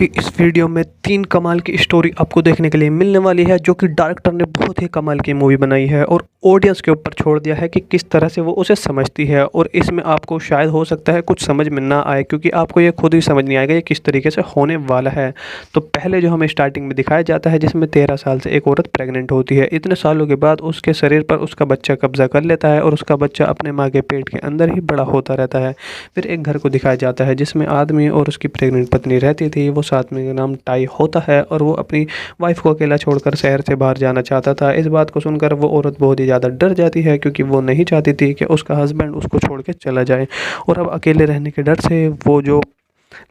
कि इस वीडियो में 3 कमाल की स्टोरी आपको देखने के लिए मिलने वाली है, जो कि डायरेक्टर ने बहुत ही कमाल की मूवी बनाई है और ऑडियंस के ऊपर छोड़ दिया है कि किस तरह से वो उसे समझती है। और इसमें आपको शायद हो सकता है कुछ समझ में ना आए, क्योंकि आपको ये खुद ही समझ नहीं आएगा ये किस तरीके से होने वाला है। तो पहले जो हमें स्टार्टिंग में दिखाया जाता है, जिसमें 13 साल से एक औरत प्रेग्नेंट होती है। इतने सालों के बाद उसके शरीर पर उसका बच्चा कब्जा कर लेता है और उसका बच्चा अपने माँ के पेट के अंदर ही बड़ा होता रहता है। फिर एक घर को दिखाया जाता है जिसमें आदमी और उसकी प्रेग्नेंट पत्नी रहती थी। वो साथ में, का नाम टाई होता है और वो अपनी वाइफ को अकेला छोड़कर शहर से बाहर जाना चाहता था। इस बात को सुनकर वो औरत बहुत ही ज़्यादा डर जाती है, क्योंकि वो नहीं चाहती थी कि उसका हस्बैंड उसको छोड़ के चला जाए। और अब अकेले रहने के डर से वो जो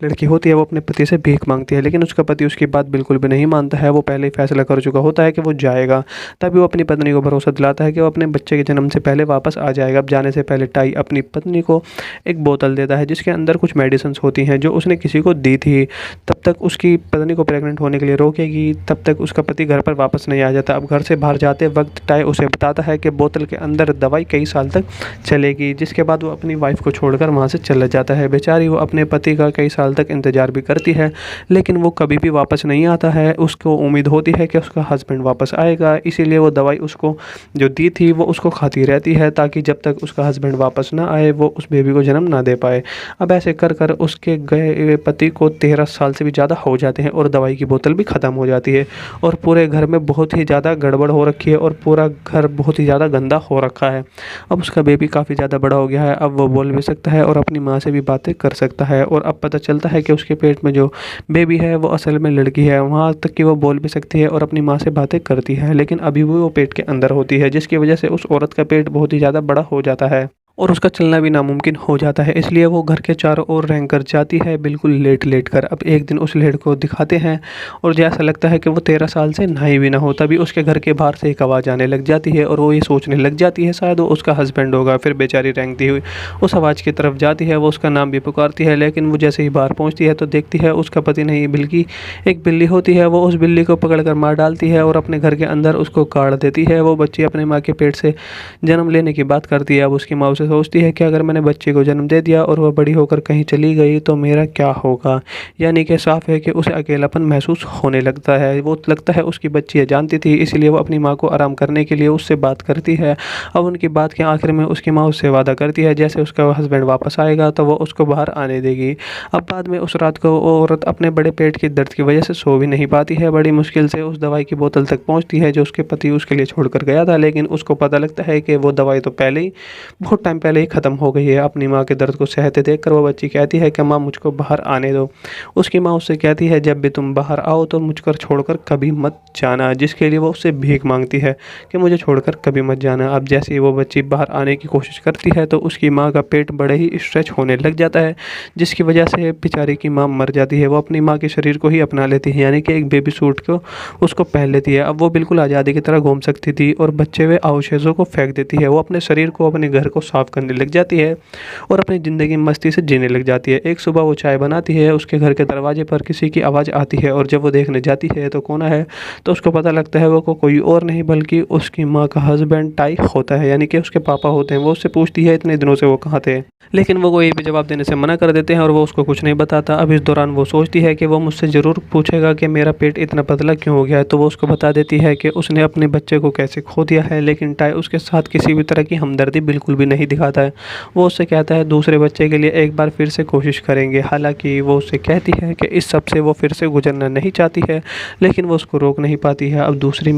लड़की होती है वो अपने पति से भीख मांगती है, लेकिन उसका पति उसकी बात बिल्कुल भी नहीं मानता है। वो पहले ही फैसला कर चुका होता है कि वो जाएगा। तभी वो अपनी पत्नी को भरोसा दिलाता है कि वो अपने बच्चे के जन्म से पहले वापस आ जाएगा। अब जाने से पहले टाई अपनी पत्नी को एक बोतल देता है जिसके अंदर कुछ मेडिसिन होती हैं जो उसने किसी को दी थी। तब तक उसकी पत्नी को प्रेग्नेंट होने के लिए रोकेगी, तब तक उसका पति घर पर वापस नहीं आ जाता। अब घर से बाहर जाते वक्त टाई उसे बताता है कि बोतल के अंदर दवाई कई साल तक चलेगी, जिसके बाद वो अपनी वाइफ को छोड़कर वहाँ से चला जाता है। बेचारी वो अपने पति का कई साल तक इंतज़ार भी करती है, लेकिन वो कभी भी वापस नहीं आता है। उसको उम्मीद होती है कि उसका हस्बैंड वापस आएगा, इसीलिए वो दवाई उसको जो दी थी वो उसको खाती रहती है, ताकि जब तक उसका हस्बैंड वापस ना आए वो उस बेबी को जन्म ना दे पाए। अब ऐसे कर कर उसके गए पति को 13 साल से भी ज़्यादा हो जाते हैं और दवाई की बोतल भी ख़त्म हो जाती है। और पूरे घर में बहुत ही ज़्यादा गड़बड़ हो रखी है और पूरा घर बहुत ही ज़्यादा गंदा हो रखा है। अब उसका बेबी काफ़ी ज़्यादा बड़ा हो गया है, अब वो बोल भी सकता है और अपनी माँ से भी बातें कर सकता है। और अब पता चलता है कि उसके पेट में जो बेबी है वो असल में लड़की है। वहाँ तक कि वो बोल भी सकती है और अपनी माँ से बातें करती है, लेकिन अभी भी वो पेट के अंदर होती है, जिसकी वजह से उस औरत का पेट बहुत ही ज़्यादा बड़ा हो जाता है और उसका चलना भी नामुमकिन हो जाता है। इसलिए वो घर के चारों ओर रेंग कर जाती है, बिल्कुल लेट लेट कर। अब एक दिन उस लेट को दिखाते हैं और जैसा लगता है कि वो 13 साल से नहाई भी ना हो, तभी उसके घर के बाहर से एक आवाज़ आने लग जाती है और वो ये सोचने लग जाती है शायद वो उसका हस्बैंड होगा। फिर बेचारी रेंगती हुई उस आवाज़ की तरफ जाती है, वो उसका नाम भी पुकारती है, लेकिन वो जैसे ही बाहर पहुँचती है तो देखती है उसका पति नहीं बल्कि एक बिल्ली होती है। वो उस बिल्ली को पकड़ कर मार डालती है और अपने घर के अंदर उसको काट देती है। वो बच्ची अपने माँ के पेट से जन्म लेने की बात करती है। अब उसकी माँ उसे सोचती है कि अगर मैंने बच्चे को जन्म दे दिया और वह बड़ी होकर कहीं चली गई तो मेरा क्या होगा। यानी कि साफ है कि उसे अकेलापन महसूस होने लगता है। वो लगता है उसकी बच्ची जानती थी, इसलिए वो अपनी माँ को आराम करने के लिए उससे बात करती है। अब उनकी बात के आखिर में उसकी माँ उससे वादा करती है जैसे उसका हस्बैंड वापस आएगा तो वो उसको बाहर आने देगी। अब बाद में उस रात को वो औरत अपने बड़े पेट के दर्द की वजह से सो भी नहीं पाती है। बड़ी मुश्किल से उस दवाई की बोतल तक पहुँचती है जो उसके पति उसके लिए छोड़ कर गया था, लेकिन उसको पता लगता है कि वो दवाई तो पहले ही बहुत टाइम पहले ही ख़त्म हो गई है। अपनी माँ के दर्द को सहते देखकर वो बच्ची कहती है कि माँ मुझको बाहर आने दो। उसकी माँ उससे कहती है जब भी तुम बाहर आओ तो मुझको छोड़कर कभी मत जाना, जिसके लिए वो उससे भीख मांगती है कि मुझे छोड़कर कभी मत जाना। अब जैसे ही वो बच्ची बाहर आने की कोशिश करती है तो उसकी माँ का पेट बड़े ही स्ट्रेच होने लग जाता है, जिसकी वजह से बेचारी की माँ मर जाती है। वो अपनी माँ के शरीर को ही अपना लेती है, यानी कि एक बेबी सूट को उसको पहन लेती है। अब वो बिल्कुल आज़ादी की तरह घूम सकती थी और बच्चे हुए अवशेषों को फेंक देती है। वो अपने शरीर को, अपने घर को साफ करने लग जाती है और अपनी ज़िंदगी मस्ती से जीने लग जाती है। एक सुबह वो चाय बनाती है, उसके घर के दरवाजे पर किसी की आवाज़ आती है और जब वो देखने जाती है तो कौन है, तो उसको पता लगता है वो कोई और नहीं बल्कि उसकी माँ का हस्बैंड टाई होता है, यानी कि उसके पापा होते हैं। वो उससे पूछती है इतने दिनों से वो कहाँ थे, लेकिन वो कोई भी जवाब देने से मना कर देते हैं और वो उसको कुछ नहीं बताता। अब इस दौरान वो सोचती है कि वो मुझसे ज़रूर पूछेगा कि मेरा पेट इतना पतला क्यों हो गया है, तो वो उसको बता देती है कि उसने अपने बच्चे को कैसे खो दिया है। लेकिन टाई उसके साथ किसी भी तरह की हमदर्दी बिल्कुल भी नहीं दिखाता है। वो उससे कहता है दूसरे बच्चे के लिए एक बार फिर से कोशिश करेंगे। हालांकि वो उससे कहती है कि इस सब से वो फिर से गुजरना नहीं चाहती है, लेकिन वो उसको रोक नहीं पाती है। अब दूसरी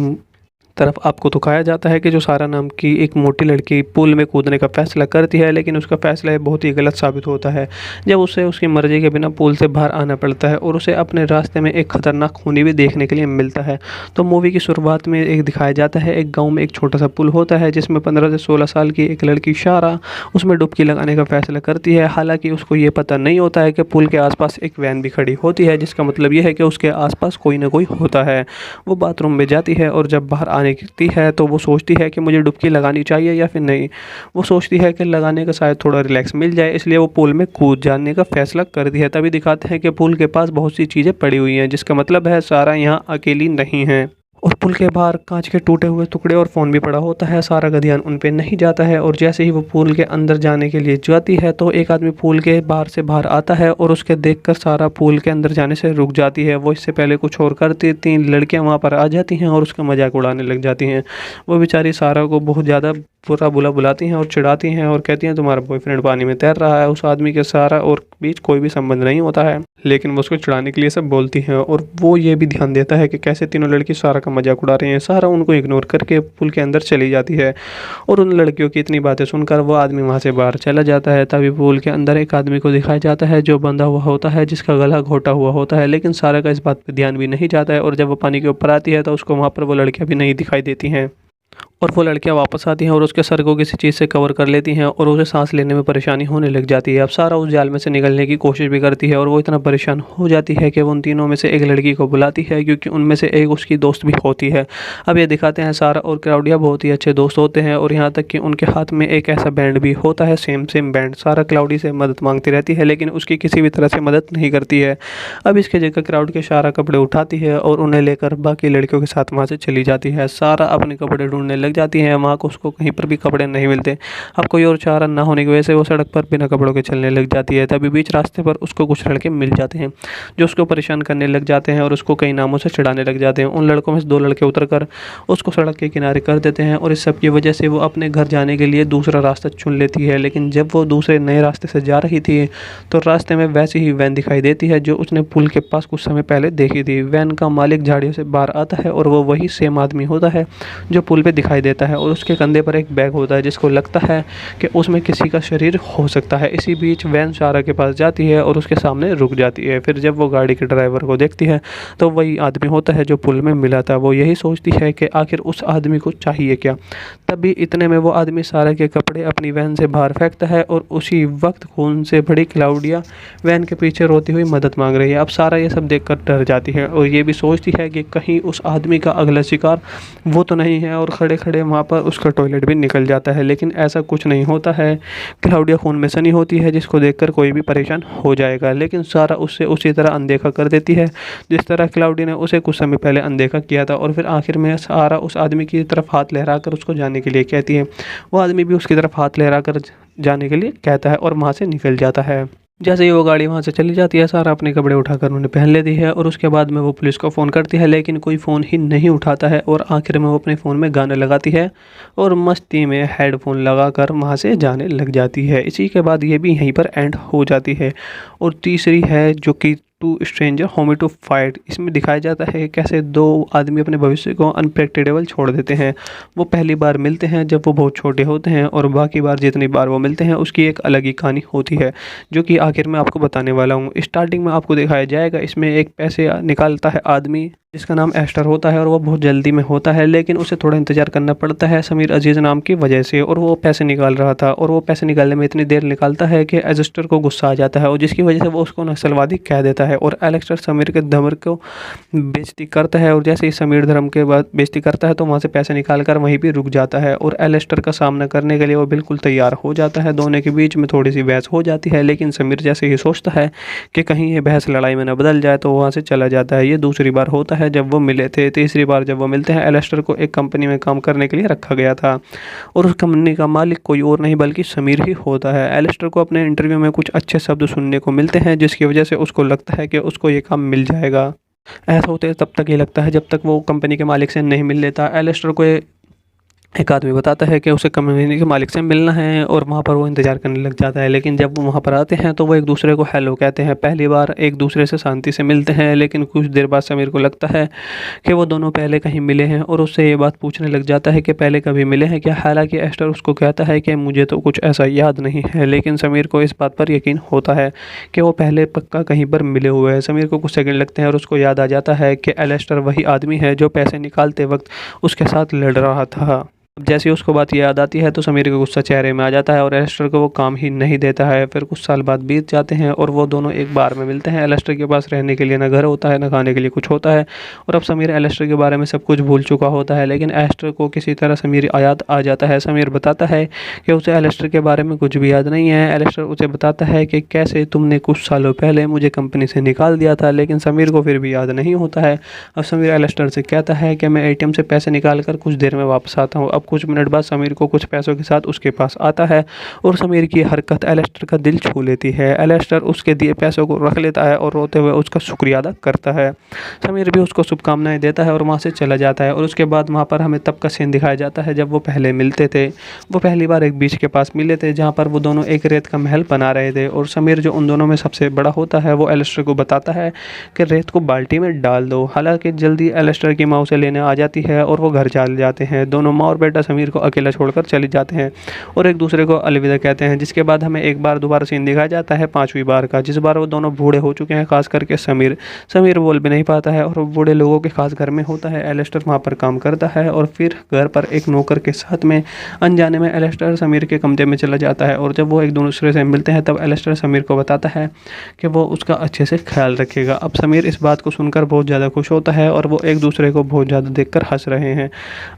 तरफ आपको दिखाया जाता है कि जो सारा नाम की एक मोटी लड़की पूल में कूदने का फैसला करती है, लेकिन उसका फैसला बहुत ही गलत साबित होता है जब उसे उसकी मर्जी के बिना पूल से बाहर आना पड़ता है और उसे अपने रास्ते में एक खतरनाक खूनी भी देखने के लिए मिलता है। तो मूवी की शुरुआत में एक दिखाया जाता है, एक गाँव में एक छोटा सा पुल होता है जिसमें 15 से 16 साल की एक लड़की शारा उसमें डुबकी लगाने का फैसला करती है। हालांकि उसको ये पता नहीं होता है कि पुल के आसपास एक वैन भी खड़ी होती है, जिसका मतलब ये है कि उसके आसपास कोई ना कोई होता है। वो बाथरूम में जाती है और जब बाहर आने की है तो वो सोचती है कि मुझे डुबकी लगानी चाहिए या फिर नहीं। वो सोचती है कि लगाने का शायद थोड़ा रिलैक्स मिल जाए, इसलिए वो पूल में कूद जाने का फैसला कर दिया है। तभी दिखाते हैं कि पूल के पास बहुत सी चीज़ें पड़ी हुई हैं, जिसका मतलब है सारा यहाँ अकेली नहीं है। और पुल के बाहर कांच के टूटे हुए टुकड़े और फ़ोन भी पड़ा होता है। सारा का ध्यान उन पे नहीं जाता है और जैसे ही वो पुल के अंदर जाने के लिए जाती है तो एक आदमी पुल के बाहर से बाहर आता है और उसके देखकर सारा पुल के अंदर जाने से रुक जाती है। वो इससे पहले कुछ और करती थी, लड़कियां वहाँ पर आ जाती हैं और उसका मजाक उड़ाने लग जाती हैं। वो बेचारी सारा को बहुत ज़्यादा बुरा बुला बुलाती हैं और चिढ़ाती हैं और कहती हैं तुम्हारा बॉयफ्रेंड पानी में तैर रहा है। उस आदमी के सारा और बीच कोई भी संबंध नहीं होता है, लेकिन वो उसको चिढ़ाने के लिए सब बोलती हैं। और वो ये भी ध्यान देता है कि कैसे तीनों लड़की सारा का मजाक उड़ा रही हैं। सारा उनको इग्नोर करके पुल के अंदर चली जाती है और उन लड़कियों की इतनी बातें सुनकर वो आदमी वहाँ से बाहर चला जाता है। तभी पुल के अंदर एक आदमी को दिखाया जाता है जो बंधा हुआ होता है, जिसका गला घोटा हुआ होता है, लेकिन सारा का इस बात पर ध्यान भी नहीं जाता है। और जब वो पानी के ऊपर आती है तो उसको वहाँ पर वो लड़कियाँ भी नहीं दिखाई देती हैं और वो लड़कियां वापस आती हैं और उसके सर को किसी चीज़ से कवर कर लेती हैं और उसे सांस लेने में परेशानी होने लग जाती है। अब सारा उस जाल में से निकलने की कोशिश भी करती है और वो इतना परेशान हो जाती है कि वो उन तीनों में से एक लड़की को बुलाती है, क्योंकि उनमें से एक उसकी दोस्त भी होती है। अब ये दिखाते हैं सारा और क्लाउडिया बहुत ही अच्छे दोस्त होते हैं और यहाँ तक कि उनके हाथ में एक ऐसा बैंड भी होता है, सेम बैंड। सारा क्लाउडी से मदद मांगती रहती है लेकिन उसकी किसी भी तरह से मदद नहीं करती है। अब इसके जगह क्लाउड के सारा कपड़े उठाती है और उन्हें लेकर बाकी लड़कियों के साथ वहाँ से चली जाती है। सारा अपने कपड़े ढूंढने लग जाती है, वहाँ को उसको कहीं पर भी कपड़े नहीं मिलते। अब कोई और चारा ना होने की वजह से वो सड़क पर बिना कपड़ों के चलने लग जाती है। तभी बीच रास्ते पर उसको कुछ लड़के मिल जाते हैं जो उसको परेशान करने लग जाते हैं और उसको कई नामों से चिढ़ाने लग जाते हैं। उन लड़कों में से दो लड़के उतरकर उसको सड़क के किनारे कर देते हैं और इस सब की वजह से वो अपने घर जाने के लिए दूसरा रास्ता चुन लेती है। लेकिन जब वो दूसरे नए रास्ते से जा रही थी तो रास्ते में वैसी ही वैन दिखाई देती है जो उसने पुल के पास कुछ समय पहले देखी थी। वैन का मालिक झाड़ियों से बाहर आता है और वो वही सेम आदमी होता है जो पुल पे दिखाई देता है और उसके कंधे पर एक बैग होता है जिसको लगता है कि उसमें किसी का शरीर हो सकता है। इसी बीच वैन सारा के पास जाती है और उसके सामने रुक जाती है। फिर जब वो गाड़ी के ड्राइवर को देखती है तो वही आदमी होता है जो पुल में मिला था। वो यही सोचती है कि आखिर उस आदमी को चाहिए क्या। तभी इतने में वो आदमी सारा के कपड़े अपनी वैन से बाहर फेंकता है और उसी वक्त खून से भरी क्लाउडिया वैन के पीछे रोती हुई मदद मांग रही है। अब सारा ये सब देखकर डर जाती है और ये भी सोचती है कि कहीं उस आदमी का अगला शिकार वो तो नहीं है, और खड़े खड़े वहाँ पर उसका टॉयलेट भी निकल जाता है। लेकिन ऐसा कुछ नहीं होता है। क्लाउडिया खून में सनी होती है जिसको देखकर कोई भी परेशान हो जाएगा, लेकिन सारा उससे उसी तरह अनदेखा कर देती है जिस तरह क्लाउडी ने उसे कुछ समय पहले अनदेखा किया था। और फिर आखिर में सारा उस आदमी की तरफ हाथ लहराकर उसको जाने के लिए कहती है। वो आदमी भी उसकी तरफ हाथ लहराकर जाने के लिए कहता है और वहाँ से निकल जाता है। जैसे ही वो गाड़ी वहाँ से चली जाती है सारा अपने कपड़े उठाकर उन्हें पहन लेती है और उसके बाद में वो पुलिस को फ़ोन करती है, लेकिन कोई फ़ोन ही नहीं उठाता है। और आखिर में वो अपने फ़ोन में गाने लगाती है और मस्ती में हेडफोन लगाकर वहाँ से जाने लग जाती है। इसी के बाद ये भी यहीं पर एंड हो जाती है। और तीसरी है जो कि two stranger homie to fight. इसमें दिखाया जाता है कैसे दो आदमी अपने भविष्य को अनप्रेडिक्टेबल छोड़ देते हैं। वो पहली बार मिलते हैं जब वो बहुत छोटे होते हैं और बाकी बार जितनी बार वो मिलते हैं उसकी एक अलग ही कहानी होती है, जो कि आखिर में आपको बताने वाला हूँ। स्टार्टिंग में आपको दिखाया जाएगा इसमें एक पैसे निकालता है आदमी जिसका नाम एस्टर होता है और वो बहुत जल्दी में होता है, लेकिन उसे थोड़ा इंतजार करना पड़ता है समीर अजीज़ नाम की वजह से। और वो पैसे निकाल रहा था और वो पैसे निकालने में इतनी देर निकालता है कि एस्टर को गुस्सा आ जाता है और जिसकी वजह से वो उसको नक्सलवादी कह देता है। और एलेक्स्टर समीर के धर्म को बेइज्जती करता है और जैसे ही समीर धर्म के बाद बेइज्जती करता है तो वहाँ से पैसे निकाल कर वहीं पर रुक जाता है। और एलेस्टर का सामना करने के लिए वो बिल्कुल तैयार हो जाता है। दोनों के बीच में थोड़ी सी बहस हो जाती है, लेकिन समीर जैसे ही सोचता है कि कहीं ये बहस लड़ाई में न बदल जाए तो वहाँ से चला जाता है। ये दूसरी बार होता है जब वो मिले थे। तीसरी बार जब वो मिलते हैं एलेस्टर को एक कंपनी में काम करने के लिए रखा गया था और उस कंपनी का मालिक कोई और नहीं बल्कि समीर ही होता है। एलेस्टर को अपने इंटरव्यू में कुछ अच्छे शब्द सुनने को मिलते हैं जिसकी वजह से उसको लगता है कि उसको ये काम मिल जाएगा। ऐसा होते तब तक ये लगता है जब तक वो कंपनी के मालिक से नहीं मिल लेता। एलेस्टर को एक आदमी बताता है कि उसे कंपनी के मालिक से मिलना है और वहाँ पर वो इंतज़ार करने लग जाता है। लेकिन जब वो वहाँ पर आते हैं तो वो एक दूसरे को हेलो कहते हैं। पहली बार एक दूसरे से शांति से मिलते हैं, लेकिन कुछ देर बाद समीर को लगता है कि वो दोनों पहले कहीं मिले हैं और उससे ये बात पूछने लग जाता है कि पहले कभी मिले हैं क्या। हालांकि एस्टर उसको कहता है कि मुझे तो कुछ ऐसा याद नहीं है, लेकिन समीर को इस बात पर यकीन होता है कि वो पहले पक्का कहीं पर मिले हुए हैं। समीर को कुछ सेकंड लगते हैं और उसको याद आ जाता है कि एलेस्टर वही आदमी है जो पैसे निकालते वक्त उसके साथ लड़ रहा था। अब जैसे ही उसको बात याद आती है तो समीर का गुस्सा चेहरे में आ जाता है और एलेस्टर को वो काम ही नहीं देता है। फिर कुछ साल बाद बीत जाते हैं और वो दोनों एक बार में मिलते हैं। एलेस्टर के पास रहने के लिए ना घर होता है, ना खाने के लिए कुछ होता है और अब समीर एलेस्टर के बारे में सब कुछ भूल चुका होता है। लेकिन एलेस्टर को किसी तरह समीर याद आ जाता है। समीर बताता है कि उसे एलेस्टर के बारे में कुछ भी याद नहीं है। एलेस्टर उसे बताता है कि कैसे तुमने कुछ सालों पहले मुझे कंपनी से निकाल दिया था, लेकिन समीर को फिर भी याद नहीं होता है। अब समीर एलेस्टर से कहता है कि मैं एटीएम से पैसे निकाल कर कुछ देर में वापस आता हूँ। अब कुछ मिनट बाद समीर को कुछ पैसों के साथ उसके पास आता है और समीर की हरकत एलेस्टर का दिल छू लेती है। एलेस्टर उसके दिए पैसों को रख लेता है और रोते हुए उसका शुक्रिया अदा करता है। समीर भी उसको शुभकामनाएं देता है और वहाँ से चला जाता है। और उसके बाद वहाँ पर हमें तब का सीन दिखाया जाता है जब वो पहले मिलते थे। वो पहली बार एक बीच के पास मिले थे जहाँ पर वो दोनों एक रेत का महल बना रहे थे और समीर जो उन दोनों में सबसे बड़ा होता है वो एलेस्टर को बताता है कि रेत को बाल्टी में डाल दो। हालांकि जल्दी एलेस्टर की माँ उसे लेने आ जाती है और वो घर चले जाते हैं। दोनों माँ और बेटा समीर को अकेला छोड़कर चले जाते हैं और एक दूसरे को अलविदा कहते हैं। जिसके बाद हमें एक बार दोबारा सीन दिखाया जाता है 5वीं बार का, जिस बार वो दोनों बूढ़े हो चुके हैं, खास करके समीर बोल भी नहीं पाता है और वो बूढ़े लोगों के खास घर में होता है। एलेस्टर वहाँ पर काम करता है और फिर घर पर एक नौकर के साथ में अनजाने में एलेस्टर समीर के कमरे में चला जाता है और जब वो एक दूसरे से मिलते हैं तब एलेस्टर समीर को बताता है कि वो उसका अच्छे से ख्याल रखेगा। अब समीर इस बात को सुनकर बहुत ज़्यादा खुश होता है और वो एक दूसरे को बहुत ज़्यादा देखकर हंस रहे हैं।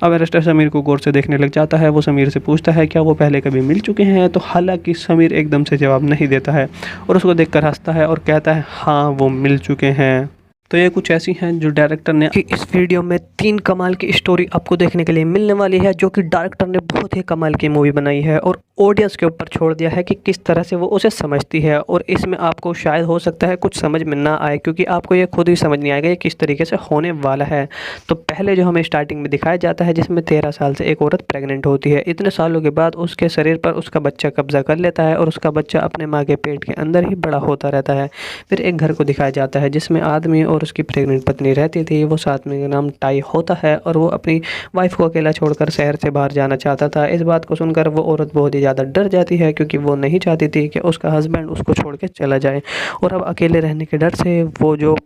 अब एलेस्टर समीर को गौर से देखने लग जाता है। वो समीर से पूछता है क्या वो पहले कभी मिल चुके हैं, तो हालांकि समीर एकदम से जवाब नहीं देता है और उसको देखकर हंसता है और कहता है हाँ वो मिल चुके हैं। तो ये कुछ ऐसी हैं जो डायरेक्टर ने इस वीडियो में 3 कमाल की स्टोरी आपको देखने के लिए मिलने वाली है, जो कि डायरेक्टर ने बहुत ही कमाल की मूवी बनाई है और ऑडियंस के ऊपर छोड़ दिया है कि किस तरह से वो उसे समझती है। और इसमें आपको शायद हो सकता है कुछ समझ में ना आए, क्योंकि आपको ये खुद ही समझ नहीं आएगा ये किस तरीके से होने वाला है। तो पहले जो हमें स्टार्टिंग में दिखाया जाता है जिसमें 13 साल से एक औरत प्रेग्नेंट होती है। इतने सालों के बाद उसके शरीर पर उसका बच्चा कब्जा कर लेता है और उसका बच्चा अपने माँ के पेट के अंदर ही बड़ा होता रहता है। फिर एक घर को दिखाया जाता है जिसमें आदमी और उसकी प्रेग्नेंट पत्नी रहती थी। वो साथ में नाम टाई होता है और वो अपनी वाइफ को अकेला छोड़कर शहर से बाहर जाना चाहता था। इस बात को सुनकर वो औरत बहुत ही ज़्यादा डर जाती है, क्योंकि वो नहीं चाहती थी कि उसका हस्बैंड उसको छोड़ के चला जाए। और अब अकेले रहने के डर से वो जो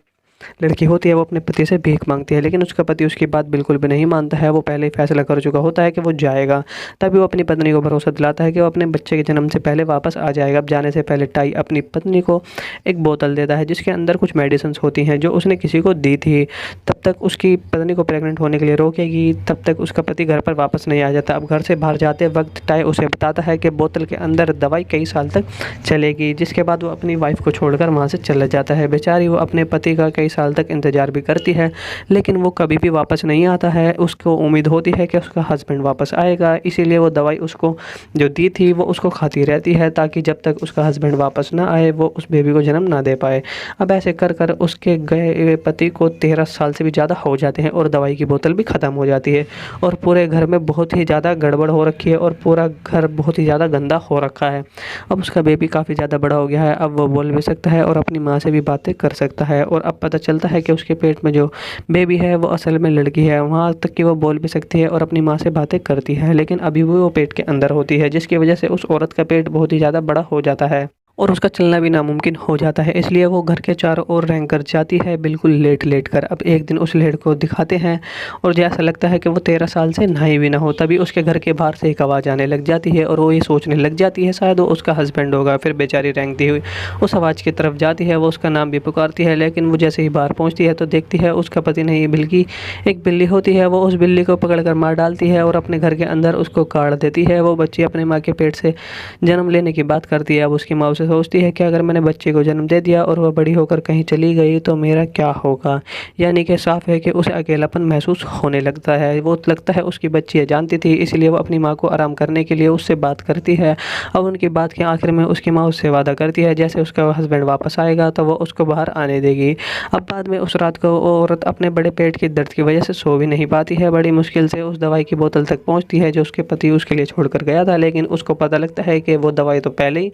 लड़की होती है वो अपने पति से भीख मांगती है, लेकिन उसका पति उसकी बात बिल्कुल भी नहीं मानता है। वो पहले ही फैसला कर चुका होता है कि वो जाएगा। तभी वो अपनी पत्नी को भरोसा दिलाता है कि वो अपने बच्चे के जन्म से पहले वापस आ जाएगा। अब जाने से पहले टाई अपनी पत्नी को एक बोतल देता है जिसके अंदर कुछ मेडिसिन होती हैं जो उसने किसी को दी थी। तब तक उसकी पत्नी को प्रेग्नेंट होने के लिए रोकेगी, तब तक उसका पति घर पर वापस नहीं आ जाता। अब घर से बाहर जाते वक्त टाई उसे बताता है कि बोतल के अंदर दवाई कई साल तक चलेगी। जिसके बाद वो अपनी वाइफ को छोड़कर वहाँ से चला जाता है। बेचारी वो अपने पति का कई साल तक इंतज़ार भी करती है, लेकिन वो कभी भी वापस नहीं आता है। उसको उम्मीद होती है कि उसका हस्बैंड वापस आएगा, इसीलिए वो दवाई उसको जो दी थी वो उसको खाती रहती है, ताकि जब तक उसका हस्बैंड वापस ना आए वो उस बेबी को जन्म ना दे पाए। अब ऐसे कर कर उसके गए पति को 13 साल से भी ज़्यादा हो जाते हैं और दवाई की बोतल भी ख़त्म हो जाती है और पूरे घर में बहुत ही ज़्यादा गड़बड़ हो रखी है और पूरा घर बहुत ही ज़्यादा गंदा हो रखा है। अब उसका बेबी काफ़ी ज़्यादा बड़ा हो गया है। अब वो बोल भी सकता है और अपनी माँ से भी बातें कर सकता है और अब पता चलता है कि उसके पेट में जो बेबी है वो असल में लड़की है। वहाँ तक कि वो बोल भी सकती है और अपनी माँ से बातें करती है, लेकिन अभी भी वो पेट के अंदर होती है, जिसकी वजह से उस औरत का पेट बहुत ही ज़्यादा बड़ा हो जाता है और उसका चलना भी नामुमकिन हो जाता है। इसलिए वो घर के चारों ओर रेंग कर जाती है, बिल्कुल लेट लेट कर। अब एक दिन उस लड़के को दिखाते हैं और जैसा लगता है कि वो 13 साल से नहाई भी ना हो। तभी उसके घर के बाहर से एक आवाज़ आने लग जाती है और वो ये सोचने लग जाती है शायद वो उसका हस्बैंड होगा। फिर बेचारी रेंगती हुई उस आवाज़ की तरफ जाती है, वो उसका नाम भी पुकारती है, लेकिन वो जैसे ही बाहर पहुँचती है तो देखती है उसका पति नहीं बल्कि एक बिल्ली होती है। वो उस बिल्ली को पकड़ कर मार डालती है और अपने घर के अंदर उसको काट देती है। वो बच्ची अपने माँ के पेट से जन्म लेने की बात करती है। अब उसकी माँ उसे सोचती है कि अगर मैंने बच्चे को जन्म दे दिया और वह बड़ी होकर कहीं चली गई तो मेरा क्या होगा। यानी कि साफ है कि उसे अकेलापन महसूस होने लगता है। वो लगता है उसकी बच्ची जानती थी, इसलिए वो अपनी माँ को आराम करने के लिए उससे बात करती है। अब उनकी बात के आखिर में उसकी माँ उससे वादा करती है जैसे उसका हस्बैंड वापस आएगा तो वो उसको बाहर आने देगी। अब बाद में उस रात को औरत अपने बड़े पेट के दर्द की वजह से सो भी नहीं पाती है। बड़ी मुश्किल से उस दवाई की बोतल तक पहुँचती है जो उसके पति उसके लिए छोड़ कर गया था, लेकिन उसको पता लगता है कि वो दवाई तो पहले ही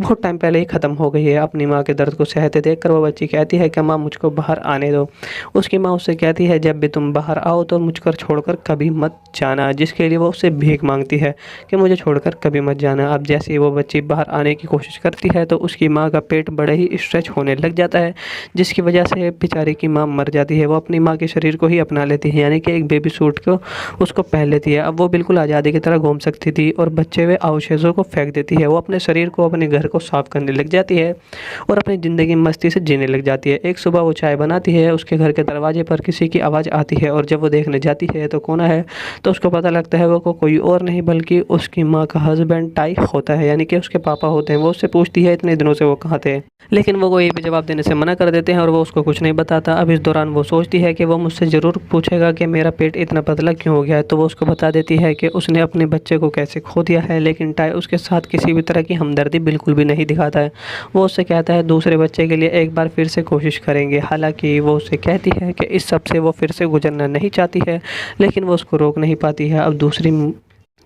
बहुत टाइम टाइम पहले ही ख़त्म हो गई है। अपनी माँ के दर्द को सहते देखकर वो बच्ची कहती है कि माँ मुझको बाहर आने दो। उसकी माँ उससे कहती है जब भी तुम बाहर आओ तो मुझको छोड़कर कभी मत जाना, जिसके लिए वो उससे भीख मांगती है कि मुझे छोड़कर कभी मत जाना। अब जैसे ही वो बच्ची बाहर आने की कोशिश करती है तो उसकी माँ का पेट बड़े ही स्ट्रेच होने लग जाता है, जिसकी वजह से बेचारी की माँ मर जाती है। वो अपनी माँ के शरीर को ही अपना लेती है, यानी कि एक बेबी सूट को उसको पहन लेती है। अब वो बिल्कुल आज़ादी की तरह घूम सकती थी और बच्चे हुए अवशेषों को फेंक देती है। वो अपने शरीर को, अपने घर को साफ करने लग जाती है और अपनी ज़िंदगी मस्ती से जीने लग जाती है। एक सुबह वो चाय बनाती है, उसके घर के दरवाजे पर किसी की आवाज़ आती है और जब वो देखने जाती है तो कौन है, तो उसको पता लगता है वो को कोई और नहीं बल्कि उसकी माँ का हस्बैंड टाई होता है, यानी कि उसके पापा होते हैं। वो उससे पूछती है इतने दिनों से वो कहाँ थे, लेकिन वो कोई भी जवाब देने से मना कर देते हैं और वो उसको कुछ नहीं बताता। अब इस दौरान वो सोचती है कि वो मुझसे ज़रूर पूछेगा कि मेरा पेट इतना पतला क्यों हो गया है, तो वो उसको बता देती है कि उसने अपने बच्चे को कैसे खो दिया है, लेकिन टाई उसके साथ किसी भी तरह की हमदर्दी बिल्कुल भी नहीं दिखाता है। वो उससे कहता है दूसरे बच्चे के लिए एक बार फिर से कोशिश करेंगे। हालांकि वो उससे कहती है कि इस सब से वो फिर से गुजरना नहीं चाहती है, लेकिन वो उसको रोक नहीं पाती है। अब दूसरी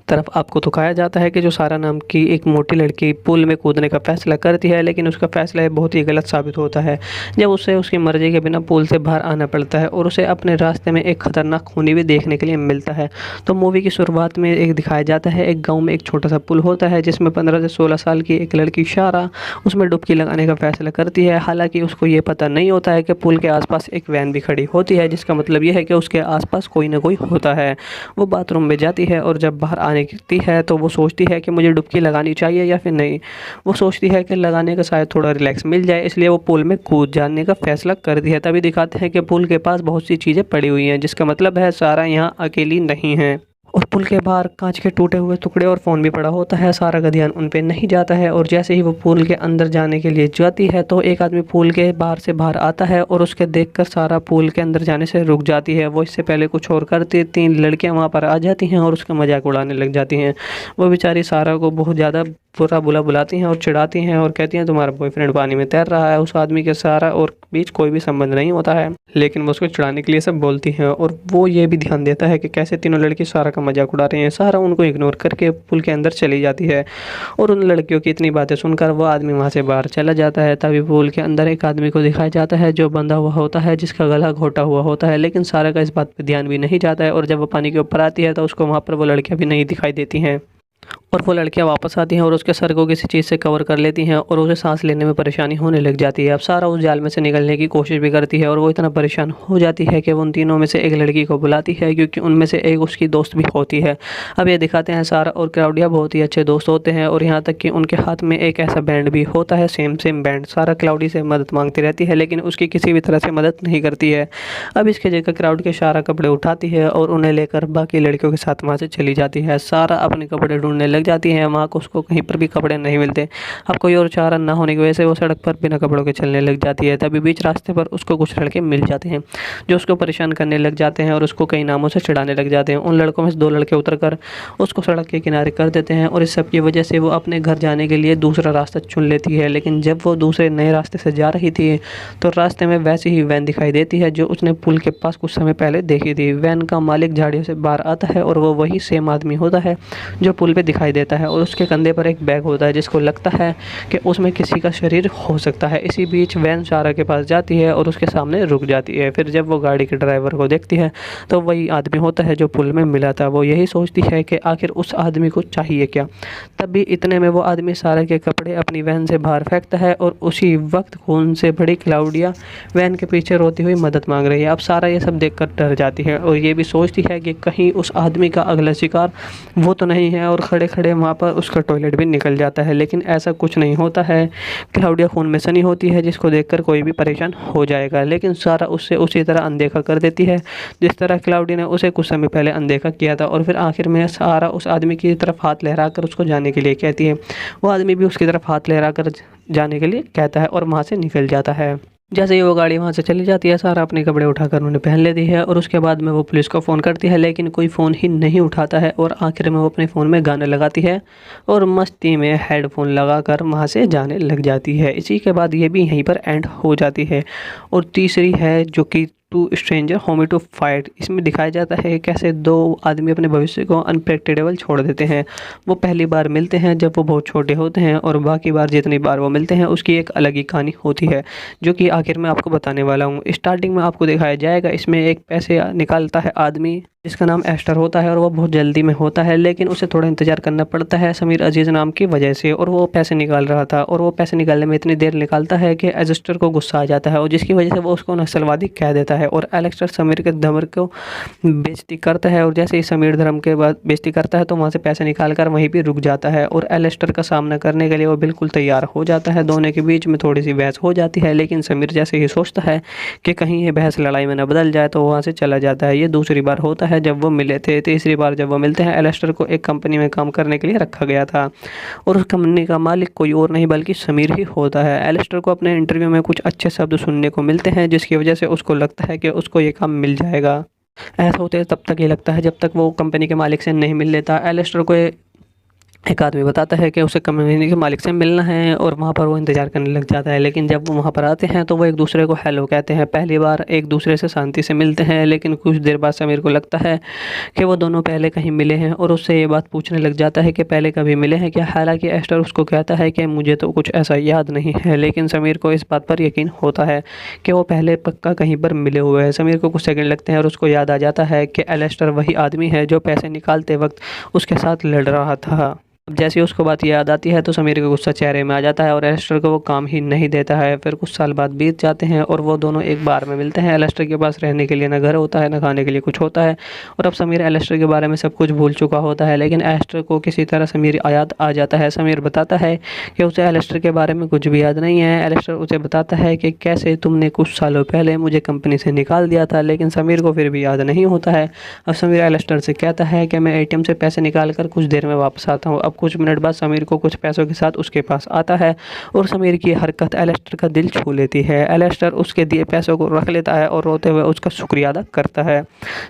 तरफ आपको दिखाया जाता है कि जो सारा नाम की एक मोटी लड़की पूल में कूदने का फैसला करती है, लेकिन उसका फैसला बहुत ही गलत साबित होता है जब उसे उसकी मर्जी के बिना पूल से बाहर आना पड़ता है और उसे अपने रास्ते में एक खतरनाक खूनी भी देखने के लिए मिलता है। तो मूवी की शुरुआत में एक दिखाया जाता है, एक गाँव में एक छोटा सा पुल होता है जिसमें 15 से 16 साल की एक लड़की शारा उसमें डुबकी लगाने का फैसला करती है। हालांकि उसको ये पता नहीं होता है कि पुल के आसपास एक वैन भी खड़ी होती है, जिसका मतलब ये है कि उसके आसपास कोई ना कोई होता है। वो बाथरूम में जाती है और जब बाहर आने की है तो वो सोचती है कि मुझे डुबकी लगानी चाहिए या फिर नहीं। वो सोचती है कि लगाने का शायद थोड़ा रिलैक्स मिल जाए, इसलिए वो पुल में कूद जाने का फैसला करती है। तभी दिखाते हैं कि पुल के पास बहुत सी चीज़ें पड़ी हुई हैं, जिसका मतलब है सारा यहाँ अकेली नहीं है। और पुल के बाहर कांच के टूटे हुए टुकड़े और फ़ोन भी पड़ा होता है। सारा का ध्यान उन पे नहीं जाता है और जैसे ही वो पुल के अंदर जाने के लिए जाती है तो एक आदमी पुल के बाहर से बाहर आता है और उसके देखकर सारा पुल के अंदर जाने से रुक जाती है। वो इससे पहले कुछ और करती, 3 लड़कियां वहाँ पर आ जाती हैं और उसका मजाक उड़ाने लग जाती हैं। वो बेचारी सारा को बहुत ज़्यादा बुरा बुला बुलाती हैं और चिढ़ाती हैं और कहती हैं तुम्हारा बॉयफ्रेंड पानी में तैर रहा है। उस आदमी के सारा और बीच कोई भी संबंध नहीं होता है, लेकिन वो उसको चिढ़ाने के लिए सब बोलती हैं। और वो ये भी ध्यान देता है कि कैसे तीनों लड़की सारा का मजाक उड़ा रही हैं। सारा उनको इग्नोर करके पुल के अंदर चली जाती है और उन लड़कियों की इतनी बातें सुनकर वो आदमी वहाँ से बाहर चला जाता है। तभी पुल के अंदर एक आदमी को दिखाया जाता है जो बंधा हुआ होता है, जिसका गला घोटा हुआ होता है, लेकिन सारा का इस बात पर ध्यान भी नहीं जाता है। और जब वो पानी के ऊपर आती है तो उसको वहाँ पर वो लड़कियाँ भी नहीं दिखाई देती हैं और वो लड़कियां वापस आती हैं और उसके सर को किसी चीज़ से कवर कर लेती हैं और उसे सांस लेने में परेशानी होने लग जाती है। अब सारा उस जाल में से निकलने की कोशिश भी करती है और वो इतना परेशान हो जाती है कि वो उन तीनों में से एक लड़की को बुलाती है, क्योंकि उनमें से एक उसकी दोस्त भी होती है। अब ये दिखाते हैं सारा और क्लाउडिया बहुत ही अच्छे दोस्त होते हैं और यहाँ तक कि उनके हाथ में एक ऐसा बैंड भी होता है, सेम बैंड। सारा क्लाउडी से मदद मांगती रहती है लेकिन उसकी किसी भी तरह से मदद नहीं करती है। अब इसके जगह क्राउड के सारा कपड़े उठाती है और उन्हें लेकर बाकी लड़कियों के साथ वहाँ से चली जाती है। सारा अपने कपड़े ढूंढने लग जाती है, वहाँ को उसको कहीं पर भी कपड़े नहीं मिलते। अब कोई और चारा ना होने की वजह से वो सड़क पर बिना कपड़ों के चलने लग जाती है। तभी बीच रास्ते पर उसको कुछ लड़के मिल जाते हैं जो उसको परेशान करने लग जाते हैं और उसको कई नामों से चिढ़ाने लग जाते हैं। उन लड़कों में से 2 लड़के उतरकर उसको सड़क के किनारे कर देते हैं और इस सब की वजह से वो अपने घर जाने के लिए दूसरा रास्ता चुन लेती है। लेकिन जब वो दूसरे नए रास्ते से जा रही थी तो रास्ते में वैसी ही वैन दिखाई देती है जो उसने पुल के पास कुछ समय पहले देखी थी। वैन का मालिक झाड़ियों से बाहर आता है और वो वही सेम आदमी होता है जो पुल पे दिखाई देता है और उसके कंधे पर एक बैग होता है जिसको लगता है कि उसमें किसी का शरीर हो सकता है। इसी बीच वैन सारा के पास जाती है और उसके सामने रुक जाती है। फिर जब वो गाड़ी के ड्राइवर को देखती है तो वही आदमी होता है जो पुल में मिला था। वो यही सोचती है कि आखिर उस आदमी को चाहिए क्या। तभी इतने में वो आदमी सारा के कपड़े अपनी वैन से बाहर फेंकता है और उसी वक्त खून से भरी क्लाउडिया वैन के पीछे रोती हुई मदद मांग रही है। अब सारा ये सब देखकर डर जाती है और ये भी सोचती है कि कहीं उस आदमी का अगला शिकार वो तो नहीं है और खड़े खड़े वहाँ पर उसका टॉयलेट भी निकल जाता है। लेकिन ऐसा कुछ नहीं होता है। क्लाउडिया खून में सनी होती है जिसको देखकर कोई भी परेशान हो जाएगा, लेकिन सारा उससे उसी तरह अनदेखा कर देती है जिस तरह क्लाउडिया ने उसे कुछ समय पहले अनदेखा किया था। और फिर आखिर में सारा उस आदमी की तरफ हाथ लहराकर उसको जाने के लिए कहती है। वो आदमी भी उसकी तरफ हाथ लहराकर जाने के लिए कहता है और वहाँ से निकल जाता है। जैसे ही वो गाड़ी वहाँ से चली जाती है सारा अपने कपड़े उठाकर उन्हें पहन लेती है और उसके बाद में वो पुलिस को फ़ोन करती है, लेकिन कोई फ़ोन ही नहीं उठाता है। और आखिर में वो अपने फ़ोन में गाने लगाती है और मस्ती में हेडफोन लगाकर वहाँ से जाने लग जाती है। इसी के बाद ये भी यहीं पर एंड हो जाती है। और तीसरी है जो कि two stranger homie to fight. इसमें दिखाया जाता है कैसे दो आदमी अपने भविष्य को अनप्रेडिक्टेबल छोड़ देते हैं। वो पहली बार मिलते हैं जब वो बहुत छोटे होते हैं और बाकी बार जितनी बार वो मिलते हैं उसकी एक अलग ही कहानी होती है, जो कि आखिर में आपको बताने वाला हूँ। स्टार्टिंग में आपको दिखाया जाएगा इसमें एक पैसे निकालता है आदमी जिसका नाम एस्टर होता है और वो बहुत जल्दी में होता है, लेकिन उसे थोड़ा इंतजार करना पड़ता है समीर अजीज़ नाम की वजह से। और वो पैसे निकाल रहा था और वो पैसे निकालने में इतनी देर निकालता है कि एस्टर को गुस्सा आ जाता है और जिसकी वजह से वो उसको नक्सलवादी कह देता है और एलेक्स्टर समीर के धर्म को बेइज्जती करता है। और जैसे ही समीर धर्म के बाद बेइज्जती करता है तो वहाँ से पैसे निकाल कर वहीं पर रुक जाता है और एलेक्स्टर का सामना करने के लिए वो बिल्कुल तैयार हो जाता है। दोनों के बीच में थोड़ी सी बहस हो जाती है, लेकिन समीर जैसे ही सोचता है कि कहीं ये बहस लड़ाई में न बदल जाए तो वहाँ से चला जाता है। ये दूसरी बार होता है जब वो मिले थे। तीसरी बार जब वो मिलते हैं, एलेक्स्टर को एक कंपनी में काम करने के लिए रखा गया था और उस कंपनी का मालिक कोई और नहीं बल्कि समीर ही होता है। एलेक्स्टर को अपने इंटरव्यू में कुछ अच्छे शब्द सुनने को मिलते हैं जिसकी वजह से उसको लगता है कि उसको ये काम मिल जाएगा। ऐसा होते तब तक ये लगता है जब तक वो कंपनी के मालिक से नहीं मिल लेता। एलेक्स्टर को एक आदमी बताता है कि उसे कंपनी के मालिक से मिलना है और वहाँ पर वो इंतज़ार करने लग जाता है। लेकिन जब वो वहाँ पर आते हैं तो वो एक दूसरे को हेलो कहते हैं। पहली बार एक दूसरे से शांति से मिलते हैं, लेकिन कुछ देर बाद समीर को लगता है कि वो दोनों पहले कहीं मिले हैं और उससे ये बात पूछने लग जाता है कि पहले कभी मिले हैं क्या। हालांकि एस्टर उसको कहता है कि मुझे तो कुछ ऐसा याद नहीं है, लेकिन समीर को इस बात पर यकीन होता है कि वो पहले पक्का कहीं पर मिले हुए हैं। समीर को कुछ सेकंड लगते हैं और उसको याद आ जाता है कि एलेक्स्टर वही आदमी है जो पैसे निकालते वक्त उसके साथ लड़ रहा था। अब जैसे ही उसको बात याद आती है तो समीर का गुस्सा चेहरे में आ जाता है और एलेक्स्टर को वो काम ही नहीं देता है। फिर कुछ साल बाद बीत जाते हैं और वो दोनों एक बार में मिलते हैं। एलेक्स्टर के पास रहने के लिए ना घर होता है ना खाने के लिए कुछ होता है और अब समीर एलेक्स्टर के बारे में सब कुछ भूल चुका होता है, लेकिन एलेक्स्टर को किसी तरह समीर याद आ जाता है। समीर बताता है कि उसे एलेक्स्टर के बारे में कुछ भी याद नहीं है। एलेक्स्टर उसे बताता है कि कैसे तुमने कुछ सालों पहले मुझे कंपनी से निकाल दिया था, लेकिन समीर को फिर भी याद नहीं होता है। अब समीर एलेक्स्टर से कहता है कि मैं एटीएम से पैसे निकाल कर कुछ देर में वापस आता हूँ। अब कुछ मिनट बाद समीर को कुछ पैसों के साथ उसके पास आता है और समीर की हरकत एलेक्स्टर का दिल छू लेती है। एलेक्स्टर उसके दिए पैसों को रख लेता है और रोते हुए उसका शुक्रिया अदा करता है।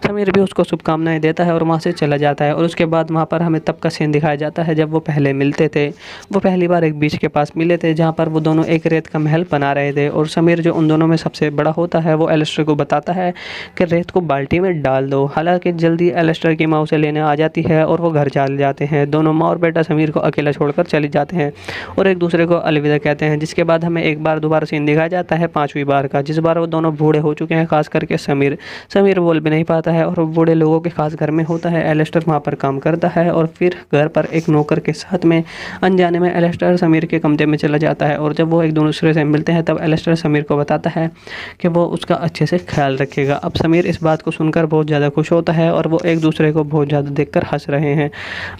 समीर भी उसको शुभकामनाएं देता है और वहाँ से चला जाता है। और उसके बाद वहाँ पर हमें तब का सीन दिखाया जाता है जब वो पहले मिलते थे। वो पहली बार एक बीच के पास मिले थे जहाँ पर वो दोनों एक रेत का महल बना रहे थे और समीर जो उन दोनों में सबसे बड़ा होता है वो एलेक्स्टर को बताता है कि रेत को बाल्टी में डाल दो। हालांकि जल्दी एलेक्स्टर की माँ उसे लेने आ जाती है और वो घर चले जाते हैं। दोनों माँ और बेटा समीर को अकेला छोड़कर चले जाते हैं और एक दूसरे को अलविदा कहते हैं। जिसके बाद हमें एक बार दोबारा सीन दिखाया जाता है पांचवी बार का, जिस बार वो दोनों बूढ़े हो चुके हैं, खास करके समीर बोल भी नहीं पाता है और बूढ़े लोगों के खास घर में होता है। एलेक्स्टर वहाँ पर काम करता है और फिर घर पर एक नौकर के साथ में अनजाने में एलेक्स्टर समीर के कमरे में चला जाता है और जब वो एक दूसरे से मिलते हैं तब एलेक्स्टर समीर को बताता है कि वो उसका अच्छे से ख्याल रखेगा। अब समीर इस बात को सुनकर बहुत ज़्यादा खुश होता है और वो एक दूसरे को बहुत ज़्यादा देखकर हंस रहे हैं।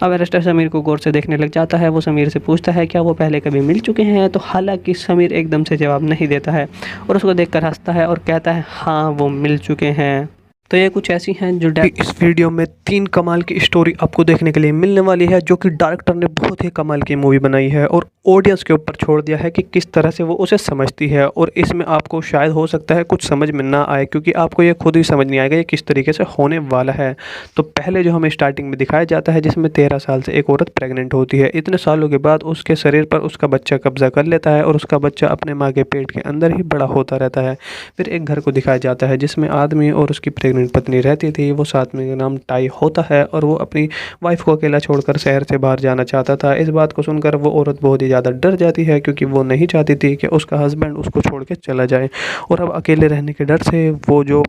अब एलेक्स्टर समीर को गौर से देखने लग जाता है। वो समीर से पूछता है क्या वो पहले कभी मिल चुके हैं, तो हालांकि समीर एकदम से जवाब नहीं देता है और उसको देखकर हंसता है और कहता है हाँ वो मिल चुके हैं। तो ये कुछ ऐसी हैं जो इस वीडियो में 3 कमाल की स्टोरी आपको देखने के लिए मिलने वाली है, जो कि डायरेक्टर ने बहुत ही कमाल की मूवी बनाई है और ऑडियंस के ऊपर छोड़ दिया है कि किस तरह से वो उसे समझती है। और इसमें आपको शायद हो सकता है कुछ समझ में ना आए, क्योंकि आपको ये खुद ही समझ नहीं आएगा ये किस तरीके से होने वाला है। तो पहले जो हमें स्टार्टिंग में दिखाया जाता है जिसमें 13 साल से एक औरत प्रेग्नेंट होती है। इतने सालों के बाद उसके शरीर पर उसका बच्चा कब्जा कर लेता है और उसका बच्चा अपने माँ के पेट के अंदर ही बड़ा होता रहता है। फिर एक घर को दिखाया जाता है जिसमें आदमी और उसकी प्रेग्नेंट पत्नी रहती थी। वो साथ में नाम टाई होता है और वो अपनी वाइफ को अकेला छोड़कर शहर से बाहर जाना चाहता था। इस बात को सुनकर वो औरत बहुत ही ज़्यादा डर जाती है, क्योंकि वो नहीं चाहती थी कि उसका हस्बैंड उसको छोड़ के चला जाए। और अब अकेले रहने के डर से वो जो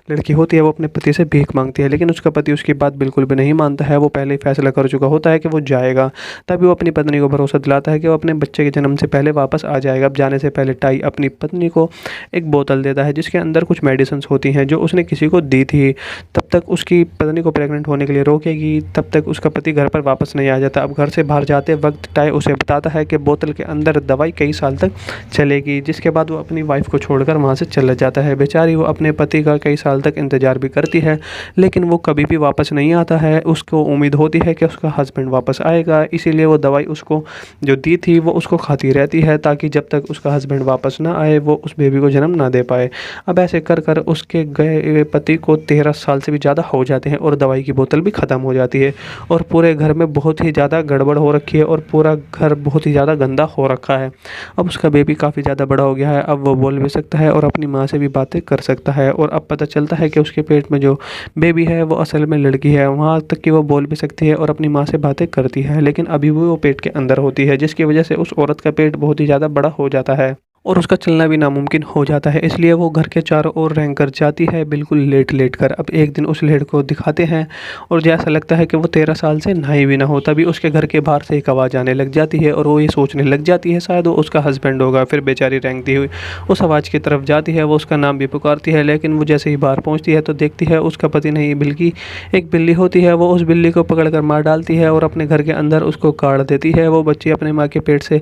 लड़की होती है वो अपने पति से भीख मांगती है, लेकिन उसका पति उसकी बात बिल्कुल भी नहीं मानता है। वो पहले ही फैसला कर चुका होता है कि वो जाएगा। तभी वो अपनी पत्नी को भरोसा दिलाता है कि वो अपने बच्चे के जन्म से पहले वापस आ जाएगा। अब जाने से पहले टाई अपनी पत्नी को एक बोतल देता है जिसके अंदर कुछ मेडिसिन होती हैं जो उसने किसी को दी थी। तब तक उसकी पत्नी को प्रेग्नेंट होने के लिए रोकेगी, तब तक उसका पति घर पर वापस नहीं आ जाता। अब घर से बाहर जाते वक्त टाई उसे बताता है कि बोतल के अंदर दवाई कई साल तक चलेगी। जिसके बाद वो अपनी वाइफ को छोड़कर वहाँ से चला जाता है। बेचारी वो अपने पति का कई साल तक इंतज़ार भी करती है, लेकिन वो कभी भी वापस नहीं आता है। उसको उम्मीद होती है कि उसका हस्बैंड वापस आएगा, इसीलिए वो दवाई उसको जो दी थी वो उसको खाती रहती है, ताकि जब तक उसका हस्बैंड वापस ना आए वो उस बेबी को जन्म ना दे पाए। अब ऐसे कर कर उसके गए हुए पति को 13 साल से भी ज़्यादा हो जाते हैं और दवाई की बोतल भी ख़त्म हो जाती है, और पूरे घर में बहुत ही ज़्यादा गड़बड़ हो रखी है और पूरा घर बहुत ही ज़्यादा गंदा हो रखा है। अब उसका बेबी काफ़ी ज़्यादा बड़ा हो गया है, अब वो बोल भी सकता है और अपनी माँ से भी बातें कर सकता है, और अब पता चलता है कि उसके पेट में जो बेबी है वो असल में लड़की है। वहाँ तक कि वो बोल भी सकती है और अपनी माँ से बातें करती है, लेकिन अभी भी वो पेट के अंदर होती है, जिसकी वजह से उस औरत का पेट बहुत ही ज़्यादा बड़ा हो जाता है और उसका चलना भी नामुमकिन हो जाता है। इसलिए वो घर के चारों ओर रेंग कर जाती है, बिल्कुल लेट लेट कर। अब एक दिन उस लड़के को दिखाते हैं और जैसा लगता है कि वो 13 साल से नहाई भी ना हो, तभी उसके घर के बाहर से एक आवाज़ आने लग जाती है और वो ये सोचने लग जाती है शायद वो उसका हस्बैंड होगा। फिर बेचारी रेंगती हुई उस आवाज़ की तरफ जाती है, वो उसका नाम भी पुकारती है, लेकिन वो जैसे ही बाहर पहुँचती है तो देखती है उसका पति नहीं बल्कि एक बिल्ली होती है। वो उस बिल्ली को पकड़ कर मार डालती है और अपने घर के अंदर उसको काट देती है। वो बच्ची अपने माँ के पेट से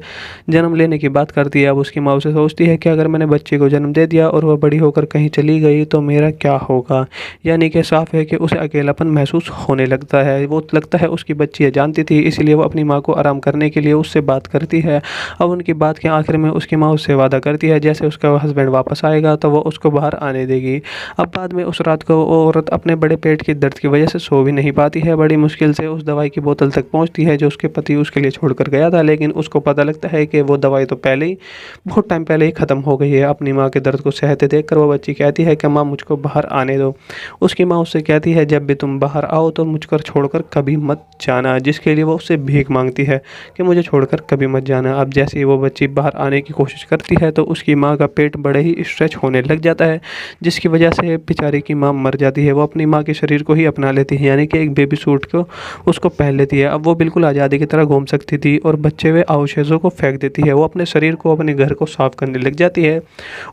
जन्म लेने की बात करती है। अब उसकी माँ उसे सोचती है कि अगर मैंने बच्चे को जन्म दे दिया और वह बड़ी होकर कहीं चली गई तो मेरा क्या होगा। यानी कि साफ है कि उसे अकेलापन महसूस होने लगता है। वो लगता है उसकी बच्ची जानती थी, इसलिए वो अपनी माँ को आराम करने के लिए उससे बात करती है। अब उनकी बात के आखिर में उसकी माँ उससे वादा करती है जैसे उसका हस्बैंड वापस आएगा तो वो उसको बाहर आने देगी। अब बाद में उस रात को वो औरत अपने बड़े पेट के दर्द की वजह से सो भी नहीं पाती है। बड़ी मुश्किल से उस दवाई की बोतल तक पहुँचती है जो उसके पति उसके लिए छोड़ कर गया था, लेकिन उसको पता लगता है कि वो दवाई तो पहले ही बहुत टाइम पहले ही ख़त्म हो गई है। अपनी माँ के दर्द को सहते देखकर वो बच्ची कहती है कि माँ मुझको बाहर आने दो। उसकी माँ उससे कहती है जब भी तुम बाहर आओ तो मुझको छोड़कर कभी मत जाना, जिसके लिए वो उससे भीख मांगती है कि मुझे छोड़कर कभी मत जाना। अब जैसे ही वो बच्ची बाहर आने की कोशिश करती है तो उसकी माँ का पेट बड़े ही स्ट्रेच होने लग जाता है, जिसकी वजह से बेचारी की माँ मर जाती है। वो अपनी माँ के शरीर को ही अपना लेती है, यानी कि एक बेबी सूट को उसको पहन लेती है। अब वो बिल्कुल आज़ादी की तरह घूम सकती थी और बच्चे हुए अवशेषों को फेंक देती है। वो अपने शरीर को अपने घर को साफ करने लग जाती है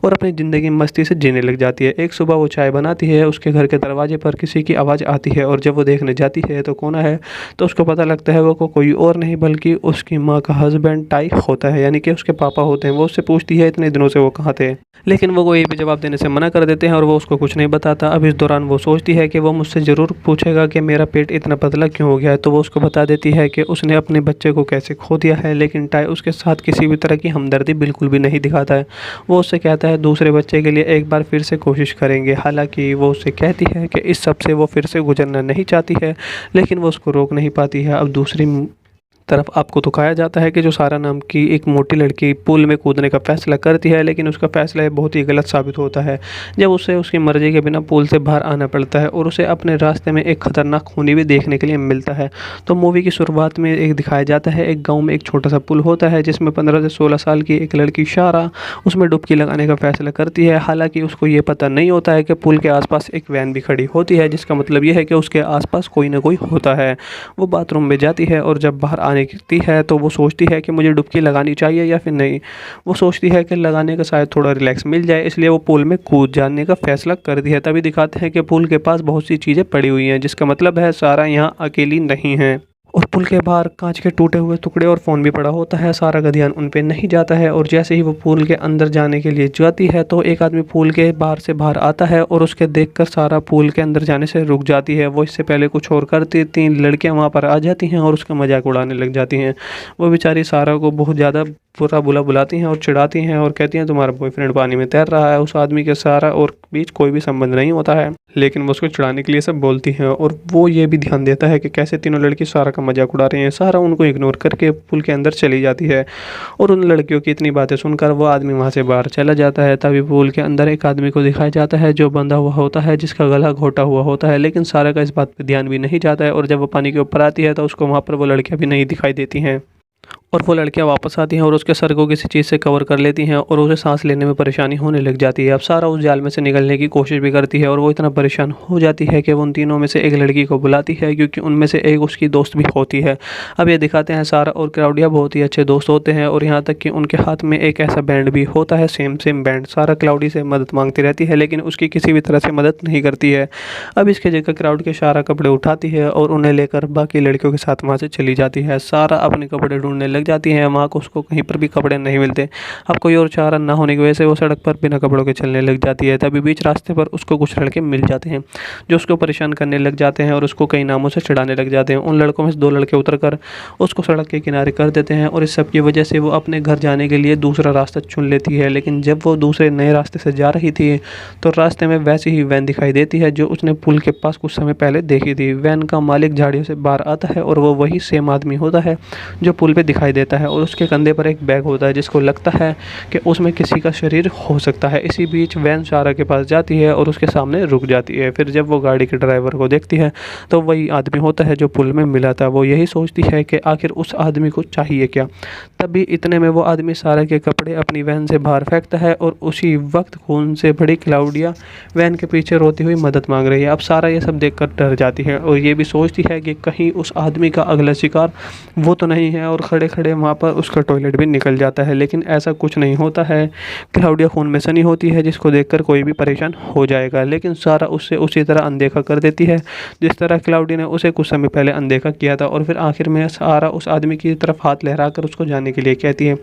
और अपनी ज़िंदगी मस्ती से जीने लग जाती है। एक सुबह वो चाय बनाती है, उसके घर के दरवाजे पर किसी की आवाज़ आती है और जब वो देखने जाती है तो कौन है, तो उसको पता लगता है वो कोई और नहीं बल्कि उसकी माँ का हस्बैंड टाई होता है, यानी कि उसके पापा होते हैं। वो उससे पूछती है इतने दिनों से वो कहाँ थे, लेकिन वो कोई भी जवाब देने से मना कर देते हैं और वो उसको कुछ नहीं बताता। अब इस दौरान वो सोचती है कि वो मुझसे ज़रूर पूछेगा कि मेरा पेट इतना पतला क्यों हो गया है, तो वो उसको बता देती है कि उसने अपने बच्चे को कैसे खो दिया है, लेकिन टाई उसके साथ किसी भी तरह की हमदर्दी बिल्कुल भी नहीं दिखाता है। वो उससे कहता है दूसरे बच्चे के लिए एक बार फिर से कोशिश करेंगे। हालांकि वो उससे कहती है कि इस सब से वो फिर से गुजरना नहीं चाहती है, लेकिन वो उसको रोक नहीं पाती है। अब दूसरी तरफ आपको दिखाया जाता है कि जो सारा नाम की एक मोटी लड़की पूल में कूदने का फैसला करती है, लेकिन उसका फैसला बहुत ही गलत साबित होता है जब उसे उसकी मर्जी के बिना पूल से बाहर आना पड़ता है और उसे अपने रास्ते में एक खतरनाक खूनी भी देखने के लिए मिलता है। तो मूवी की शुरुआत में एक दिखाया जाता है एक गाँव में एक छोटा सा पुल होता है जिसमें 15 से 16 साल की एक लड़की शारा उसमें डुबकी लगाने का फैसला करती है। हालांकि उसको ये पता नहीं होता है कि पुल के आसपास एक वैन भी खड़ी होती है, जिसका मतलब ये है कि उसके आसपास कोई ना कोई होता है। वो बाथरूम में जाती है और जब बाहर आने की है तो वो सोचती है कि मुझे डुबकी लगानी चाहिए या फिर नहीं। वो सोचती है कि लगाने का शायद थोड़ा रिलैक्स मिल जाए, इसलिए वो पूल में कूद जाने का फैसला करती है। तभी दिखाते हैं कि पूल के पास बहुत सी चीज़ें पड़ी हुई हैं, जिसका मतलब है सारा यहाँ अकेली नहीं है। और पुल के बाहर कांच के टूटे हुए टुकड़े और फ़ोन भी पड़ा होता है। सारा का ध्यान उन पे नहीं जाता है और जैसे ही वो पूल के अंदर जाने के लिए जाती है तो एक आदमी पूल के बाहर से बाहर आता है और उसके देखकर सारा पूल के अंदर जाने से रुक जाती है। वो इससे पहले कुछ और करती, 3 लड़कियां वहाँ पर आ जाती हैं और उसका मजाक उड़ाने लग जाती हैं। वो बेचारी सारा को बहुत ज़्यादा बुरा बुला बुलाती हैं और चिढ़ाती हैं और कहती हैं तुम्हारा बॉयफ्रेंड पानी में तैर रहा है। उस आदमी के सारा और बीच कोई भी संबंध नहीं होता है, लेकिन वो उसको चिढ़ाने के लिए सब बोलती हैं। और वो ये भी ध्यान देता है कि कैसे तीनों लड़की सारा का मजाक उड़ा रही हैं। सारा उनको इग्नोर करके पुल के अंदर चली जाती है और उन लड़कियों की इतनी बातें सुनकर वो आदमी वहाँ से बाहर चला जाता है। तभी पुल के अंदर एक आदमी को दिखाया जाता है जो बंधा हुआ होता है, जिसका गला घोटा हुआ होता है, लेकिन सारा का इस बात पर ध्यान भी नहीं जाता है। और जब वो पानी के ऊपर आती है तो उसको वहाँ पर वो लड़कियाँ भी नहीं दिखाई देती हैं और वो लड़कियां वापस आती हैं और उसके सर को किसी चीज़ से कवर कर लेती हैं और उसे सांस लेने में परेशानी होने लग जाती है। अब सारा उस जाल में से निकलने की कोशिश भी करती है और वो इतना परेशान हो जाती है कि वो उन तीनों में से एक लड़की को बुलाती है, क्योंकि उनमें से एक उसकी दोस्त भी होती है। अब ये दिखाते हैं सारा और क्लाउडिया बहुत ही अच्छे दोस्त होते हैं और यहाँ तक कि उनके हाथ में एक ऐसा बैंड भी होता है, सेम बैंड। सारा क्लाउडी से मदद मांगती रहती है लेकिन उसकी किसी भी तरह से मदद नहीं करती है। अब इसके जगह क्राउड के सारा कपड़े उठाती है और उन्हें लेकर बाकी लड़कियों के साथ वहाँ से चली जाती है। सारा अपने कपड़े ढूंढने लग लग जाती हैं। वहाँ को उसको कहीं पर भी कपड़े नहीं मिलते। अब कोई और चारा ना होने की वजह से वो सड़क पर बिना कपड़ों के चलने लग जाती है। तभी बीच रास्ते पर उसको कुछ लड़के मिल जाते हैं जो उसको परेशान करने लग जाते हैं और उसको कई नामों से चिढ़ाने लग जाते हैं। उन लड़कों में से 2 लड़के उतर कर उसको सड़क के किनारे कर देते हैं और इस सब की वजह से वो अपने घर जाने के लिए दूसरा रास्ता चुन लेती है। लेकिन जब वो दूसरे नए रास्ते से जा रही थी तो रास्ते में वैसी ही वैन दिखाई देती है जो उसने पुल के पास कुछ समय पहले देखी थी। वैन का मालिक झाड़ियों से बाहर आता है और वो वही सेम आदमी होता है जो पुल पे दिखाई देता है और उसके कंधे पर एक बैग होता है जिसको लगता है कि उसमें किसी का शरीर हो सकता है। इसी बीच वैन सारा के पास जाती है और उसके सामने रुक जाती है। फिर जब वो गाड़ी के ड्राइवर को देखती है तो वही आदमी होता है जो पुल में मिला था। वो यही सोचती है कि आखिर उस आदमी को चाहिए क्या। तभी इतने में वो आदमी सारा के कपड़े अपनी वैन से बाहर फेंकता है और उसी वक्त खून से भरी क्लाउडिया वैन के पीछे रोती हुई मदद मांग रही है। अब सारा ये सब देखकर डर जाती है और ये भी सोचती है कि कहीं उस आदमी का अगला शिकार वो तो नहीं है और खड़े खड़े वहाँ पर उसका टॉयलेट भी निकल जाता है। लेकिन ऐसा कुछ नहीं होता है। क्लाउडिया खून में सनी होती है जिसको देखकर कोई भी परेशान हो जाएगा। लेकिन सारा उससे उसी तरह अनदेखा कर देती है जिस तरह क्लाउडी ने उसे कुछ समय पहले अनदेखा किया था। और फिर आखिर में सारा उस आदमी की तरफ हाथ लहराकर उसको जाने के लिए कहती है।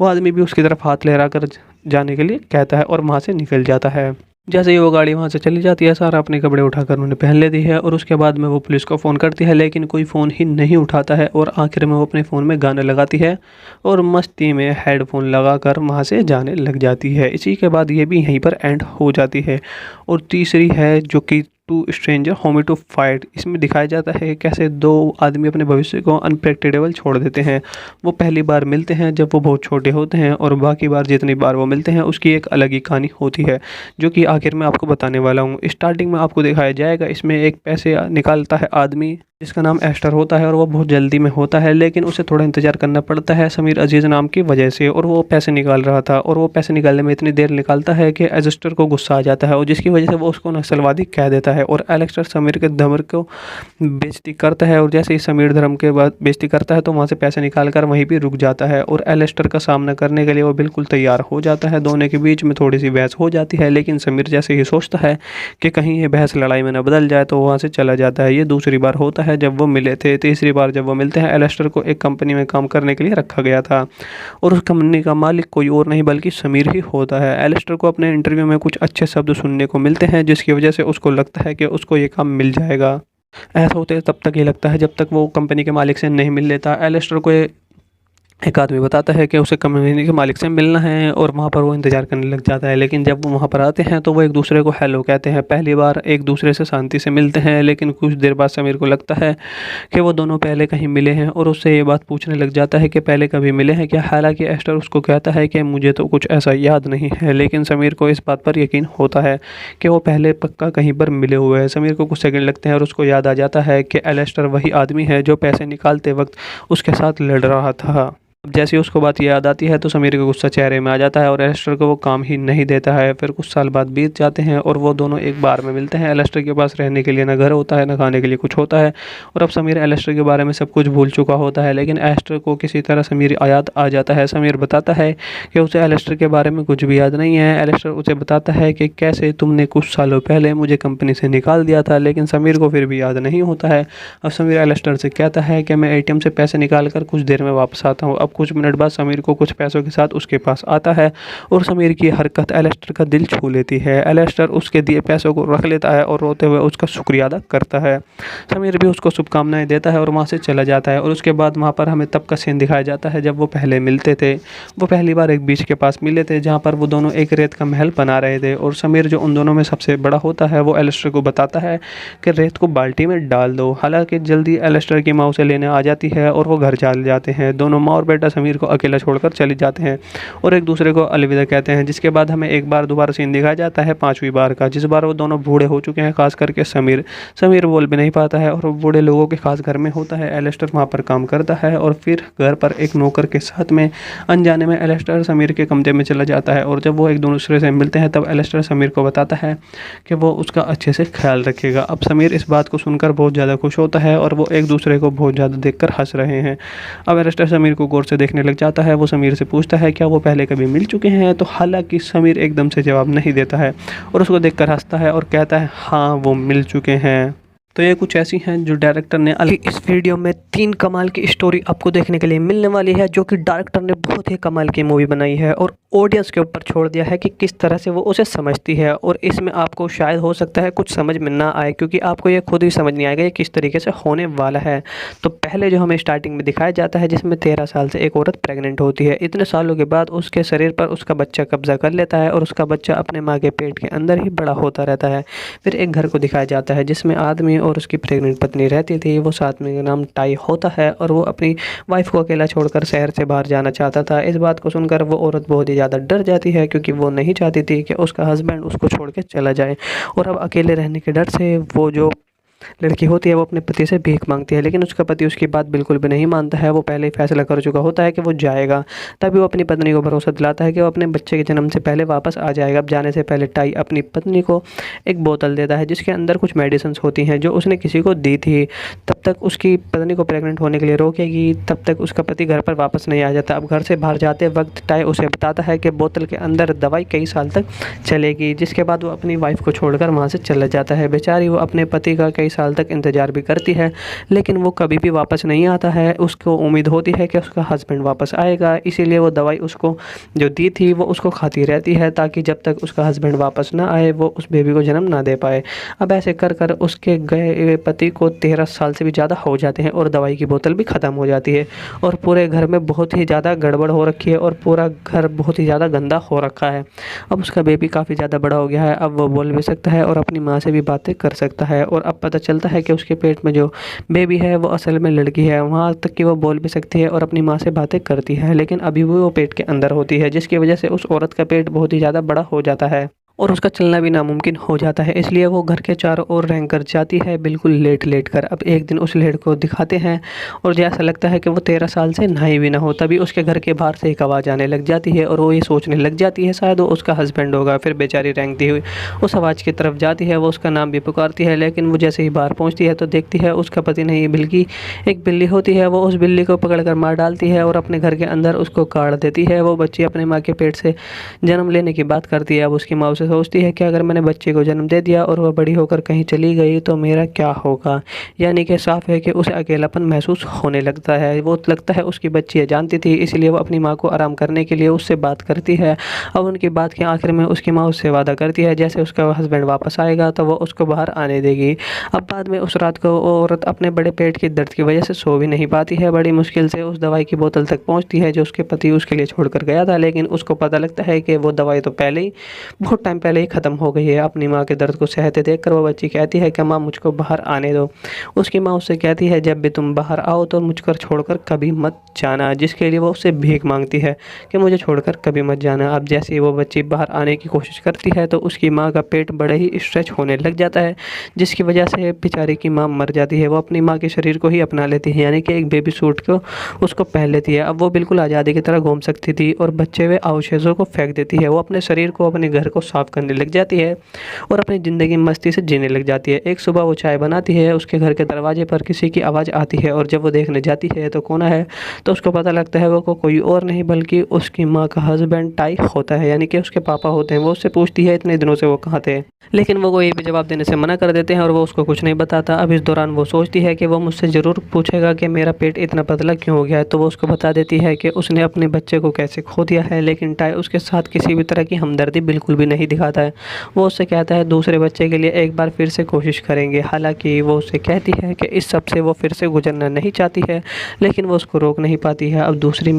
वो आदमी भी उसकी तरफ हाथ लहराकर जाने के लिए कहता है और वहाँ से निकल जाता है। जैसे ही वो गाड़ी वहाँ से चली जाती है सारा अपने कपड़े उठाकर उन्होंने पहन लेती है और उसके बाद में वो पुलिस को फ़ोन करती है लेकिन कोई फ़ोन ही नहीं उठाता है। और आखिर में वो अपने फ़ोन में गाना लगाती है और मस्ती में हेडफोन लगाकर वहाँ से जाने लग जाती है। इसी के बाद ये भी यहीं पर एंड हो जाती है। और तीसरी है जो कि two stranger homie to fight. इसमें दिखाया जाता है कैसे 2 आदमी अपने भविष्य को अनप्रेडिक्टेबल छोड़ देते हैं। वो पहली बार मिलते हैं जब वो बहुत छोटे होते हैं और बाकी बार जितनी बार वो मिलते हैं उसकी एक अलग ही कहानी होती है जो कि आखिर में आपको बताने वाला हूँ। स्टार्टिंग में आपको दिखाया जाएगा इसमें एक पैसे निकालता है आदमी जिसका नाम एस्टर होता है और वो बहुत जल्दी में होता है लेकिन उसे थोड़ा इंतज़ार करना पड़ता है समीर अजीज़ नाम की वजह से। और वो पैसे निकाल रहा था और वो पैसे निकालने में इतनी देर निकालता है कि एस्टर को गुस्सा आ जाता है और जिसकी वजह से वो उसको नक्सलवादी कह देता है। और एलेक्स्टर समीर के धर्म को बेइज्जती करता है और जैसे ही समीर धर्म के बाद बेइज्जती करता है तो वहाँ से पैसे निकाल कर वहीं पर रुक जाता है और एलेक्स्टर का सामना करने के लिए वो बिल्कुल तैयार हो जाता है। दोनों के बीच में थोड़ी सी बहस हो जाती है लेकिन समीर जैसे ही सोचता है कि कहीं ये बहस लड़ाई में न बदल जाए तो वहाँ से चला जाता है। ये दूसरी बार होता है जब वो मिले थे। तीसरी बार जब वो मिलते हैं एलेस्टर को एक कंपनी में काम करने के लिए रखा गया था और उस कंपनी का मालिक कोई और नहीं बल्कि समीर ही होता है। एलेस्टर को अपने इंटरव्यू में कुछ अच्छे शब्द सुनने को मिलते हैं जिसकी वजह से उसको लगता है कि उसको ये काम मिल जाएगा। ऐसा होते तब तक ये लगता है जब तक वो कंपनी के मालिक से नहीं मिल लेता। एलेस्टर को एक आदमी बताता है कि उसे कंपनी के मालिक से मिलना है और वहाँ पर वो इंतज़ार करने लग जाता है। लेकिन जब वो वहाँ पर आते हैं तो वो एक दूसरे को हेलो कहते हैं। पहली बार एक दूसरे से शांति से मिलते हैं लेकिन कुछ देर बाद समीर को लगता है कि वो दोनों पहले कहीं मिले हैं और उससे ये बात पूछने लग जाता है कि पहले कभी मिले हैं क्या। हालांकि एस्टर उसको कहता है कि मुझे तो कुछ ऐसा याद नहीं है लेकिन समीर को इस बात पर यकीन होता है कि वो पहले पक्का कहीं पर मिले हुए हैं। समीर को कुछ सेकंड लगते हैं और उसको याद आ जाता है कि एलेस्टर वही आदमी है जो पैसे निकालते वक्त उसके साथ लड़ रहा था। अब जैसे ही उसको बात याद आती है तो समीर का गुस्सा चेहरे में आ जाता है और एलेस्टर को वो काम ही नहीं देता है। फिर कुछ साल बाद बीत जाते हैं और वो दोनों एक बार में मिलते हैं। एलेस्टर के पास रहने के लिए ना घर होता है ना खाने के लिए कुछ होता है और अब समीर एलेस्टर के बारे में सब कुछ भूल चुका होता है। लेकिन एलेस्टर को किसी तरह समीर याद आ जाता है। समीर बताता है कि उसे एलेस्टर के बारे में कुछ भी याद नहीं है। एलेस्टर उसे बताता है कि कैसे तुमने कुछ सालों पहले मुझे कंपनी से निकाल दिया था लेकिन समीर को फिर भी याद नहीं होता है। अब समीर एलेस्टर से कहता है कि मैं ATM से पैसे निकाल कर कुछ देर में वापस आता हूँ। अब कुछ मिनट बाद समीर को कुछ पैसों के साथ उसके पास आता है और समीर की हरकत एलेस्टर का दिल छू लेती है। एलेस्टर उसके दिए पैसों को रख लेता है और रोते हुए उसका शुक्रिया अदा करता है। समीर भी उसको शुभकामनाएं देता है और वहाँ से चला जाता है। और उसके बाद वहाँ पर हमें तब का सीन दिखाया जाता है जब वो पहले मिलते थे। वो पहली बार एक बीच के पास मिले थे जहाँ पर वो दोनों एक रेत का महल बना रहे थे और समीर जो उन दोनों में सबसे बड़ा होता है वो एलेस्टर को बताता है कि रेत को बाल्टी में डाल दो। हालांकि जल्दी एलेस्टर की माँ उसे लेने आ जाती है और वो घर चले जाते हैं। दोनों माँ और बेटा समीर को अकेला छोड़कर चले जाते हैं और एक दूसरे को अलविदा कहते हैं। जिसके बाद हमें एक बार दोबारा सीन दिखाया जाता है 5वीं बार का, जिस बार वो दोनों बूढ़े हो चुके हैं। खास करके समीर बोल भी नहीं पाता है और बूढ़े लोगों के खास घर में होता है। एलेस्टर वहाँ पर काम करता है और फिर घर पर एक नौकर के साथ में अनजाने में एलेस्टर समीर के कमरे में चला जाता है और जब वो एक दूसरे से मिलते हैं तब एलेस्टर समीर को बताता है कि वो उसका अच्छे से ख्याल रखेगा। अब समीर इस बात को सुनकर बहुत ज़्यादा खुश होता है और वो एक दूसरे को बहुत ज़्यादा देखकर हंस रहे हैं। अब एलेस्टर समीर को गौर से देखने लग जाता है। वो समीर से पूछता है क्या वो पहले कभी मिल चुके हैं, तो हालांकि समीर एकदम से जवाब नहीं देता है और उसको देखकर हंसता है और कहता है हाँ वो मिल चुके हैं। तो ये कुछ ऐसी हैं जो डायरेक्टर ने इस वीडियो में 3 कमाल की स्टोरी आपको देखने के लिए मिलने वाली है, जो कि डायरेक्टर ने बहुत ही कमाल की मूवी बनाई है और ऑडियंस के ऊपर छोड़ दिया है कि किस तरह से वो उसे समझती है। और इसमें आपको शायद हो सकता है कुछ समझ में ना आए, क्योंकि आपको ये खुद ही समझ नहीं आएगा ये किस तरीके से होने वाला है। तो पहले जो हमें स्टार्टिंग में दिखाया जाता है, जिसमें 13 साल से एक औरत प्रेग्नेंट होती है। इतने सालों के बाद उसके शरीर पर उसका बच्चा कब्जा कर लेता है और उसका बच्चा अपने माँ के पेट के अंदर ही बड़ा होता रहता है। फिर एक घर को दिखाया जाता है जिसमें आदमी और उसकी प्रेग्नेंट पत्नी रहती थी। वो साथ में नाम टाई होता है और वो अपनी वाइफ को अकेला छोड़कर शहर से बाहर जाना चाहता था। इस बात को सुनकर वो औरत बहुत ही ज़्यादा डर जाती है, क्योंकि वो नहीं चाहती थी कि उसका हस्बैंड उसको छोड़ के चला जाए। और अब अकेले रहने के डर से वो जो लड़की होती है वो अपने पति से भीख मांगती है, लेकिन उसका पति उसकी बात बिल्कुल भी नहीं मानता है। वो पहले ही फैसला कर चुका होता है कि वो जाएगा। तभी वो अपनी पत्नी को भरोसा दिलाता है कि वो अपने बच्चे के जन्म से पहले वापस आ जाएगा। अब जाने से पहले टाई अपनी पत्नी को एक बोतल देता है जिसके अंदर कुछ मेडिसिन होती हैं जो उसने किसी को दी थी। तब तक उसकी पत्नी को प्रेग्नेंट होने के लिए रोकेगी, तब तक उसका पति घर पर वापस नहीं आ जाता। अब घर से बाहर जाते वक्त टाई उसे बताता है कि बोतल के अंदर दवाई कई साल तक चलेगी, जिसके बाद वो अपनी वाइफ को छोड़कर वहाँ से चला जाता है। बेचारी वो अपने पति का कई साल तक इंतज़ार भी करती है, लेकिन वो कभी भी वापस नहीं आता है। उसको उम्मीद होती है कि उसका हस्बैंड वापस आएगा, इसीलिए वो दवाई उसको जो दी थी वो उसको खाती रहती है, ताकि जब तक उसका हस्बैंड वापस ना आए वो उस बेबी को जन्म ना दे पाए। अब ऐसे कर कर उसके गए पति को 13 साल से भी ज़्यादा हो जाते हैं और दवाई की बोतल भी ख़त्म हो जाती है। और पूरे घर में बहुत ही ज़्यादा गड़बड़ हो रखी है और पूरा घर बहुत ही ज़्यादा गंदा हो रखा है। अब उसका बेबी काफ़ी ज़्यादा बड़ा हो गया है, अब वो बोल भी सकता है और अपनी माँ से भी बातें कर सकता है। और अब पता चलता है कि उसके पेट में जो बेबी है वो असल में लड़की है। वहाँ तक कि वो बोल भी सकती है और अपनी माँ से बातें करती है, लेकिन अभी भी वो पेट के अंदर होती है, जिसकी वजह से उस औरत का पेट बहुत ही ज़्यादा बड़ा हो जाता है और उसका चलना भी नामुमकिन हो जाता है। इसलिए वो घर के चारों ओर रेंग कर जाती है, बिल्कुल लेट लेट कर। अब एक दिन उस लड़के को दिखाते हैं और जैसा लगता है कि वो 13 साल से नहाई भी ना हो। तभी उसके घर के बाहर से एक आवाज़ आने लग जाती है और वो ये सोचने लग जाती है शायद वो उसका हस्बैंड होगा। फिर बेचारी रेंगती हुई उस आवाज़ की तरफ जाती है, वो उसका नाम भी पुकारती है, लेकिन वो जैसे ही बाहर पहुँचती है तो देखती है उसका पति नहीं बल्कि एक बिल्ली होती है। वो उस बिल्ली को पकड़ कर मार डालती है और अपने घर के अंदर उसको काट देती है। वो बच्ची अपने माँ के पेट से जन्म लेने की बात करती है। अब उसकी माँ उसे सोचती है कि अगर मैंने बच्चे को जन्म दे दिया और वह बड़ी होकर कहीं चली गई तो मेरा क्या होगा। यानी कि साफ है कि उसे अकेलापन महसूस होने लगता है। वो लगता है उसकी बच्ची जानती थी, इसलिए वो अपनी माँ को आराम करने के लिए उससे बात करती है। अब उनकी बात के आखिर में उसकी माँ उससे वादा करती है जैसे उसका हस्बैंड वापस आएगा तो वो उसको बाहर आने देगी। अब बाद में उस रात को वो औरत अपने बड़े पेट के दर्द की वजह से सो भी नहीं पाती है। बड़ी मुश्किल से उस दवाई की बोतल तक पहुँचती है जो उसके पति उसके लिए छोड़कर गया था, लेकिन उसको पता लगता है कि वो दवाई तो पहले ही बहुत टाइम पहले ही ख़त्म हो गई है। अपनी माँ के दर्द को सहते देखकर वो बच्ची कहती है कि माँ मुझको बाहर आने दो। उसकी माँ उससे कहती है जब भी तुम बाहर आओ तो मुझको छोड़कर कभी मत जाना, जिसके लिए वो उससे भीख मांगती है कि मुझे छोड़कर कभी मत जाना। अब जैसे ही वो बच्ची बाहर आने की कोशिश करती है तो उसकी माँ का पेट बड़े ही स्ट्रेच होने लग जाता है, जिसकी वजह से बेचारी की माँ मर जाती है। वो अपनी माँ के शरीर को ही अपना लेती है, यानी कि एक बेबी सूट को उसको पहन लेती है। अब वो बिल्कुल आज़ादी की तरह घूम सकती थी और बच्चे हुए अवशेषों को फेंक देती है। वो अपने शरीर को अपने घर को साफ करने लग जाती है और अपनी ज़िंदगी मस्ती से जीने लग जाती है। एक सुबह वो चाय बनाती है, उसके घर के दरवाजे पर किसी की आवाज़ आती है और जब वो देखने जाती है तो कौन है, तो उसको पता लगता है वो को कोई और नहीं बल्कि उसकी माँ का हस्बैंड टाई होता है, यानी कि उसके पापा होते हैं। वो उससे पूछती है इतने दिनों से वो कहाँ थे, लेकिन वो कोई भी जवाब देने से मना कर देते हैं और वो उसको कुछ नहीं बताता। अब इस दौरान वो सोचती है कि वो मुझसे ज़रूर पूछेगा कि मेरा पेट इतना पतला क्यों हो गया है, तो वो उसको बता देती है कि उसने अपने बच्चे को कैसे खो दिया है। लेकिन टाई उसके साथ किसी भी तरह की हमदर्दी बिल्कुल भी नहीं दिखाता है। वो उससे कहता है दूसरे बच्चे के लिए एक बार फिर से कोशिश करेंगे। हालांकि वो उससे कहती है कि इस सब से वो फिर से गुजरना नहीं चाहती है, लेकिन वो उसको रोक नहीं पाती है। अब दूसरी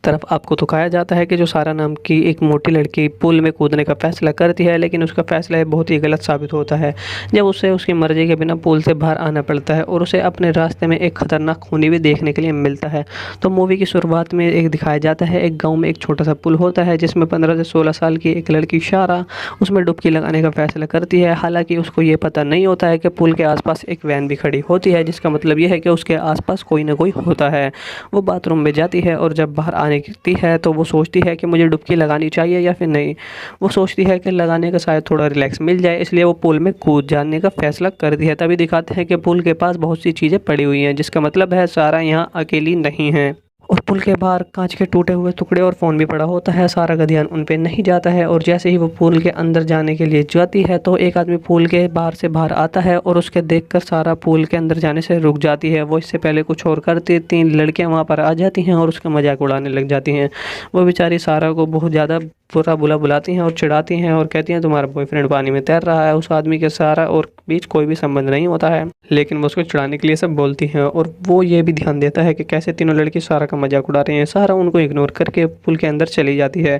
तरफ आपको दिखाया जाता है कि जो सारा नाम की एक मोटी लड़की पूल में कूदने का फैसला करती है, लेकिन उसका फैसला बहुत ही गलत साबित होता है जब उसे उसकी मर्जी के बिना पूल से बाहर आना पड़ता है और उसे अपने रास्ते में एक खतरनाक खूनी भी देखने के लिए मिलता है। तो मूवी की शुरुआत में एक दिखाया जाता है एक गाँव में एक छोटा सा पुल होता है जिसमें 15 से 16 साल की एक लड़की शारा उसमें डुबकी लगाने का फैसला करती है। हालांकि उसको ये पता नहीं होता है कि पुल के आसपास एक वैन भी खड़ी होती है, जिसका मतलब ये है कि उसके आसपास कोई ना कोई होता है। वो बाथरूम में जाती है और जब बाहर आने की है तो वो सोचती है कि मुझे डुबकी लगानी चाहिए या फिर नहीं। वो सोचती है कि लगाने का शायद थोड़ा रिलैक्स मिल जाए, इसलिए वो पूल में कूद जाने का फैसला करती है। तभी दिखाते हैं कि पूल के पास बहुत सी चीज़ें पड़ी हुई हैं, जिसका मतलब है सारा यहाँ अकेली नहीं है। और पुल के बाहर कांच के टूटे हुए टुकड़े और फ़ोन भी पड़ा होता है। सारा का ध्यान उन पे नहीं जाता है और जैसे ही वो पुल के अंदर जाने के लिए जाती है तो एक आदमी पुल के बाहर से बाहर आता है और उसके देखकर सारा पुल के अंदर जाने से रुक जाती है। वो इससे पहले कुछ और करती, 3 लड़कियां वहाँ पर आ जाती हैं और उसका मजाक उड़ाने लग जाती हैं। वो बेचारी सारा को बहुत ज़्यादा बुरा बुला बुलाती हैं और चिढ़ाती हैं और कहती हैं तुम्हारा बॉयफ्रेंड पानी में तैर रहा है। उस आदमी के सारा और बीच कोई भी संबंध नहीं होता है, लेकिन वो उसको चिढ़ाने के लिए सब बोलती हैं और वो ये भी ध्यान देता है कि कैसे तीनों लड़की सारा का मजाक उड़ा रही हैं। सारा उनको इग्नोर करके पुल के अंदर चली जाती है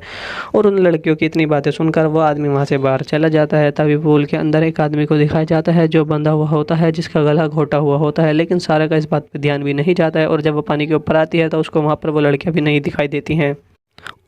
और उन लड़कियों की इतनी बातें सुनकर वो आदमी वहाँ से बाहर चला जाता है। तभी पुल के अंदर एक आदमी को दिखाया जाता है जो बंधा हुआ होता है, जिसका गला घोटा हुआ होता है, लेकिन सारा का इस बात पर ध्यान भी नहीं जाता है। और जब वो पानी के ऊपर आती है तो उसको वहाँ पर वो लड़कियाँ भी नहीं दिखाई देती हैं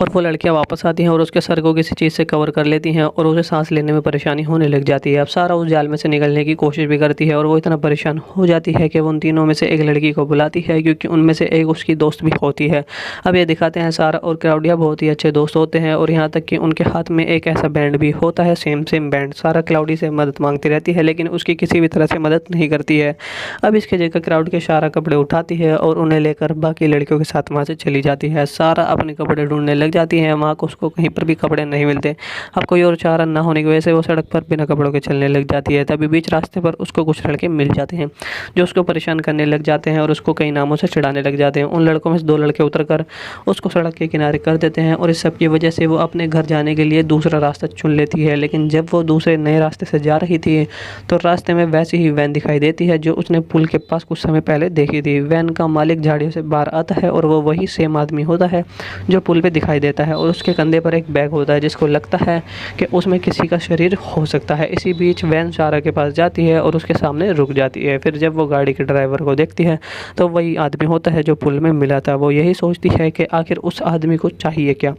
और वो लड़कियां वापस आती हैं और उसके सर को किसी चीज़ से कवर कर लेती हैं और उसे सांस लेने में परेशानी होने लग जाती है। अब सारा उस जाल में से निकलने की कोशिश भी करती है और वो इतना परेशान हो जाती है कि वो उन तीनों में से एक लड़की को बुलाती है, क्योंकि उनमें से एक उसकी दोस्त भी होती है। अब ये दिखाते हैं सारा और क्लाउडिया बहुत ही अच्छे दोस्त होते हैं और यहाँ तक कि उनके हाथ में एक ऐसा बैंड भी होता है, सेम बैंड। सारा क्लाउडी से मदद मांगती रहती है लेकिन उसकी किसी भी तरह से मदद नहीं करती है। अब इसके जगह क्लाउड के सारा कपड़े उठाती है और उन्हें लेकर बाकी लड़कियों के साथ वहाँ से चली जाती है। सारा अपने कपड़े ढूंढने लग जाती है, वहाँ को उसको कहीं पर भी कपड़े नहीं मिलते। अब कोई और चारा ना होने की वजह से वो सड़क पर बिना कपड़ों के चलने लग जाती है। तभी बीच रास्ते पर उसको कुछ लड़के मिल जाते हैं जो उसको परेशान करने लग जाते हैं और उसको कई नामों से चिढ़ाने लग जाते हैं। उन लड़कों में से 2 लड़के उतरकर उसको सड़क के किनारे कर देते हैं और इस सब की वजह से वो अपने घर जाने के लिए दूसरा रास्ता चुन लेती है। लेकिन जब वो दूसरे नए रास्ते से जा रही थी तो रास्ते में वैसी ही वैन दिखाई देती है जो उसने पुल के पास कुछ समय पहले देखी थी। वैन का मालिक झाड़ियों से बाहर आता है और वो वही सेम आदमी होता है जो पुल पे दिखाई देता है और उसके कंधे पर एक बैग होता है जिसको लगता है कि उसमें किसी का शरीर हो सकता है। इसी बीच वैन सारा के पास जाती है और उसके सामने रुक जाती है। फिर जब वो गाड़ी के ड्राइवर को देखती है तो वही आदमी होता है जो पुल में मिला था। वो यही सोचती है कि आखिर उस आदमी को चाहिए क्या।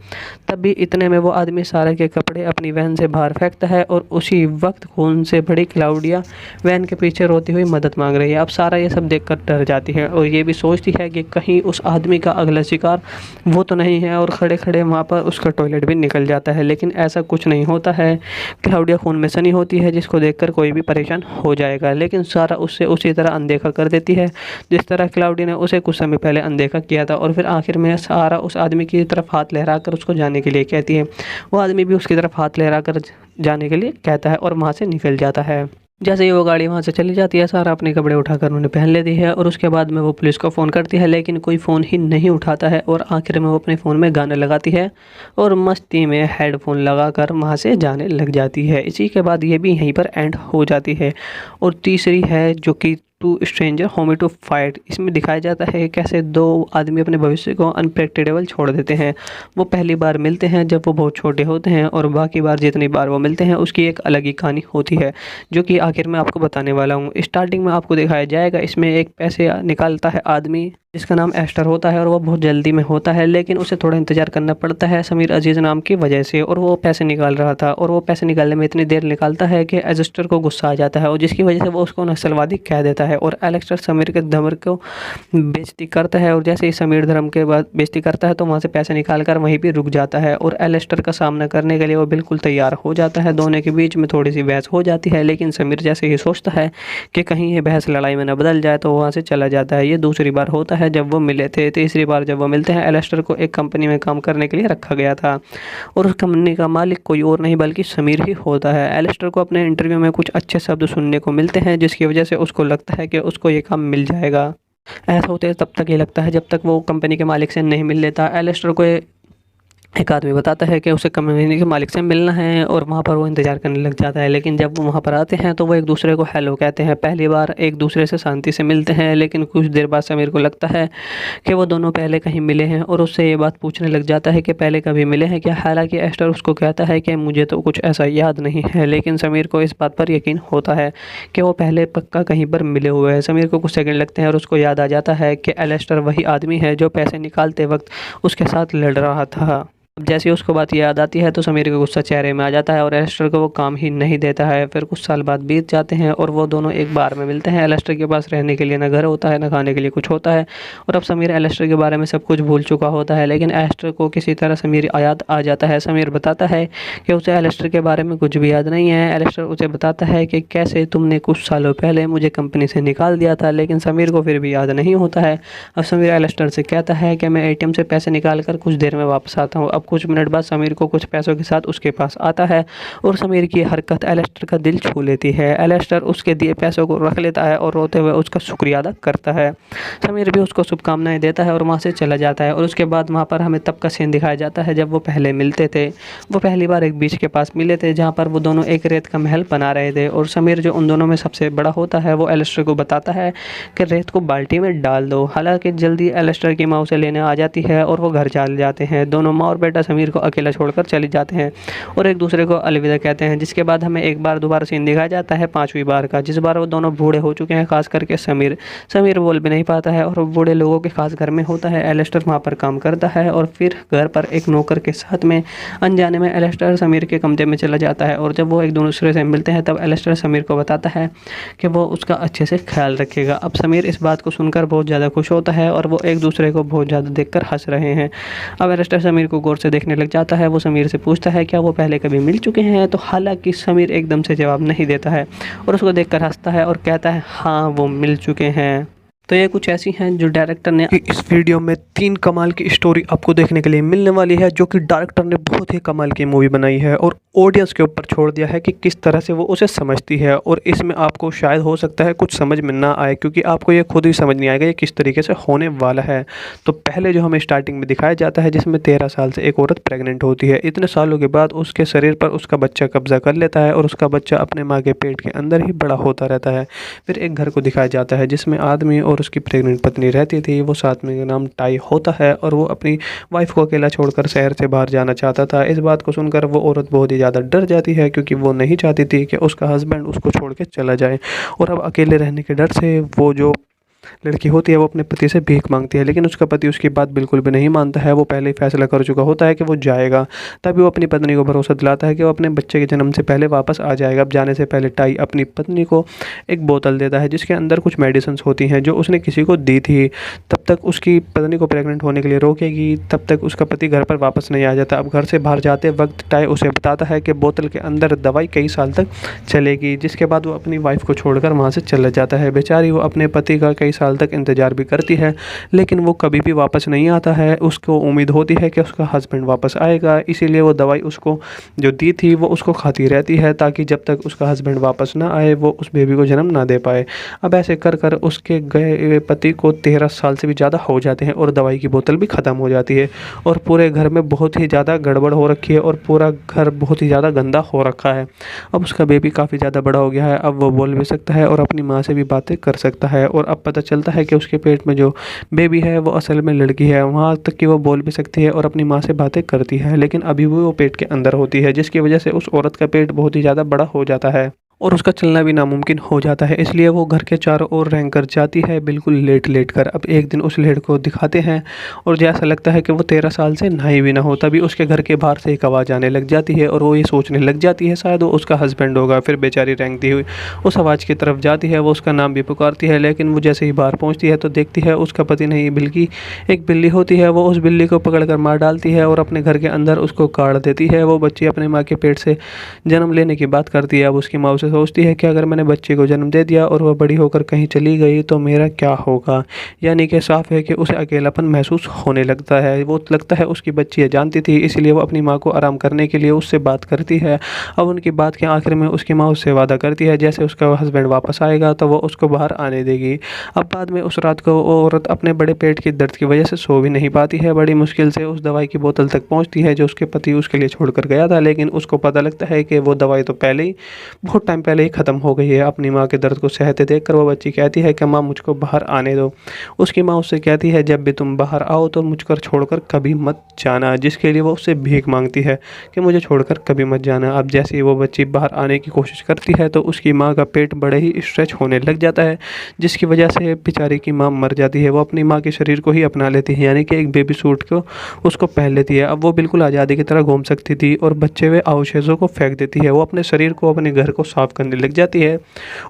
तभी इतने में वो आदमी सारा के कपड़े अपनी वैन से बाहर फेंकता है और उसी वक्त खून से भरी क्लाउडिया वैन के पीछे रोती हुई मदद मांग रही है। अब सारा ये सब देखकर डर जाती है और ये भी सोचती है कि कहीं उस आदमी का अगला शिकार वो तो नहीं है, और खड़े खड़े वहाँ पर उसका टॉयलेट भी निकल जाता है। लेकिन ऐसा कुछ नहीं होता है। क्लाउडिया खून में सनी होती है जिसको देखकर कोई भी परेशान हो जाएगा, लेकिन सारा उससे उसी तरह अनदेखा कर देती है जिस तरह क्लाउडी ने उसे कुछ समय पहले अनदेखा किया था। और फिर आखिर में सारा उस आदमी की तरफ हाथ लहराकर उसको जाने के लिए कहती है। वो आदमी भी उसकी तरफ हाथ लहराकर जाने के लिए कहता है और वहाँ से निकल जाता है। जैसे ही वो गाड़ी वहाँ से चली जाती है, सारा अपने कपड़े उठाकर उन्हें पहन लेती है और उसके बाद में वो पुलिस को फ़ोन करती है, लेकिन कोई फ़ोन ही नहीं उठाता है। और आखिर में वो अपने फ़ोन में गाना लगाती है और मस्ती में हेडफोन लगाकर वहाँ से जाने लग जाती है। इसी के बाद ये भी यहीं पर एंड हो जाती है। और तीसरी है जो कि two stranger homie to fight. इसमें दिखाया जाता है कैसे 2 आदमी अपने भविष्य को अनप्रेडिक्टेबल छोड़ देते हैं। वो पहली बार मिलते हैं जब वो बहुत छोटे होते हैं और बाकी बार जितनी बार वो मिलते हैं उसकी एक अलग ही कहानी होती है, जो कि आखिर में आपको बताने वाला हूँ। स्टार्टिंग में आपको दिखाया जाएगा, इसमें एक पैसे निकालता है आदमी जिसका नाम एस्टर होता है और वो बहुत जल्दी में होता है, लेकिन उसे थोड़ा इंतज़ार करना पड़ता है समीर अजीज़ नाम की वजह से। और वो पैसे निकाल रहा था और वो पैसे निकालने में इतनी देर निकालता है कि एस्टर को गुस्सा आ जाता है और जिसकी वजह से वो उसको नक्सलवादी कह देता है। और एलेक्स्टर समीर के धर्म को बेइज्जती करता है और जैसे ही समीर धर्म के बाद बेइज्जती करता है तो वहाँ से पैसे निकाल कर वहीं पर रुक जाता है और एलेक्स्टर का सामना करने के लिए वो बिल्कुल तैयार हो जाता है। दोनों के बीच में थोड़ी सी बहस हो जाती है, लेकिन समीर जैसे ही सोचता है कि कहीं ये बहस लड़ाई में न बदल जाए तो वहाँ से चला जाता है। ये दूसरी बार होता है जब वो मिले थे। तीसरी बार जब वो मिलते हैं, एलेस्टर को एक कंपनी में काम करने के लिए रखा गया था और उस कंपनी का मालिक कोई और नहीं बल्कि समीर ही होता है। एलेस्टर को अपने इंटरव्यू में कुछ अच्छे शब्द सुनने को मिलते हैं जिसकी वजह से उसको लगता है कि उसको ये काम मिल जाएगा। ऐसा होते है तब तक ये लगता है जब तक वो कंपनी के मालिक से नहीं मिल लेता। एलेस्टर को एक आदमी बताता है कि उसे कंपनी के मालिक से मिलना है और वहाँ पर वो इंतज़ार करने लग जाता है। लेकिन जब वो वहाँ पर आते हैं तो वो एक दूसरे को हेलो कहते हैं। पहली बार एक दूसरे से शांति से मिलते हैं, लेकिन कुछ देर बाद समीर को लगता है कि वो दोनों पहले कहीं मिले हैं और उससे ये बात पूछने लग जाता है कि पहले कभी मिले हैं क्या। हालांकि एस्टर उसको कहता है कि मुझे तो कुछ ऐसा याद नहीं है, लेकिन समीर को इस बात पर यकीन होता है कि वो पहले पक्का कहीं पर मिले हुए हैं। समीर को कुछ सेकंड लगते हैं और उसको याद आ जाता है कि एलेस्टर वही आदमी है जो पैसे निकालते वक्त उसके साथ लड़ रहा था। अब जैसे ही उसको बात याद आती है तो समीर का गुस्सा चेहरे में आ जाता है और एलेस्टर को वो काम ही नहीं देता है। फिर कुछ साल बाद बीत जाते हैं और वो दोनों एक बार में मिलते हैं। एलेस्टर के पास रहने के लिए ना घर होता है, ना खाने के लिए कुछ होता है और अब समीर एलेस्टर के बारे में सब कुछ भूल चुका होता है। लेकिन एलेस्टर को किसी तरह समीर याद आ जाता है। समीर बताता है कि उसे एलेस्टर के बारे में कुछ भी याद नहीं है। एलेस्टर उसे बताता है कि कैसे तुमने कुछ सालों पहले मुझे कंपनी से निकाल दिया था, लेकिन समीर को फिर भी याद नहीं होता है। अब समीर एलेस्टर से कहता है कि मैं एटीएम से पैसे निकाल कर कुछ देर में वापस आता हूँ। अब कुछ मिनट बाद समीर को कुछ पैसों के साथ उसके पास आता है और समीर की हरकत एलेस्टर का दिल छू लेती है। एलेस्टर उसके दिए पैसों को रख लेता है और रोते हुए उसका शुक्रिया अदा करता है। समीर भी उसको शुभकामनाएं देता है और वहाँ से चला जाता है। और उसके बाद वहाँ पर हमें तब का सीन दिखाया जाता है जब वो पहले मिलते थे। वो पहली बार एक बीच के पास मिले थे जहाँ पर वो दोनों एक रेत का महल बना रहे थे और समीर जो उन दोनों में सबसे बड़ा होता है वो एलेस्टर को बताता है कि रेत को बाल्टी में डाल दो। हालांकि जल्दी एलेस्टर की माँ उसे लेने आ जाती है और वो घर चले जाते हैं। दोनों माँ और बेटा समीर को अकेला छोड़कर चले जाते हैं और एक दूसरे को अलविदा कहते हैं। जिसके बाद हमें एक बार दोबारा सीन दिखाया जाता है 5वीं बार का, जिस बार वो दोनों बूढ़े हो चुके हैं, खास करके समीर बोल भी नहीं पाता है और वो बूढ़े लोगों के खास घर में होता है। एलेस्टर वहाँ पर काम करता है और फिर घर पर एक नौकर के साथ में अनजाने में एलेस्टर समीर के कमरे में चला जाता है और जब वो एक दूसरे से मिलते हैं तब एलेस्टर समीर को बताता है कि वो उसका अच्छे से ख्याल रखेगा। अब समीर इस बात को सुनकर बहुत ज़्यादा खुश होता है और वो एक दूसरे को बहुत ज़्यादा देखकर हंस रहे हैं। अब एलेस्टर समीर को गौर से देखने लग जाता है। वो समीर से पूछता है क्या वो पहले कभी मिल चुके हैं, तो हालांकि समीर एकदम से जवाब नहीं देता है और उसको देखकर हंसता है और कहता है हाँ वो मिल चुके हैं। तो ये कुछ ऐसी हैं जो डायरेक्टर ने इस वीडियो में 3 कमाल की स्टोरी आपको देखने के लिए मिलने वाली है, जो कि डायरेक्टर ने बहुत ही कमाल की मूवी बनाई है और ऑडियंस के ऊपर छोड़ दिया है कि किस तरह से वो उसे समझती है। और इसमें आपको शायद हो सकता है कुछ समझ में ना आए, क्योंकि आपको ये खुद ही समझ नहीं आएगा ये किस तरीके से होने वाला है। तो पहले जो हमें स्टार्टिंग में दिखाया जाता है जिसमें 13 साल से एक औरत प्रेग्नेंट होती है। इतने सालों के बाद उसके शरीर पर उसका बच्चा कब्जा कर लेता है और उसका बच्चा अपने माँ के पेट के अंदर ही बड़ा होता रहता है। फिर एक घर को दिखाया जाता है जिसमें आदमी और उसकी प्रेग्नेंट पत्नी रहती थी। वो साथ में नाम टाई होता है और वो अपनी वाइफ को अकेला छोड़कर शहर से बाहर जाना चाहता था। इस बात को सुनकर वो औरत बहुत ही ज़्यादा डर जाती है, क्योंकि वो नहीं चाहती थी कि उसका हस्बैंड उसको छोड़ के चला जाए। और अब अकेले रहने के डर से वो जो लड़की होती है वो अपने पति से भीख मांगती है, लेकिन उसका पति उसकी बात बिल्कुल भी नहीं मानता है। वो पहले ही फैसला कर चुका होता है कि वो जाएगा। तभी वो अपनी पत्नी को भरोसा दिलाता है कि वो अपने बच्चे के जन्म से पहले वापस आ जाएगा। अब जाने से पहले टाई अपनी पत्नी को एक बोतल देता है जिसके अंदर कुछ मेडिसिन होती हैं जो उसने किसी को दी थी। तब तक उसकी पत्नी को प्रेग्नेंट होने के लिए रोकेगी, तब तक उसका पति घर पर वापस नहीं आ जाता। अब घर से बाहर जाते वक्त टाई उसे बताता है कि बोतल के अंदर दवाई कई साल तक चलेगी। जिसके बाद वो अपनी वाइफ को छोड़कर वहाँ से चला जाता है। बेचारी वो अपने पति का कई साल तक इंतज़ार भी करती है, लेकिन वो कभी भी वापस नहीं आता है। उसको उम्मीद होती है कि उसका हस्बैंड वापस आएगा, इसीलिए वो दवाई उसको जो दी थी वो उसको खाती रहती है, ताकि जब तक उसका हस्बैंड वापस ना आए वो उस बेबी को जन्म ना दे पाए। अब ऐसे कर कर उसके गए पति को 13 साल से भी ज़्यादा हो जाते हैं और दवाई की बोतल भी ख़त्म हो जाती है और पूरे घर में बहुत ही ज़्यादा गड़बड़ हो रखी है और पूरा घर बहुत ही ज़्यादा गंदा हो रखा है। अब उसका बेबी काफ़ी ज़्यादा बड़ा हो गया है। अब वो बोल भी सकता है और अपनी माँ से भी बातें कर सकता है और अब पता चलता है कि उसके पेट में जो बेबी है वो असल में लड़की है। वहाँ तक कि वो बोल भी सकती है और अपनी माँ से बातें करती है, लेकिन अभी भी वो पेट के अंदर होती है, जिसकी वजह से उस औरत का पेट बहुत ही ज़्यादा बड़ा हो जाता है और उसका चलना भी नामुमकिन हो जाता है। इसलिए वो घर के चारों ओर रेंग कर जाती है, बिल्कुल लेट लेट कर। अब एक दिन उस लड़के को दिखाते हैं और जैसा लगता है कि वो 13 साल से नहाई भी ना हो, तभी उसके घर के बाहर से एक आवाज़ आने लग जाती है और वो ये सोचने लग जाती है शायद वो उसका हस्बैंड होगा। फिर बेचारी रेंगती हुई उस आवाज़ की तरफ जाती है, वो उसका नाम भी पुकारती है, लेकिन वो जैसे ही बाहर पहुँचती है तो देखती है उसका पति नहीं बल्कि एक बिल्ली होती है। वो उस बिल्ली को पकड़ कर मार डालती है और अपने घर के अंदर उसको काट देती है। वो बच्ची अपने माँ के पेट से जन्म लेने की बात करती है। अब उसकी माँ उसे सोचती है कि अगर मैंने बच्चे को जन्म दे दिया और वह बड़ी होकर कहीं चली गई तो मेरा क्या होगा। यानी कि साफ है कि उसे अकेलापन महसूस होने लगता है। वो लगता है उसकी बच्ची है जानती थी, इसलिए वो अपनी माँ को आराम करने के लिए उससे बात करती है। अब उनकी बात के आखिर में उसकी माँ उससे वादा करती है जैसे उसका हस्बैंड वापस आएगा तो वो उसको बाहर आने देगी। अब बाद में उस रात को वो औरत अपने बड़े पेट की दर्द की वजह से सो भी नहीं पाती है। बड़ी मुश्किल से उस दवाई की बोतल तक पहुँचती है जो उसके पति उसके लिए छोड़ कर गया था, लेकिन उसको पता लगता है कि वो दवाई तो पहले ही बहुत टाइम टाइम पहले ही ख़त्म हो गई है। अपनी माँ के दर्द को सहते देखकर वो बच्ची कहती है कि माँ मुझको बाहर आने दो। उसकी माँ उससे कहती है जब भी तुम बाहर आओ तो मुझको छोड़कर कभी मत जाना, जिसके लिए वो उससे भीख मांगती है कि मुझे छोड़कर कभी मत जाना। अब जैसे ही वो बच्ची बाहर आने की कोशिश करती है तो उसकी माँ का पेट बड़े ही स्ट्रेच होने लग जाता है, जिसकी वजह से बेचारी की माँ मर जाती है। वो अपनी माँ के शरीर को ही अपना लेती है, यानी कि एक बेबी सूट को उसको पहन लेती है। अब वो बिल्कुल आज़ादी की तरह घूम सकती थी और बच्चे हुए अवशेषों को फेंक देती है। वो अपने शरीर को, अपने घर को साफ करने लग जाती है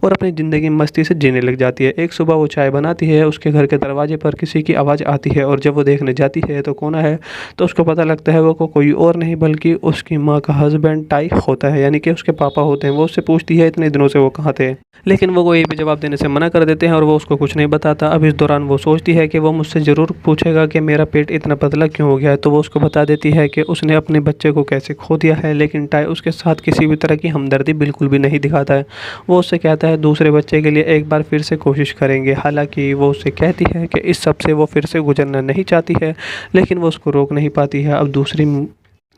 और अपनी ज़िंदगी मस्ती से जीने लग जाती है। एक सुबह वो चाय बनाती है, उसके घर के दरवाजे पर किसी की आवाज़ आती है और जब वो देखने जाती है तो कौन है, तो उसको पता लगता है वो को कोई और नहीं बल्कि उसकी माँ का हस्बैंड टाई होता है, यानी कि उसके पापा होते हैं। वो उससे पूछती है इतने दिनों से वो कहाँ थे, लेकिन वो कोई भी जवाब देने से मना कर देते हैं और वो उसको कुछ नहीं बताता। अब इस दौरान वो सोचती है कि वो मुझसे ज़रूर पूछेगा कि मेरा पेट इतना पतला क्यों हो गया है, तो वो उसको बता देती है कि उसने अपने बच्चे को कैसे खो दिया है। लेकिन टाई उसके साथ किसी भी तरह की हमदर्दी बिल्कुल भी नहीं दिखाता है। वो उससे कहता है दूसरे बच्चे के लिए एक बार फिर से कोशिश करेंगे। हालांकि वो उससे कहती है कि इस सब से वो फिर से गुजरना नहीं चाहती है, लेकिन वो उसको रोक नहीं पाती है। अब दूसरी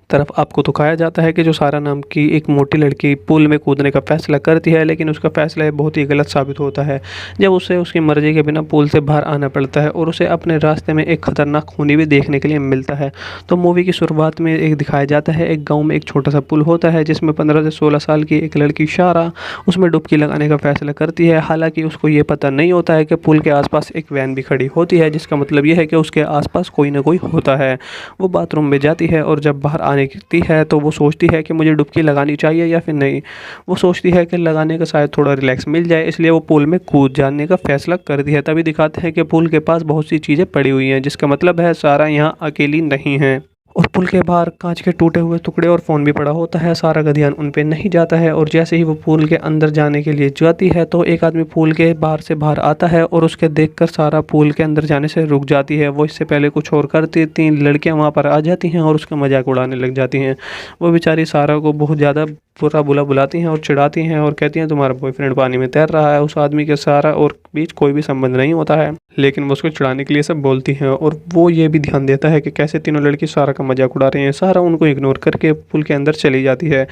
तरफ आपको दिखाया जाता है कि जो सारा नाम की एक मोटी लड़की पूल में कूदने का फैसला करती है, लेकिन उसका फैसला बहुत ही गलत साबित होता है जब उसे उसकी मर्जी के बिना पूल से बाहर आना पड़ता है और उसे अपने रास्ते में एक खतरनाक खूनी भी देखने के लिए मिलता है। तो मूवी की शुरुआत में एक दिखाया जाता है, एक गाँव में एक छोटा सा पुल होता है जिसमें 15 से 16 साल की एक लड़की शारा उसमें डुबकी लगाने का फैसला करती है। हालांकि उसको ये पता नहीं होता है कि पुल के आसपास एक वैन भी खड़ी होती है, जिसका मतलब ये है कि उसके आसपास कोई ना कोई होता है। वो बाथरूम में जाती है और जब बाहर आने की है तो वो सोचती है कि मुझे डुबकी लगानी चाहिए या फिर नहीं। वो सोचती है कि लगाने का शायद थोड़ा रिलैक्स मिल जाए, इसलिए वो पूल में कूद जाने का फैसला करती है। तभी दिखाते हैं कि पूल के पास बहुत सी चीज़ें पड़ी हुई हैं, जिसका मतलब है सारा यहाँ अकेली नहीं है। और पुल के बाहर कांच के टूटे हुए टुकड़े और फ़ोन भी पड़ा होता है। सारा का ध्यान उन पे नहीं जाता है और जैसे ही वो पूल के अंदर जाने के लिए जाती है तो एक आदमी पूल के बाहर से बाहर आता है और उसके देखकर सारा पूल के अंदर जाने से रुक जाती है। वो इससे पहले कुछ और करती, 3 लड़कियां वहाँ पर आ जाती हैं और उसका मजाक उड़ाने लग जाती हैं। वो बेचारी सारा को बहुत ज़्यादा बुरा बुला बुलाती हैं और चिढ़ाती हैं और कहती हैं तुम्हारा बॉयफ्रेंड पानी में तैर रहा है। उस आदमी के सारा और बीच कोई भी संबंध नहीं होता है, लेकिन वो उसको चिढ़ाने के लिए सब बोलती हैं। और वो ये भी ध्यान देता है कि कैसे तीनों लड़की सारा का मजाक उड़ा रही हैं। सारा उनको इग्नोर करके पुल के अंदर चली जाती है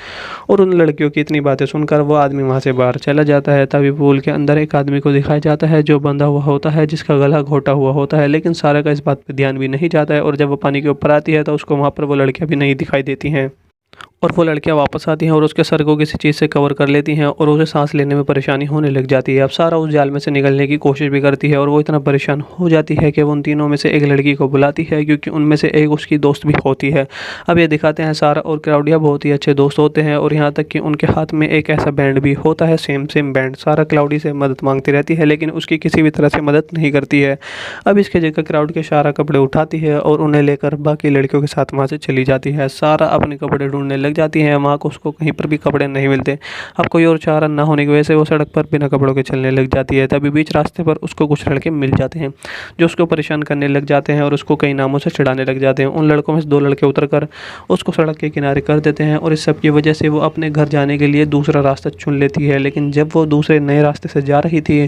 और उन लड़कियों की इतनी बातें सुनकर वो आदमी वहाँ से बाहर चला जाता है। तभी पुल के अंदर एक आदमी को दिखाया जाता है जो बंधा हुआ होता है, जिसका गला घोटा हुआ होता है, लेकिन सारा का इस बात पर ध्यान भी नहीं जाता है। और जब वो पानी के ऊपर आती है तो उसको वहाँ पर वो लड़कियाँ भी नहीं दिखाई देती हैं और वो लड़कियां वापस आती हैं और उसके सर को किसी चीज़ से कवर कर लेती हैं और उसे सांस लेने में परेशानी होने लग जाती है। अब सारा उस जाल में से निकलने की कोशिश भी करती है और वो इतना परेशान हो जाती है कि वो उन तीनों में से एक लड़की को बुलाती है, क्योंकि उनमें से एक उसकी दोस्त भी होती है। अब ये दिखाते हैं सारा और क्लाउडिया बहुत ही अच्छे दोस्त होते हैं और यहाँ तक कि उनके हाथ में एक ऐसा बैंड भी होता है, सेम बैंड। सारा क्लाउडी से मदद मांगती रहती है लेकिन उसकी किसी भी तरह से मदद नहीं करती है। अब इसके जगह क्राउड के सारा कपड़े उठाती है और उन्हें लेकर बाकी लड़कियों के साथ वहाँ से चली जाती है। सारा अपने कपड़े ढूंढने लग जाती है, वहाँ को उसको कहीं पर भी कपड़े नहीं मिलते। अब कोई और चारा ना होने की वजह से वो सड़क पर बिना कपड़ों के चलने लग जाती है। तभी बीच रास्ते पर उसको कुछ लड़के मिल जाते हैं जो उसको परेशान करने लग जाते हैं और उसको कई नामों से चिढ़ाने लग जाते हैं। उन लड़कों में से 2 लड़के उतरकर उसको सड़क के किनारे कर देते हैं और इस सब की वजह से वो अपने घर जाने के लिए दूसरा रास्ता चुन लेती है। लेकिन जब वो दूसरे नए रास्ते से जा रही थी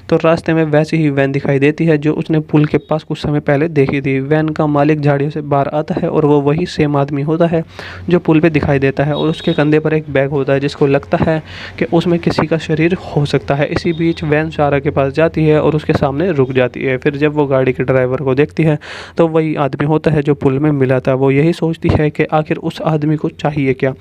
तो रास्ते में वैसी ही वैन दिखाई देती है जो उसने पुल के पास कुछ समय पहले देखी थी। वैन का मालिक झाड़ियों से बाहर आता है और वो वही सेम आदमी होता है जो पुल पे दिखाई देता है और उसके कंधे पर एक बैग होता है जिसको लगता है कि उसमें किसी का शरीर हो सकता है। इसी बीच वैन सारा के पास जाती है और उसके सामने रुक जाती है। फिर जब वो गाड़ी के ड्राइवर को देखती है तो वही आदमी होता है जो पुल में मिला था। वो यही सोचती है कि आखिर उस आदमी को चाहिए क्या।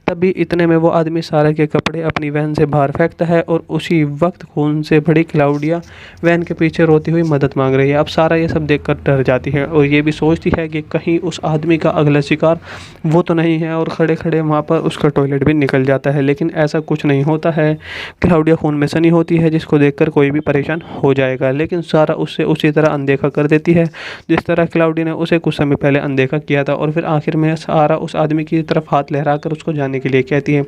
तभी इतने में वो आदमी सारा के कपड़े अपनी वैन से बाहर फेंकता है और उसी वक्त खून से भरी क्लाउडिया वैन के पीछे रोती हुई मदद मांग रही है। अब सारा ये सब देखकर डर जाती है और ये भी सोचती है कि कहीं उस आदमी का अगला शिकार वो तो नहीं है, और खड़े खड़े वहाँ पर उसका टॉयलेट भी निकल जाता है। लेकिन ऐसा कुछ नहीं होता है। क्लाउडिया खून में सनी होती है जिसको देखकर कोई भी परेशान हो जाएगा, लेकिन सारा उससे उसी तरह अनदेखा कर देती है जिस तरह क्लाउडी ने उसे कुछ समय पहले अनदेखा किया था। और फिर आखिर में सारा उस आदमी की तरफ हाथ लहराकर उसको जाने के लिए कहती है।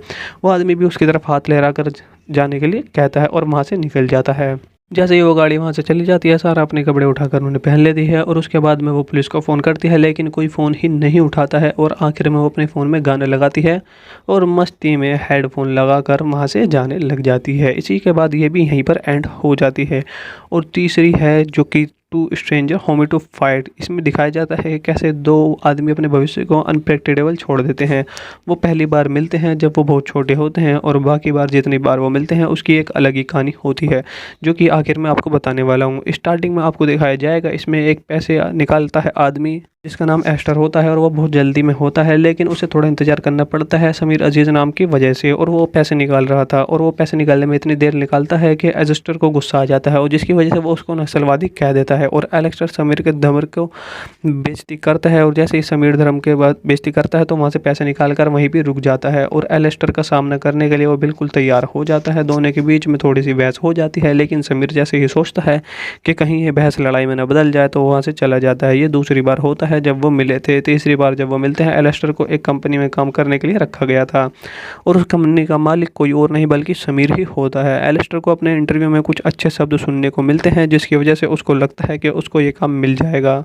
वो आदमी भी उसकी तरफ हाथ लहराकर जाने के लिए कहता है और वहाँ से निकल जाता है। जैसे ही वो गाड़ी वहाँ से चली जाती है, सारा अपने कपड़े उठाकर उन्हें पहन लेती है और उसके बाद में वो पुलिस को फ़ोन करती है, लेकिन कोई फ़ोन ही नहीं उठाता है। और आखिर में वो अपने फ़ोन में गाने लगाती है और मस्ती में हेडफोन लगाकर वहाँ से जाने लग जाती है। इसी के बाद ये भी यहीं पर एंड हो जाती है। और तीसरी है जो कि two stranger homie to fight. इसमें दिखाया जाता है कि कैसे दो आदमी अपने भविष्य को अनप्रेडिक्टेबल छोड़ देते हैं। वो पहली बार मिलते हैं जब वो बहुत छोटे होते हैं और बाकी बार जितनी बार वो मिलते हैं उसकी एक अलग ही कहानी होती है, जो कि आखिर में आपको बताने वाला हूँ। स्टार्टिंग में आपको दिखाया जाएगा, इसमें एक पैसे निकालता है आदमी जिसका नाम एस्टर होता है और वो बहुत जल्दी में होता है, लेकिन उसे थोड़ा इंतजार करना पड़ता है समीर अजीज़ नाम की वजह से। और वो पैसे निकाल रहा था और वो पैसे निकालने में इतनी देर निकालता है कि एस्टर को गुस्सा आ जाता है और जिसकी वजह से वो उसको नक्सलवादी कह देता है। और एलेक्स्टर समीर के धर्म को बेइज्जती करता है और जैसे ही समीर धर्म के बाद बेइज्जती करता है तो वहाँ से पैसे निकाल कर वहीं पर रुक जाता है और एलेस्टर का सामना करने के लिए वो बिल्कुल तैयार हो जाता है। दोनों के बीच में थोड़ी सी बहस हो जाती है, लेकिन समीर जैसे ही सोचता है कि कहीं ये बहस लड़ाई में न बदल जाए तो वहाँ से चला जाता है। ये दूसरी बार होता है जब वो मिले थे। तीसरी बार जब वो मिलते हैं, एलेस्टर को एक कंपनी में काम करने के लिए रखा गया था और उस कंपनी का मालिक कोई और नहीं बल्कि समीर ही होता है। एलेस्टर को अपने इंटरव्यू में कुछ अच्छे शब्द सुनने को मिलते हैं जिसकी वजह से उसको लगता है कि उसको ये काम मिल जाएगा।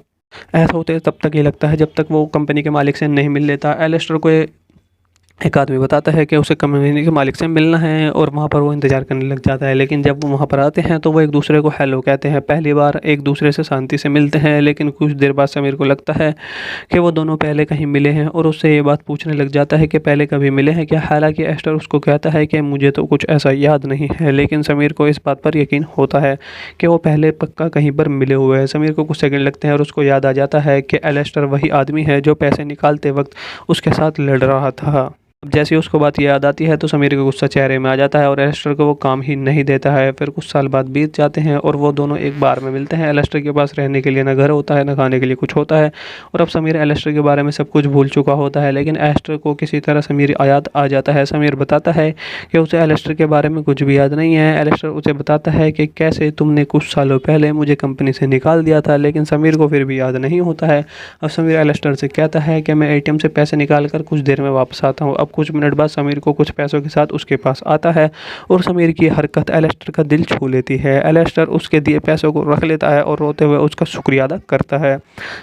ऐसा होते तब तक ये लगता है जब तक वो कंपनी के मालिक से नहीं मिल लेता। एलेस्टर को एक आदमी बताता है कि उसे कंपनी के मालिक से मिलना है और वहाँ पर वो इंतज़ार करने लग जाता है। लेकिन जब वो वहाँ पर आते हैं तो वो एक दूसरे को हेलो कहते हैं। पहली बार एक दूसरे से शांति से मिलते हैं, लेकिन कुछ देर बाद समीर को लगता है कि वो दोनों पहले कहीं मिले हैं और उससे ये बात पूछने लग जाता है कि पहले कभी मिले हैं क्या। हालांकि एस्टर उसको कहता है कि मुझे तो कुछ ऐसा याद नहीं है, लेकिन समीर को इस बात पर यकीन होता है कि वो पहले पक्का कहीं पर मिले हुए हैं। समीर को कुछ सेकंड लगते हैं और उसको याद आ जाता है कि एलेस्टर वही आदमी है जो पैसे निकालते वक्त उसके साथ लड़ रहा था। अब जैसे ही उसको बात याद आती है तो समीर का गुस्सा चेहरे में आ जाता है और एलेस्टर को वो काम ही नहीं देता है। फिर कुछ साल बाद बीत जाते हैं और वो दोनों एक बार में मिलते हैं। एलेस्टर के पास रहने के लिए ना घर होता है ना खाने के लिए कुछ होता है और अब समीर एलेस्टर के बारे में सब कुछ भूल चुका होता है, लेकिन एलेस्टर को किसी तरह समीर याद आ जाता है। समीर बताता है कि उसे एलेस्टर के बारे में कुछ भी याद नहीं है। एलेस्टर उसे बताता है कि कैसे तुमने कुछ सालों पहले मुझे कंपनी से निकाल दिया था, लेकिन समीर को फिर भी याद नहीं होता है। अब समीर एलेस्टर से कहता है कि मैं एटीएम से पैसे निकाल कर कुछ देर में वापस आता हूँ। अब कुछ मिनट बाद समीर को कुछ पैसों के साथ उसके पास आता है और समीर की हरकत एलेस्टर का दिल छू लेती है। एलेस्टर उसके दिए पैसों को रख लेता है और रोते हुए उसका शुक्रिया अदा करता है।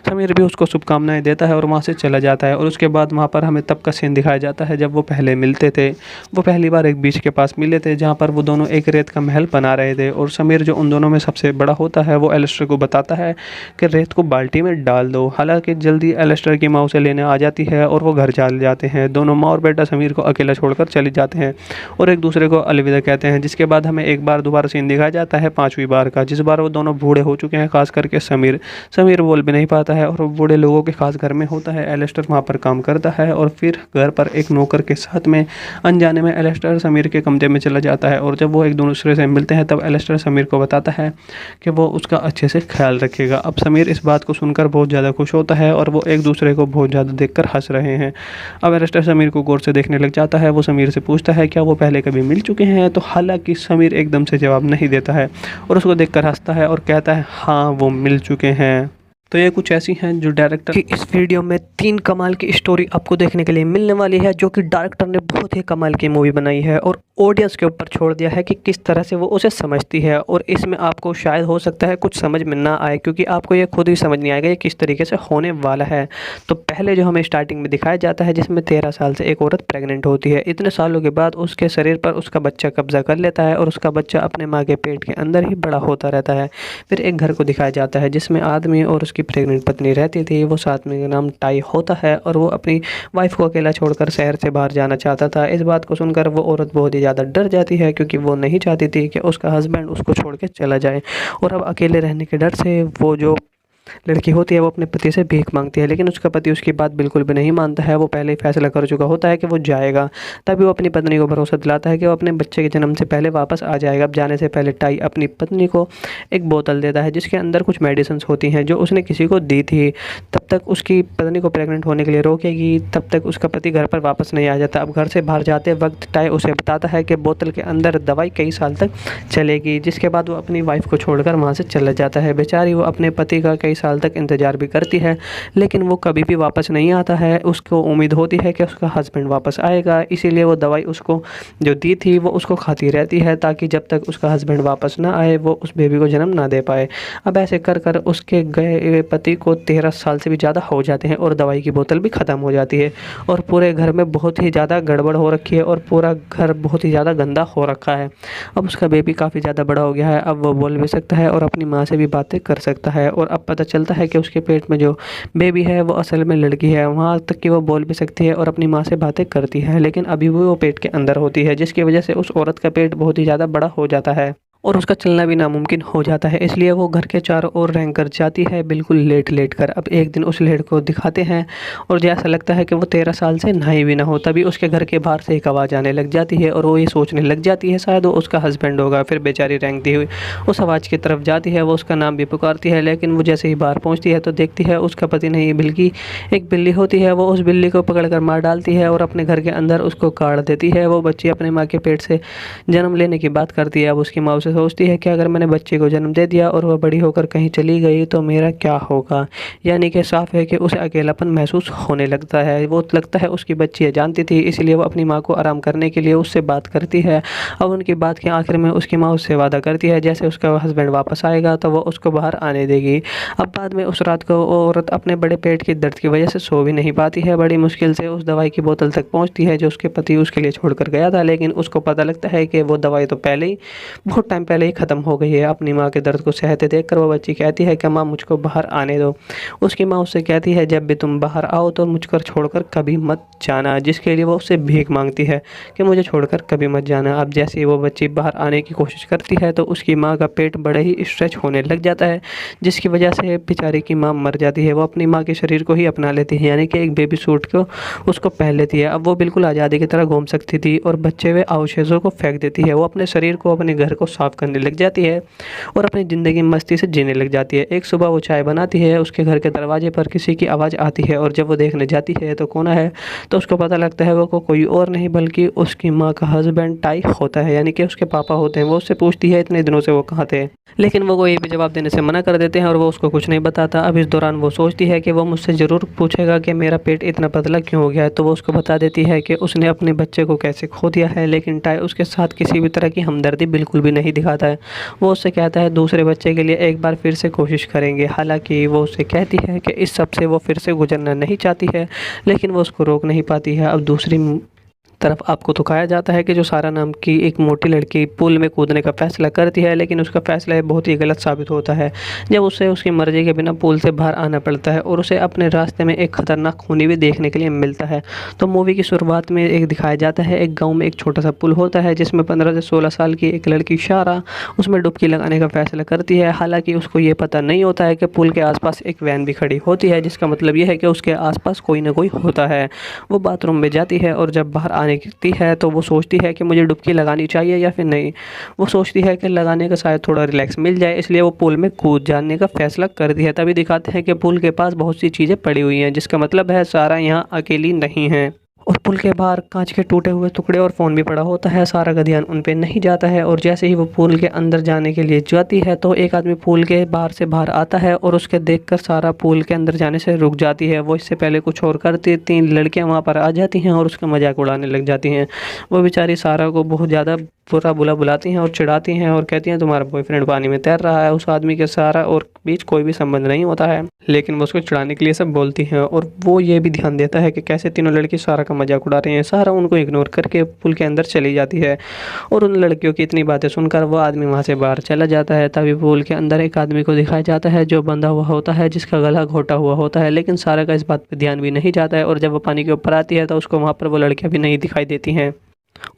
समीर भी उसको शुभकामनाएं देता है और वहाँ से चला जाता है। और उसके बाद वहाँ पर हमें तब का सीन दिखाया जाता है जब वो पहले मिलते थे। वो पहली बार एक बीच के पास मिले थे जहाँ पर वो दोनों एक रेत का महल बना रहे थे और समीर जो उन दोनों में सबसे बड़ा होता है वो एलेस्टर को बताता है कि रेत को बाल्टी में डाल दो। हालांकि जल्दी एलेस्टर की माँ उसे लेने आ जाती है और वो घर चले जाते हैं। दोनों माँ और बेटा समीर को अकेला छोड़कर चले जाते हैं और एक दूसरे को अलविदा कहते हैं, जिसके बाद हमें एक बार दोबारा सीन दिखाया जाता है पांचवी बार का, जिस बार वो दोनों बूढ़े हो चुके हैं। खास करके समीर बोल भी नहीं पाता है और बूढ़े लोगों के खास घर में होता है। एलेस्टर वहाँ पर काम करता है और फिर घर पर एक नौकर के साथ में अनजाने में एलेस्टर समीर के कमरे में चला जाता है और जब वो एक दूसरे से मिलते हैं तब एलेस्टर समीर को बताता है कि वो उसका अच्छे से ख्याल रखेगा। अब समीर इस बात को सुनकर बहुत ज़्यादा खुश होता है और वो एक दूसरे को बहुत ज़्यादा देखकर हंस रहे हैं। अब एलेस्टर समीर को गौर से देखने लग जाता है। वो समीर से पूछता है क्या वो पहले कभी मिल चुके हैं, तो हालांकि समीर एकदम से जवाब नहीं देता है और उसको देखकर हंसता है और कहता है हाँ वो मिल चुके हैं। तो ये कुछ ऐसी हैं जो डायरेक्टर की इस वीडियो में 3 कमाल की स्टोरी आपको देखने के लिए मिलने वाली है, जो कि डायरेक्टर ने बहुत ही कमाल की मूवी बनाई है और ऑडियंस के ऊपर छोड़ दिया है कि किस तरह से वो उसे समझती है। और इसमें आपको शायद हो सकता है कुछ समझ में ना आए, क्योंकि आपको ये खुद ही समझ नहीं आएगा ये किस तरीके से होने वाला है। तो पहले जो हमें स्टार्टिंग में दिखाया जाता है जिसमें 13 साल से एक औरत प्रेग्नेंट होती है। इतने सालों के बाद उसके शरीर पर उसका बच्चा कब्जा कर लेता है और उसका बच्चा अपने माँ के पेट के अंदर ही बड़ा होता रहता है। फिर एक घर को दिखाया जाता है जिसमें आदमी और उसकी प्रेग्नेंट पत्नी रहती थी। वो साथ में नाम टाई होता है और वो अपनी वाइफ को अकेला छोड़कर शहर से बाहर जाना चाहता था। इस बात को सुनकर वो औरत बहुत ही ज़्यादा डर जाती है, क्योंकि वो नहीं चाहती थी कि उसका हस्बैंड उसको छोड़ के चला जाए। और अब अकेले रहने के डर से वो जो लड़की होती है वो अपने पति से भीख मांगती है, लेकिन उसका पति उसकी बात बिल्कुल भी नहीं मानता है। वो पहले ही फैसला कर चुका होता है कि वो जाएगा। तभी वो अपनी पत्नी को भरोसा दिलाता है कि वो अपने बच्चे के जन्म से पहले वापस आ जाएगा। अब जाने से पहले टाई अपनी पत्नी को एक बोतल देता है जिसके अंदर कुछ मेडिसिन होती हैं जो उसने किसी को दी थी। तब तक उसकी पत्नी को प्रेग्नेंट होने के लिए रोकेगी, तब तक उसका पति घर पर वापस नहीं आ जाता। अब घर से बाहर जाते वक्त टाई उसे बताता है कि बोतल के अंदर दवाई कई साल तक चलेगी, जिसके बाद वो अपनी वाइफ को छोड़कर वहाँ से चला जाता है। बेचारी वो अपने पति का कई कई साल तक इंतज़ार भी करती है, लेकिन वो कभी भी वापस नहीं आता है। उसको उम्मीद होती है कि उसका हस्बैंड वापस आएगा, इसीलिए वो दवाई उसको जो दी थी वो उसको खाती रहती है, ताकि जब तक उसका हस्बैंड वापस ना आए वो उस बेबी को जन्म ना दे पाए। अब ऐसे कर कर उसके गए हुए पति को 13 साल से भी ज़्यादा हो जाते हैं और दवाई की बोतल भी ख़त्म हो जाती है, और पूरे घर में बहुत ही ज़्यादा गड़बड़ हो रखी है और पूरा घर बहुत ही ज़्यादा गंदा हो रखा है। अब उसका बेबी काफ़ी ज़्यादा बड़ा हो गया है, अब वो बोल भी सकता है और अपनी माँ से भी बातें कर सकता है, और अब पता चलता है कि उसके पेट में जो बेबी है वो असल में लड़की है। वहाँ तक कि वो बोल भी सकती है और अपनी माँ से बातें करती है, लेकिन अभी भी वो पेट के अंदर होती है, जिसकी वजह से उस औरत का पेट बहुत ही ज़्यादा बड़ा हो जाता है और उसका चलना भी नामुमकिन हो जाता है। इसलिए वो घर के चारों ओर रेंग कर जाती है, बिल्कुल लेट लेट कर। अब एक दिन उस लेट को दिखाते हैं और जैसा लगता है कि वो 13 साल से नहाई भी ना हो, तभी उसके घर के बाहर से एक आवाज़ आने लग जाती है और वो ये सोचने लग जाती है शायद वो उसका हस्बैंड होगा। फिर बेचारी रेंगती हुई उस आवाज़ की तरफ जाती है, वो उसका नाम भी पुकारती है, लेकिन वो जैसे ही बाहर पहुँचती है तो देखती है उसका पति नहीं बल्कि एक बिल्ली होती है। वो उस बिल्ली को पकड़ कर मार डालती है और अपने घर के अंदर उसको काट देती है। वो बच्ची अपने माँ के पेट से जन्म लेने की बात करती है। अब उसकी माँ उसे सोचती है कि अगर मैंने बच्चे को जन्म दे दिया और वह बड़ी होकर कहीं चली गई तो मेरा क्या होगा। यानी कि साफ है कि उसे अकेलापन महसूस होने लगता है। वो लगता है उसकी बच्ची है, जानती थी, इसलिए वो अपनी माँ को आराम करने के लिए उससे बात करती है। अब उनकी बात के आखिर में उसकी माँ उससे वादा करती है जैसे उसका हस्बैंड वापस आएगा तो वो उसको बाहर आने देगी। अब बाद में उस रात को वो औरत अपने बड़े पेट के दर्द की वजह से सो भी नहीं पाती है। बड़ी मुश्किल से उस दवाई की बोतल तक पहुँचती है जो उसके पति उसके लिए छोड़ कर गया था, लेकिन उसको पता लगता है कि वो दवाई तो पहले ही बहुत टाइम पहले ही ख़त्म हो गई है। अपनी माँ के दर्द को सहते देखकर वो बच्ची कहती है कि माँ मुझको बाहर आने दो। उसकी माँ उससे कहती है जब भी तुम बाहर आओ तो मुझको छोड़कर कभी मत जाना, जिसके लिए वो उससे भीख मांगती है कि मुझे छोड़कर कभी मत जाना। अब जैसे ही वो बच्ची बाहर आने की कोशिश करती है तो उसकी माँ का पेट बड़े ही स्ट्रेच होने लग जाता है, जिसकी वजह से बेचारी की माँ मर जाती है। वो अपनी माँ के शरीर को ही अपना लेती है, यानी कि एक बेबी सूट को उसको पहन लेती है। अब वो बिल्कुल आज़ादी की तरह घूम सकती थी और बच्चे हुए अवशेषों को फेंक देती है। वो अपने शरीर को, अपने घर को साफ करने लग जाती है और अपनी ज़िंदगी मस्ती से जीने लग जाती है। एक सुबह वो चाय बनाती है, उसके घर के दरवाजे पर किसी की आवाज़ आती है और जब वो देखने जाती है तो कौन है, तो उसको पता लगता है वो को कोई और नहीं बल्कि उसकी माँ का हस्बैंड टाई होता है, यानी कि उसके पापा होते हैं। वो उससे पूछती है इतने दिनों से वो कहाँ थे, लेकिन वो कोई भी जवाब देने से मना कर देते हैं और वो उसको कुछ नहीं बताता। अब इस दौरान वो सोचती है कि वो मुझसे ज़रूर पूछेगा कि मेरा पेट इतना पतला क्यों हो गया है, तो वो उसको बता देती है कि उसने अपने बच्चे को कैसे खो दिया है, लेकिन टाई उसके साथ किसी भी तरह की हमदर्दी बिल्कुल भी नहीं दिखाता है। वो उससे कहता है दूसरे बच्चे के लिए एक बार फिर से कोशिश करेंगे। हालांकि वो उससे कहती है कि इस सब से वो फिर से गुजरना नहीं चाहती है, लेकिन वो उसको रोक नहीं पाती है। अब दूसरी तरफ आपको दिखाया जाता है कि जो सारा नाम की एक मोटी लड़की पूल में कूदने का फैसला करती है, लेकिन उसका फैसला बहुत ही गलत साबित होता है जब उसे उसकी मर्जी के बिना पूल से बाहर आना पड़ता है और उसे अपने रास्ते में एक खतरनाक खूनी भी देखने के लिए मिलता है। तो मूवी की शुरुआत में एक दिखाया जाता है एक गाँव में एक छोटा सा पुल होता है जिसमें 15 से 16 साल की एक लड़की शारा उसमें डुबकी लगाने का फैसला करती है। हालांकि उसको ये पता नहीं होता है कि पुल के आसपास एक वैन भी खड़ी होती है, जिसका मतलब ये है कि उसके आसपास कोई ना कोई होता है। वो बाथरूम में जाती है और जब बाहर आने की है तो वो सोचती है कि मुझे डुबकी लगानी चाहिए या फिर नहीं। वो सोचती है कि लगाने का शायद थोड़ा रिलैक्स मिल जाए, इसलिए वो पुल में कूद जाने का फैसला कर दिया। तभी दिखाते हैं कि पुल के पास बहुत सी चीज़ें पड़ी हुई हैं, जिसका मतलब है सारा यहाँ अकेली नहीं है। और पुल के बाहर कांच के टूटे हुए टुकड़े और फ़ोन भी पड़ा होता है। सारा का ध्यान उन पे नहीं जाता है और जैसे ही वो पुल के अंदर जाने के लिए जाती है तो एक आदमी पुल के बाहर से बाहर आता है और उसके देखकर सारा पुल के अंदर जाने से रुक जाती है। वो इससे पहले कुछ और करती, 3 लड़कियां वहाँ पर आ जाती हैं और उसका मजाक उड़ाने लग जाती हैं। वो बेचारी सारा को बहुत ज़्यादा बुरा बुला बुलाती हैं और चिढ़ाती हैं और कहती हैं तुम्हारा बॉयफ्रेंड पानी में तैर रहा है। उस आदमी के सारा और बीच कोई भी संबंध नहीं होता है, लेकिन वो उसको चिढ़ाने के लिए सब बोलती हैं। और वो ये भी ध्यान देता है कि कैसे तीनों लड़की सारा का मजाक उड़ा रही हैं। सारा उनको इग्नोर करके पुल के अंदर चली जाती है और उन लड़कियों की इतनी बातें सुनकर वो आदमी वहाँ से बाहर चला जाता है। तभी पुल के अंदर एक आदमी को दिखाया जाता है जो बंधा हुआ होता है, जिसका गला घोटा हुआ होता है, लेकिन सारा का इस बात पर ध्यान भी नहीं जाता है। और जब वो पानी के ऊपर आती है तो उसको वहाँ पर वो लड़कियाँ भी नहीं दिखाई देती हैं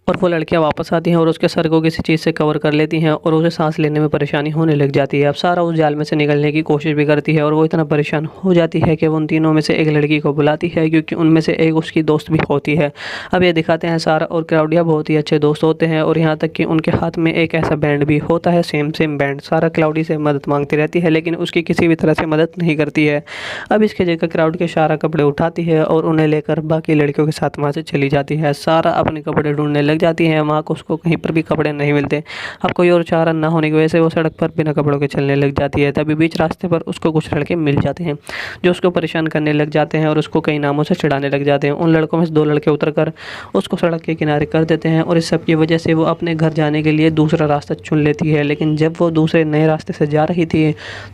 और वो लड़कियां वापस आती हैं और उसके सर को किसी चीज़ से कवर कर लेती हैं और उसे सांस लेने में परेशानी होने लग जाती है। अब सारा उस जाल में से निकलने की कोशिश भी करती है और वो इतना परेशान हो जाती है कि वो उन तीनों में से एक लड़की को बुलाती है, क्योंकि उनमें से एक उसकी दोस्त भी होती है। अब ये दिखाते हैं सारा और क्लाउडिया बहुत ही अच्छे दोस्त होते हैं और यहाँ तक कि उनके हाथ में एक ऐसा बैंड भी होता है, सेम बैंड। सारा क्लाउडी से मदद मांगती रहती है लेकिन उसकी किसी भी तरह से मदद नहीं करती है। अब इसके जगह क्राउड के सारा कपड़े उठाती है और उन्हें लेकर बाकी लड़कियों के साथ वहाँ से चली जाती है। सारा अपने कपड़े ढूंढने लग जाती है। वहाँ को उसको कहीं पर भी कपड़े नहीं मिलते। अब कोई और चारा ना होने की वजह से वो सड़क पर बिना कपड़ों के चलने लग जाती है। तभी बीच रास्ते पर उसको कुछ लड़के मिल जाते हैं जो उसको परेशान करने लग जाते हैं और उसको कई नामों से चिढ़ाने लग जाते हैं। उन लड़कों में से 2 लड़के उतर कर उसको सड़क के किनारे कर देते हैं और इस सब की वजह से वो अपने घर जाने के लिए दूसरा रास्ता चुन लेती है। लेकिन जब वो दूसरे नए रास्ते से जा रही थी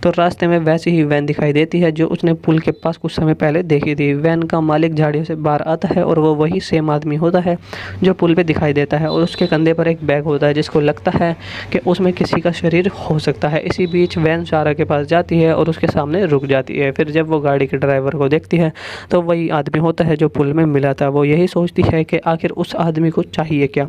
तो रास्ते में वैसी ही वैन दिखाई देती है जो उसने पुल के पास कुछ समय पहले देखी थी। वैन का मालिक झाड़ियों से बाहर आता है और वो वही सेम आदमी होता है जो पुल पे दिखाई देता है और उसके कंधे पर एक बैग होता है जिसको लगता है कि उसमें किसी का शरीर हो सकता है। इसी बीच वैन चारा के पास जाती है और उसके सामने रुक जाती है। फिर जब वो गाड़ी के ड्राइवर को देखती है तो वही आदमी होता है जो पुल में मिला था। वो यही सोचती है कि आखिर उस आदमी को चाहिए क्या।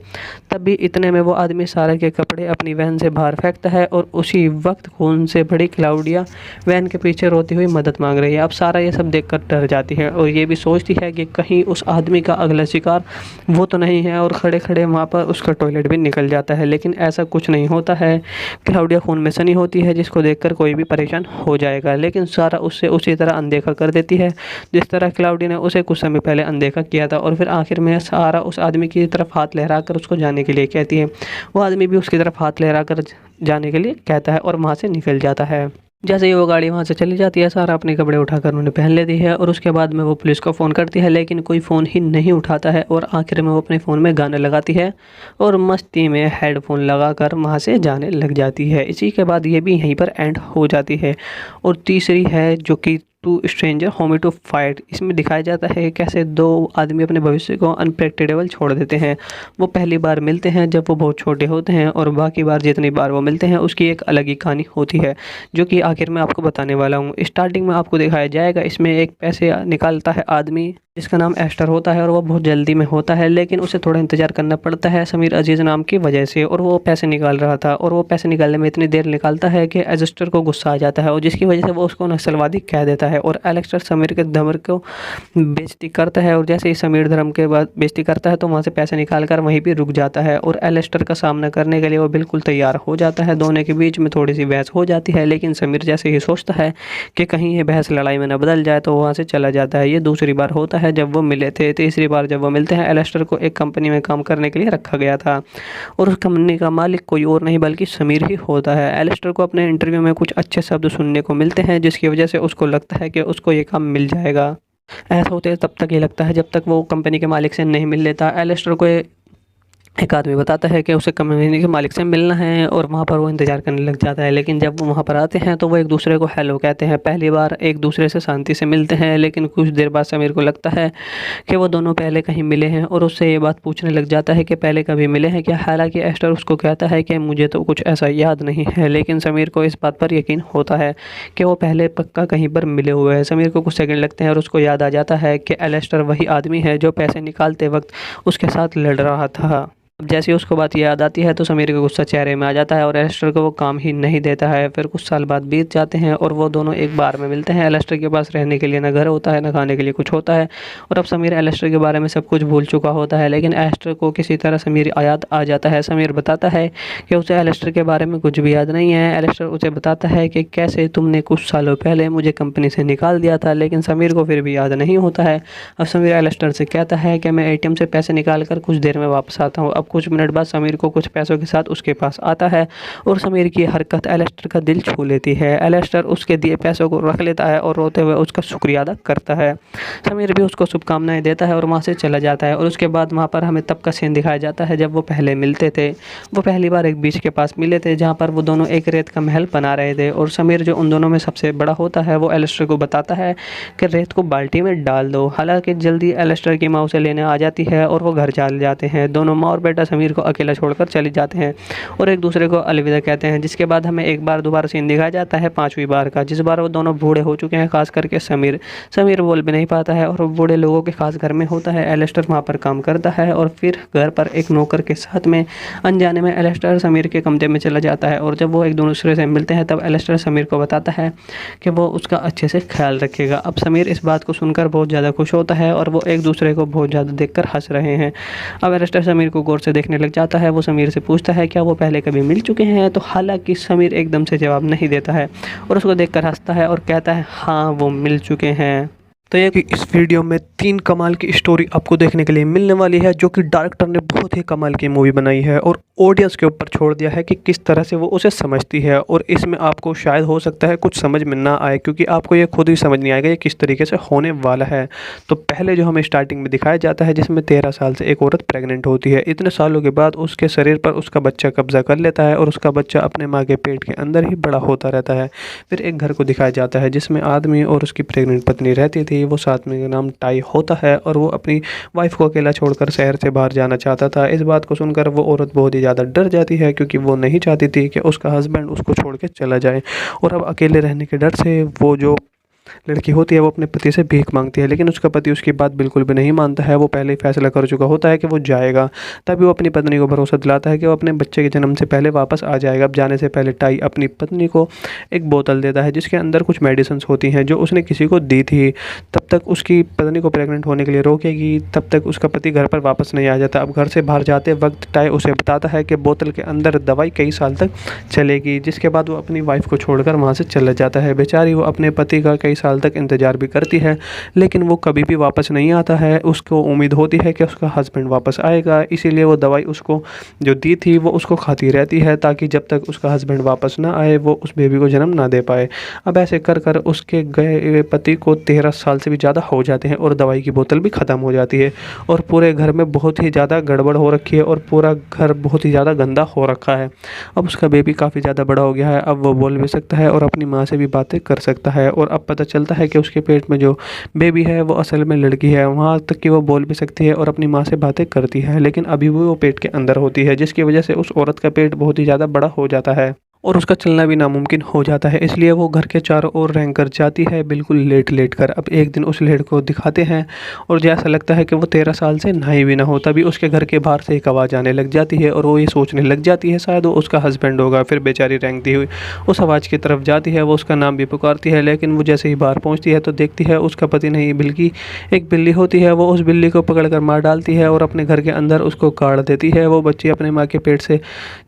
तभी इतने में वो आदमी सारा के कपड़े अपनी वैन से बाहर फेंकता है और उसी वक्त खून से भरी क्लाउडिया वैन के पीछे रोती हुई मदद मांग रही है। अब सारा ये सब देखकर डर जाती है और ये भी सोचती है कि कहीं उस आदमी का अगला शिकार वो तो नहीं है और खड़े खड़े वहाँ पर उसका टॉयलेट भी निकल जाता है। लेकिन ऐसा कुछ नहीं होता है। क्लाउडिया खून में सनी होती है जिसको देखकर कोई भी परेशान हो जाएगा। लेकिन सारा उससे उसी तरह अनदेखा कर देती है जिस तरह क्लाउडिया ने उसे कुछ समय पहले अनदेखा किया था। और फिर आखिर में सारा उस आदमी की तरफ हाथ लहरा कर उसको जाने के लिए कहती है। वो आदमी भी उसकी तरफ हाथ लहरा कर जाने के लिए कहता है और वहाँ से निकल जाता है। जैसे ही वो गाड़ी वहाँ से चली जाती है सारा अपने कपड़े उठाकर उन्हें पहन लेती है और उसके बाद में वो पुलिस को फ़ोन करती है लेकिन कोई फ़ोन ही नहीं उठाता है। और आखिर में वो अपने फ़ोन में गाने लगाती है और मस्ती में हेडफोन लगाकर वहाँ से जाने लग जाती है। इसी के बाद ये भी यहीं पर एंड हो जाती है। और तीसरी है जो कि two stranger homie to fight. इसमें दिखाया जाता है कैसे 2 आदमी अपने भविष्य को अनप्रेडिक्टेबल छोड़ देते हैं। वो पहली बार मिलते हैं जब वो बहुत छोटे होते हैं और बाकी बार जितनी बार वो मिलते हैं उसकी एक अलग ही कहानी होती है जो कि आखिर में आपको बताने वाला हूँ। स्टार्टिंग में आपको दिखाया जाएगा इसमें एक पैसे निकालता है आदमी जिसका नाम एस्टर होता है और वो बहुत जल्दी में होता है लेकिन उसे थोड़ा इंतज़ार करना पड़ता है समीर अजीज़ नाम की वजह से। और वो पैसे निकाल रहा था और वो पैसे निकालने में इतनी देर निकालता है कि एस्टर को गुस्सा आ जाता है और जिसकी वजह से वो उसको नक्सलवादी कह देता है। और एलेक्स्टर समीर के धर्म को बेइज्जती करता है और जैसे ही समीर धर्म के बाद बेइज्जती करता है तो वहाँ से पैसे निकाल कर वहीं पर रुक जाता है और एलेक्स्टर का सामना करने के लिए वो बिल्कुल तैयार हो जाता है। दोनों के बीच में थोड़ी सी बहस हो जाती है लेकिन समीर जैसे ही सोचता है कि कहीं ये बहस लड़ाई में न बदल जाए तो वहाँ से चला जाता है। ये दूसरी बार होता है जब वो मिले थे। तीसरी बार जब वो मिलते हैं एलेक्स्टर को एक कंपनी में काम करने के लिए रखा गया था और उस कंपनी का मालिक कोई और नहीं बल्कि समीर ही होता है। एलेक्स्टर को अपने इंटरव्यू में कुछ अच्छे शब्द सुनने को मिलते हैं जिसकी वजह से उसको लगता है कि उसको ये काम मिल जाएगा। ऐसा होते तब तक ये लगता है जब तक वो कंपनी के मालिक से नहीं मिल लेता। एलेक्स्टर को एक आदमी बताता है कि उसे कंपनी के मालिक से मिलना है और वहाँ पर वो इंतज़ार करने लग जाता है। लेकिन जब वो वहाँ पर आते हैं तो वो एक दूसरे को हेलो कहते हैं। पहली बार एक दूसरे से शांति से मिलते हैं लेकिन कुछ देर बाद समीर को लगता है कि वो दोनों पहले कहीं मिले हैं और उससे ये बात पूछने लग जाता है कि पहले कभी मिले हैं क्या। हालांकि एस्टर उसको कहता है कि मुझे तो कुछ ऐसा याद नहीं है लेकिन समीर को इस बात पर यकीन होता है कि वो पहले पक्का कहीं पर मिले हुए हैं। समीर को कुछ सेकंड लगते हैं और उसको याद आ जाता है कि एलेक्स्टर वही आदमी है जो पैसे निकालते वक्त उसके साथ लड़ रहा था। अब जैसे ही उसको बात याद आती है तो समीर का गुस्सा चेहरे में आ जाता है और एलेक्स्टर को वो काम ही नहीं देता है। फिर कुछ साल बाद बीत जाते हैं और वो दोनों एक बार में मिलते हैं। एलेक्स्टर के पास रहने के लिए ना घर होता है ना खाने के लिए कुछ होता है और अब समीर एलेक्स्टर के बारे में सब कुछ भूल चुका होता है। लेकिन एलेक्स्टर को किसी तरह समीर याद आ जाता है। समीर बताता है कि उसे एलेक्स्टर के बारे में कुछ भी याद नहीं है। एलेक्स्टर उसे बताता है कि कैसे तुमने कुछ सालों पहले मुझे कंपनी से निकाल दिया था लेकिन समीर को फिर भी याद नहीं होता है। अब समीर एलेक्स्टर से कहता है कि मैं ATM से पैसे निकाल कर कुछ देर में वापस आता हूँ। अब कुछ मिनट बाद समीर को कुछ पैसों के साथ उसके पास आता है और समीर की हरकत एलेक्स्टर का दिल छू लेती है। एलेक्स्टर उसके दिए पैसों को रख लेता है और रोते हुए उसका शुक्रिया अदा करता है। समीर भी उसको शुभकामनाएं देता है और वहाँ से चला जाता है। और उसके बाद वहाँ पर हमें तब का सीन दिखाया जाता है जब वो पहले मिलते थे। वो पहली बार एक बीच के पास मिले थे जहाँ पर वो दोनों एक रेत का महल बना रहे थे और समीर जो उन दोनों में सबसे बड़ा होता है वो एलेक्स्टर को बताता है कि रेत को बाल्टी में डाल दो। हालांकि जल्दी एलेक्स्टर की माँ उसे लेने आ जाती है और वो घर चले जाते हैं। दोनों माँ और बेटा समीर को अकेला छोड़कर चले जाते हैं और एक दूसरे को अलविदा कहते हैं। जिसके बाद हमें एक बार दोबारा सीन दिखाया जाता है 5वीं बार का, जिस बार वो दोनों बूढ़े हो चुके हैं। खास करके समीर बोल भी नहीं पाता है और बूढ़े लोगों के खास घर में होता है। एलेक्स्टर वहाँ पर काम करता है और फिर घर पर एक नौकर के साथ में अनजाने में एलेक्स्टर समीर के कमरे में चला जाता है और जब वो एक दूसरे से मिलते हैं तब एलेक्स्टर समीर को बताता है कि वो उसका अच्छे से ख्याल रखेगा। अब समीर इस बात को सुनकर बहुत ज़्यादा खुश होता है और वो एक दूसरे को बहुत ज़्यादा देखकर हंस रहे हैं। अब एलेक्स्टर समीर को गौर से देखने लग जाता है। वो समीर से पूछता है क्या वो पहले कभी मिल चुके हैं, तो हालांकि समीर एकदम से जवाब नहीं देता है और उसको देखकर हंसता है और कहता है हाँ वो मिल चुके हैं। तो ये कि इस वीडियो में 3 कमाल की स्टोरी आपको देखने के लिए मिलने वाली है, जो कि डायरेक्टर ने बहुत ही कमाल की मूवी बनाई है और ऑडियंस के ऊपर छोड़ दिया है कि किस तरह से वो उसे समझती है। और इसमें आपको शायद हो सकता है कुछ समझ में ना आए, क्योंकि आपको ये खुद ही समझ नहीं आएगा ये किस तरीके से होने वाला है। तो पहले जो हमें स्टार्टिंग में दिखाया जाता है, जिसमें 13 साल से एक औरत प्रेग्नेंट होती है। इतने सालों के बाद उसके शरीर पर उसका बच्चा कब्जा कर लेता है और उसका बच्चा अपने माँ के पेट के अंदर ही बड़ा होता रहता है। फिर एक घर को दिखाया जाता है जिसमें आदमी और उसकी प्रेग्नेंट पत्नी रहती थी। वो साथ में नाम टाई होता है और वो अपनी वाइफ को अकेला छोड़कर शहर से बाहर जाना चाहता था। इस बात को सुनकर वो औरत बहुत ही ज़्यादा डर जाती है, क्योंकि वो नहीं चाहती थी कि उसका हस्बैंड उसको छोड़ के चला जाए। और अब अकेले रहने के डर से वो जो लड़की होती है वो अपने पति से भीख मांगती है, लेकिन उसका पति उसकी बात बिल्कुल भी नहीं मानता है। वो पहले ही फैसला कर चुका होता है कि वो जाएगा। तभी वो अपनी पत्नी को भरोसा दिलाता है कि वो अपने बच्चे के जन्म से पहले वापस आ जाएगा। अब जाने से पहले टाई अपनी पत्नी को एक बोतल देता है जिसके अंदर कुछ मेडिसिन होती हैं जो उसने किसी को दी थी। तब तक उसकी पत्नी को प्रेग्नेंट होने के लिए रोकेगी, तब तक उसका पति घर पर वापस नहीं आ जाता। अब घर से बाहर जाते वक्त टाई उसे बताता है कि बोतल के अंदर दवाई कई साल तक चलेगी, जिसके बाद वो अपनी वाइफ को छोड़कर वहाँ से चला जाता है। बेचारी वो अपने पति का कई साल तक इंतज़ार भी करती है, लेकिन वो कभी भी वापस नहीं आता है। उसको उम्मीद होती है कि उसका हस्बैंड वापस आएगा, इसीलिए वो दवाई उसको जो दी थी वो उसको खाती रहती है, ताकि जब तक उसका हस्बैंड वापस ना आए वो उस बेबी को जन्म ना दे पाए। अब ऐसे कर कर उसके गए हुए पति को 13 साल से भी ज़्यादा हो जाते हैं और दवाई की बोतल भी ख़त्म हो जाती है और पूरे घर में बहुत ही ज़्यादा गड़बड़ हो रखी है और पूरा घर बहुत ही ज़्यादा गंदा हो रखा है। अब उसका बेबी काफ़ी ज़्यादा बड़ा हो गया है, अब वो बोल भी सकता है और अपनी माँ से भी बातें कर सकता है। और अब पता चलता है कि उसके पेट में जो बेबी है वो असल में लड़की है। वहाँ तक कि वो बोल भी सकती है और अपनी माँ से बातें करती है, लेकिन अभी भी वो पेट के अंदर होती है, जिसकी वजह से उस औरत का पेट बहुत ही ज़्यादा बड़ा हो जाता है और उसका चलना भी नामुमकिन हो जाता है। इसलिए वो घर के चारों ओर रेंग कर जाती है, बिल्कुल लेट लेट कर। अब एक दिन उस लेट को दिखाते हैं और जैसा लगता है कि वो 13 साल से नहाई भी ना हो, तभी उसके घर के बाहर से एक आवाज़ आने लग जाती है और वो ये सोचने लग जाती है शायद वो उसका हस्बैंड होगा। फिर बेचारी रेंगती हुई उस आवाज़ की तरफ जाती है, वो उसका नाम भी पुकारती है, लेकिन वो जैसे ही बाहर पहुँचती है तो देखती है उसका पति नहीं बल्कि एक बिल्ली होती है। वो उस बिल्ली को पकड़ कर मार डालती है और अपने घर के अंदर उसको काट देती है। वो बच्ची अपने माँ के पेट से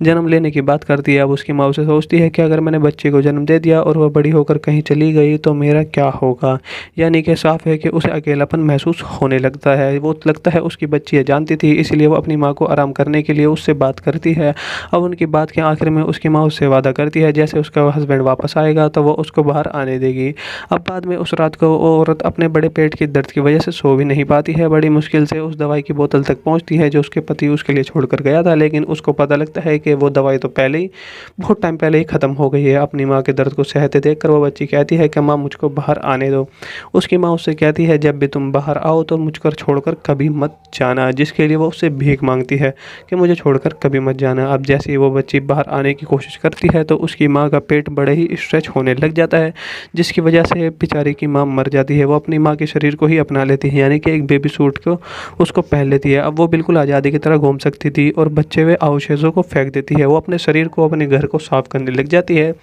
जन्म लेने की बात करती है। अब उसकी माँ उसे सोचती है कि अगर मैंने बच्चे को जन्म दे दिया और वह बड़ी होकर कहीं चली गई तो मेरा क्या होगा। यानी कि साफ है कि उसे अकेलापन महसूस होने लगता है। वो लगता है उसकी बच्ची है जानती थी, इसलिए वो अपनी माँ को आराम करने के लिए उससे बात करती है। अब उनकी बात के आखिर में उसकी माँ उससे वादा करती है जैसे उसका हस्बैंड वापस आएगा तो वो उसको बाहर आने देगी। अब बाद में उस रात को वो औरत अपने बड़े पेट के दर्द की वजह से सो भी नहीं पाती है। बड़ी मुश्किल से उस दवाई की बोतल तक पहुँचती है जो उसके पति उसके लिए छोड़ कर गया था, लेकिन उसको पता लगता है कि वो दवाई तो पहले ही बहुत टाइम पहले ही ख़त्म हो गई है। अपनी माँ के दर्द को सहते देखकर वो बच्ची कहती है कि माँ मुझको बाहर आने दो। उसकी माँ उससे कहती है जब भी तुम बाहर आओ तो मुझको छोड़कर कभी मत जाना, जिसके लिए वो उससे भीख मांगती है कि मुझे छोड़कर कभी मत जाना। अब जैसे ही वो बच्ची बाहर आने की कोशिश करती है तो उसकी माँ का पेट बड़े ही स्ट्रेच होने लग जाता है, जिसकी वजह से बेचारी की माँ मर जाती है। वो अपनी माँ के शरीर को ही अपना लेती है, यानी कि एक बेबी सूट को उसको पहन लेती है। अब वो बिल्कुल आज़ादी की तरह घूम सकती थी और बच्चे हुए अवशेषों को फेंक देती है। वो अपने शरीर को अपने घर को साफ करने लग जाती है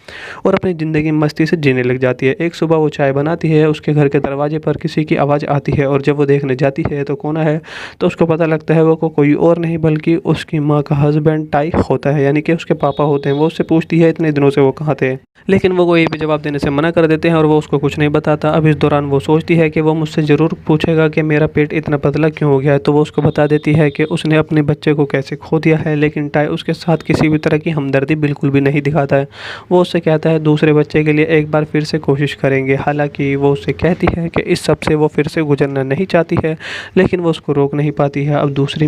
और अपनी ज़िंदगी मस्ती से जीने लग जाती है। एक सुबह वो चाय बनाती है, उसके घर के दरवाजे पर किसी की आवाज़ आती है और जब वो देखने जाती है तो कौन है, तो उसको पता लगता है वो कोई और नहीं बल्कि उसकी माँ का हस्बैंड टाई होता है, यानी कि उसके पापा होते हैं। वो उससे पूछती है इतने दिनों से वो कहाँ थे, लेकिन वो कोई भी जवाब देने से मना कर देते हैं और वो उसको कुछ नहीं बताता। अब इस दौरान वो सोचती है कि वो मुझसे ज़रूर पूछेगा कि मेरा पेट इतना पतला क्यों हो गया है, तो वो उसको बता देती है कि उसने अपने बच्चे को कैसे खो दिया है, लेकिन टाई उसके साथ किसी भी तरह की हमदर्दी बिल्कुल भी नहीं दिखाता है। वो उससे कहता है दूसरे बच्चे के लिए एक बार फिर से कोशिश करेंगे। हालांकि वो उससे कहती है कि इस सब से वो फिर से गुजरना नहीं चाहती है, लेकिन वो उसको रोक नहीं पाती है। अब दूसरी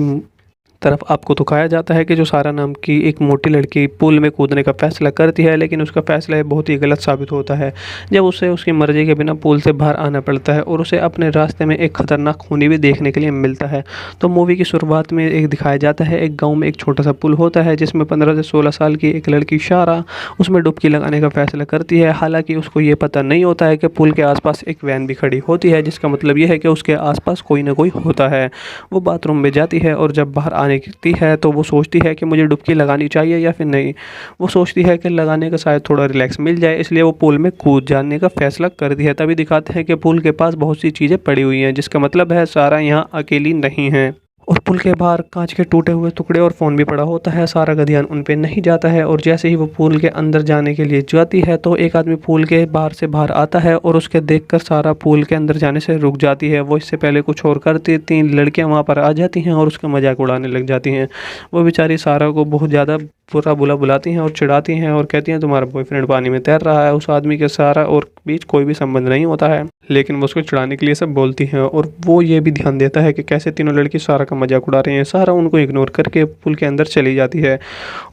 तरफ आपको दिखाया जाता है कि जो सारा नाम की एक मोटी लड़की पूल में कूदने का फैसला करती है, लेकिन उसका फैसला बहुत ही गलत साबित होता है जब उसे उसकी मर्जी के बिना पूल से बाहर आना पड़ता है और उसे अपने रास्ते में एक खतरनाक खूनी भी देखने के लिए मिलता है। तो मूवी की शुरुआत में एक दिखाया जाता है एक गाँव में एक छोटा सा पुल होता है जिसमें 15 से 16 साल की एक लड़की शारा उसमें डुबकी लगाने का फैसला करती है। हालांकि उसको ये पता नहीं होता है कि पुल के आसपास एक वैन भी खड़ी होती है, जिसका मतलब ये है कि उसके आसपास कोई ना कोई होता है। वो बाथरूम में जाती है और जब बाहर आने की है तो वो सोचती है कि मुझे डुबकी लगानी चाहिए या फिर नहीं। वो सोचती है कि लगाने का शायद थोड़ा रिलैक्स मिल जाए, इसलिए वो पूल में कूद जाने का फैसला कर दिया है। तभी दिखाते हैं कि पूल के पास बहुत सी चीज़ें पड़ी हुई हैं, जिसका मतलब है सारा यहाँ अकेली नहीं है और पुल के बाहर कांच के टूटे हुए टुकड़े और फ़ोन भी पड़ा होता है। सारा का ध्यान उन पे नहीं जाता है और जैसे ही वो पूल के अंदर जाने के लिए जाती है तो एक आदमी पूल के बाहर से बाहर आता है और उसके देखकर सारा पूल के अंदर जाने से रुक जाती है। वो इससे पहले कुछ और करती, 3 लड़कियां वहाँ पर आ जाती हैं और उसका मजाक उड़ाने लग जाती हैं। वो बेचारी सारा को बहुत ज़्यादा बुरा बुला बुलाती हैं और चिढ़ाती हैं और कहती हैं तुम्हारा बॉयफ्रेंड पानी में तैर रहा है। उस आदमी के सारा और बीच कोई भी संबंध नहीं होता है, लेकिन वो उसको चिढ़ाने के लिए सब बोलती हैं। और वो ये भी ध्यान देता है कि कैसे तीनों लड़की सारा का मजाक उड़ा रही हैं। सारा उनको इग्नोर करके पुल के अंदर चली जाती है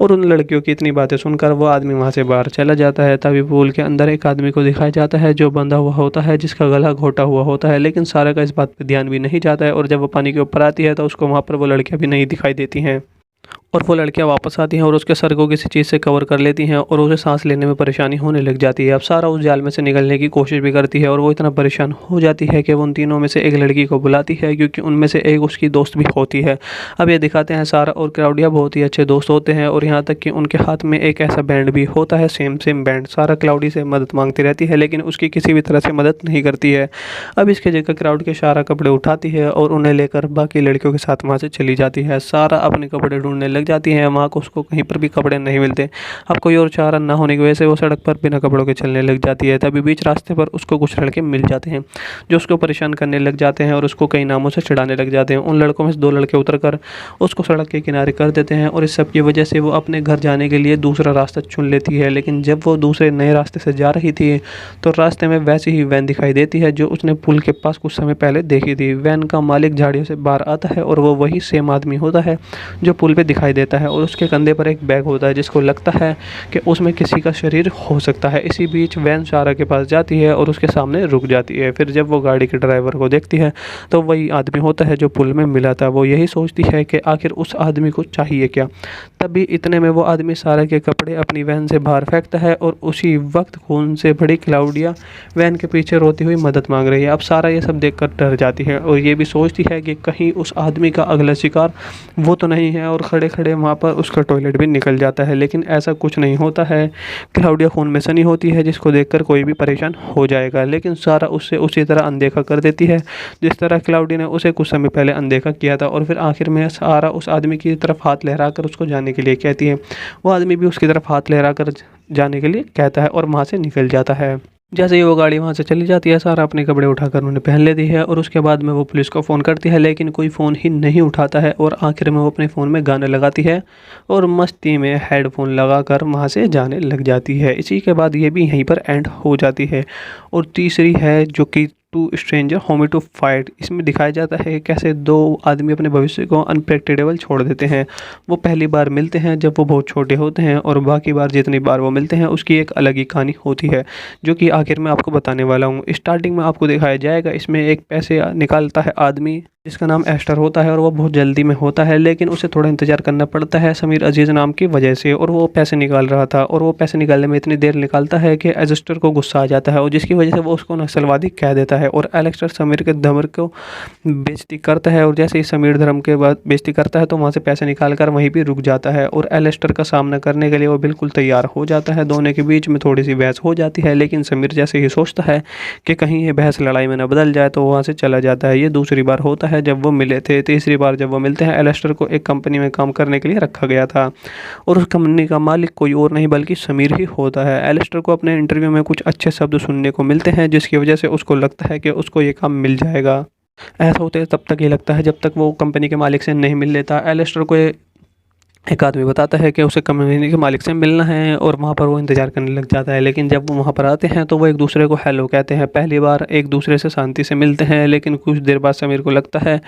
और उन लड़कियों की इतनी बातें सुनकर वो आदमी वहाँ से बाहर चला जाता है। तभी पुल के अंदर एक आदमी को दिखाया जाता है जो बंधा हुआ होता है, जिसका गला घोटा हुआ होता है, लेकिन सारा का इस बात पर ध्यान भी नहीं जाता है। और जब वो पानी के ऊपर आती है तो उसको वहाँ पर वो लड़कियाँ भी नहीं दिखाई देती हैं और वो लड़कियां वापस आती हैं और उसके सर को किसी चीज़ से कवर कर लेती हैं और उसे सांस लेने में परेशानी होने लग जाती है। अब सारा उस जाल में से निकलने की कोशिश भी करती है और वो इतना परेशान हो जाती है कि वो उन तीनों में से एक लड़की को बुलाती है, क्योंकि उनमें से एक उसकी दोस्त भी होती है। अब ये दिखाते हैं सारा और क्लाउडिया बहुत ही अच्छे दोस्त होते हैं और यहाँ तक कि उनके हाथ में एक ऐसा बैंड भी होता है, सेम बैंड। सारा क्लाउडी से मदद मांगती रहती है लेकिन उसकी किसी भी तरह से मदद नहीं करती है। अब इसके जगह क्राउड के सारा कपड़े उठाती है और उन्हें लेकर बाकी लड़कियों के साथ वहाँ से चली जाती है। सारा अपने कपड़े ढूंढने लग जाती है, वहाँ को उसको कहीं पर भी कपड़े नहीं मिलते। अब कोई और चारा ना होने की वजह से वो सड़क पर बिना कपड़ों के चलने लग जाती है। तभी बीच रास्ते पर उसको कुछ लड़के मिल जाते हैं जो उसको परेशान करने लग जाते हैं और उसको कई नामों से चिढ़ाने लग जाते हैं। उन लड़कों में से 2 लड़के उतरकर उसको सड़क के किनारे कर देते हैं और इस सब की वजह से वो अपने घर जाने के लिए दूसरा रास्ता चुन लेती है। लेकिन जब वो दूसरे नए रास्ते से जा रही थी तो रास्ते में वैसी ही वैन दिखाई देती है जो उसने पुल के पास कुछ समय पहले देखी थी। वैन का मालिक झाड़ियों से बाहर आता है और वो वही सेम आदमी होता है जो पुल पे दिखाई देता है और उसके कंधे पर एक बैग होता है जिसको लगता है कि उसमें किसी का शरीर हो सकता है। इसी बीच वैन सारा के पास जाती है और उसके सामने रुक जाती है। फिर जब वो गाड़ी के ड्राइवर को देखती है तो वही आदमी होता है जो पुल में मिला था। वो यही सोचती है कि आखिर उस आदमी को चाहिए क्या। तभी इतने में वो आदमी सारा के कपड़े अपनी वैन से बाहर फेंकता है और उसी वक्त खून से भरी क्लाउडिया वैन के पीछे रोती हुई मदद मांग रही है। अब सारा ये सब देखकर डर जाती है और ये भी सोचती है कि कहीं उस आदमी का अगला शिकार वो तो नहीं है, और खड़े खड़े वहाँ पर उसका टॉयलेट भी निकल जाता है। लेकिन ऐसा कुछ नहीं होता है। क्लाउडिया खून में सनी होती है जिसको देखकर कोई भी परेशान हो जाएगा, लेकिन सारा उससे उसी तरह अनदेखा कर देती है जिस तरह क्लाउडिया ने उसे कुछ समय पहले अनदेखा किया था। और फिर आखिर में सारा उस आदमी की तरफ हाथ लहराकर उसको जाने के लिए कहती है। वो आदमी भी उसकी तरफ हाथ लहराकर जाने के लिए कहता है और वहाँ से निकल जाता है। जैसे ही वो गाड़ी वहाँ से चली जाती है, सारा अपने कपड़े उठाकर उन्हें पहन लेती है और उसके बाद में वो पुलिस को फ़ोन करती है, लेकिन कोई फ़ोन ही नहीं उठाता है। और आखिर में वो अपने फ़ोन में गाने लगाती है और मस्ती में हेडफोन लगाकर वहाँ से जाने लग जाती है। इसी के बाद ये भी यहीं पर एंड हो जाती है। और तीसरी है जो कि two stranger homie to fight. इसमें दिखाया जाता है कैसे 2 आदमी अपने भविष्य को अनप्रेडिक्टेबल छोड़ देते हैं। वो पहली बार मिलते हैं जब वो बहुत छोटे होते हैं और बाकी बार जितनी बार वो मिलते हैं उसकी एक अलग ही कहानी होती है, जो कि आखिर में आपको बताने वाला हूँ। स्टार्टिंग में आपको दिखाया जाएगा, इसमें एक पैसे निकालता है आदमी जिसका नाम एस्टर होता है और वो बहुत जल्दी में होता है, लेकिन उसे थोड़ा इंतजार करना पड़ता है समीर अजीज़ नाम की वजह से। और वो पैसे निकाल रहा था और वो पैसे निकालने में इतनी देर निकालता है कि एस्टर को गुस्सा आ जाता है और जिसकी वजह से वो उसको नक्सलवादी कह देता है। और एलेक्सटर समीर के धर्म को बेइज्जती करता है और जैसे ही समीर धर्म के बाद बेइज्जती करता है तो वहाँ से पैसे निकाल कर वहीं पर रुक जाता है। और एलेक्सटर का सामना करने के लिए वो बिल्कुल तैयार हो जाता है। दोनों के बीच में थोड़ी सी बहस हो जाती है, लेकिन समीर जैसे ही सोचता है कि कहीं ये बहस लड़ाई में न बदल जाए तो वहाँ से चला जाता है। ये दूसरी बार होता है जब वो मिले थे। तीसरी बार जब वो मिलते हैं, एलेस्टर को एक कंपनी में काम करने के लिए रखा गया था और उस कंपनी का मालिक कोई और नहीं बल्कि समीर ही होता है। एलेस्टर को अपने इंटरव्यू में कुछ अच्छे शब्द सुनने को मिलते हैं जिसकी वजह से उसको लगता है कि उसको ये काम मिल जाएगा। ऐसा होते तब तक ये लगता है जब तक वो कंपनी के मालिक से नहीं मिल लेता। एलेस्टर को एक आदमी बताता है कि उसे कंपनी के मालिक से मिलना है और वहाँ पर वो इंतज़ार करने लग जाता है। लेकिन जब वो वहाँ पर आते हैं तो वो एक दूसरे को हेलो कहते हैं। पहली बार एक दूसरे से शांति से मिलते हैं, लेकिन कुछ देर बाद समीर को लगता है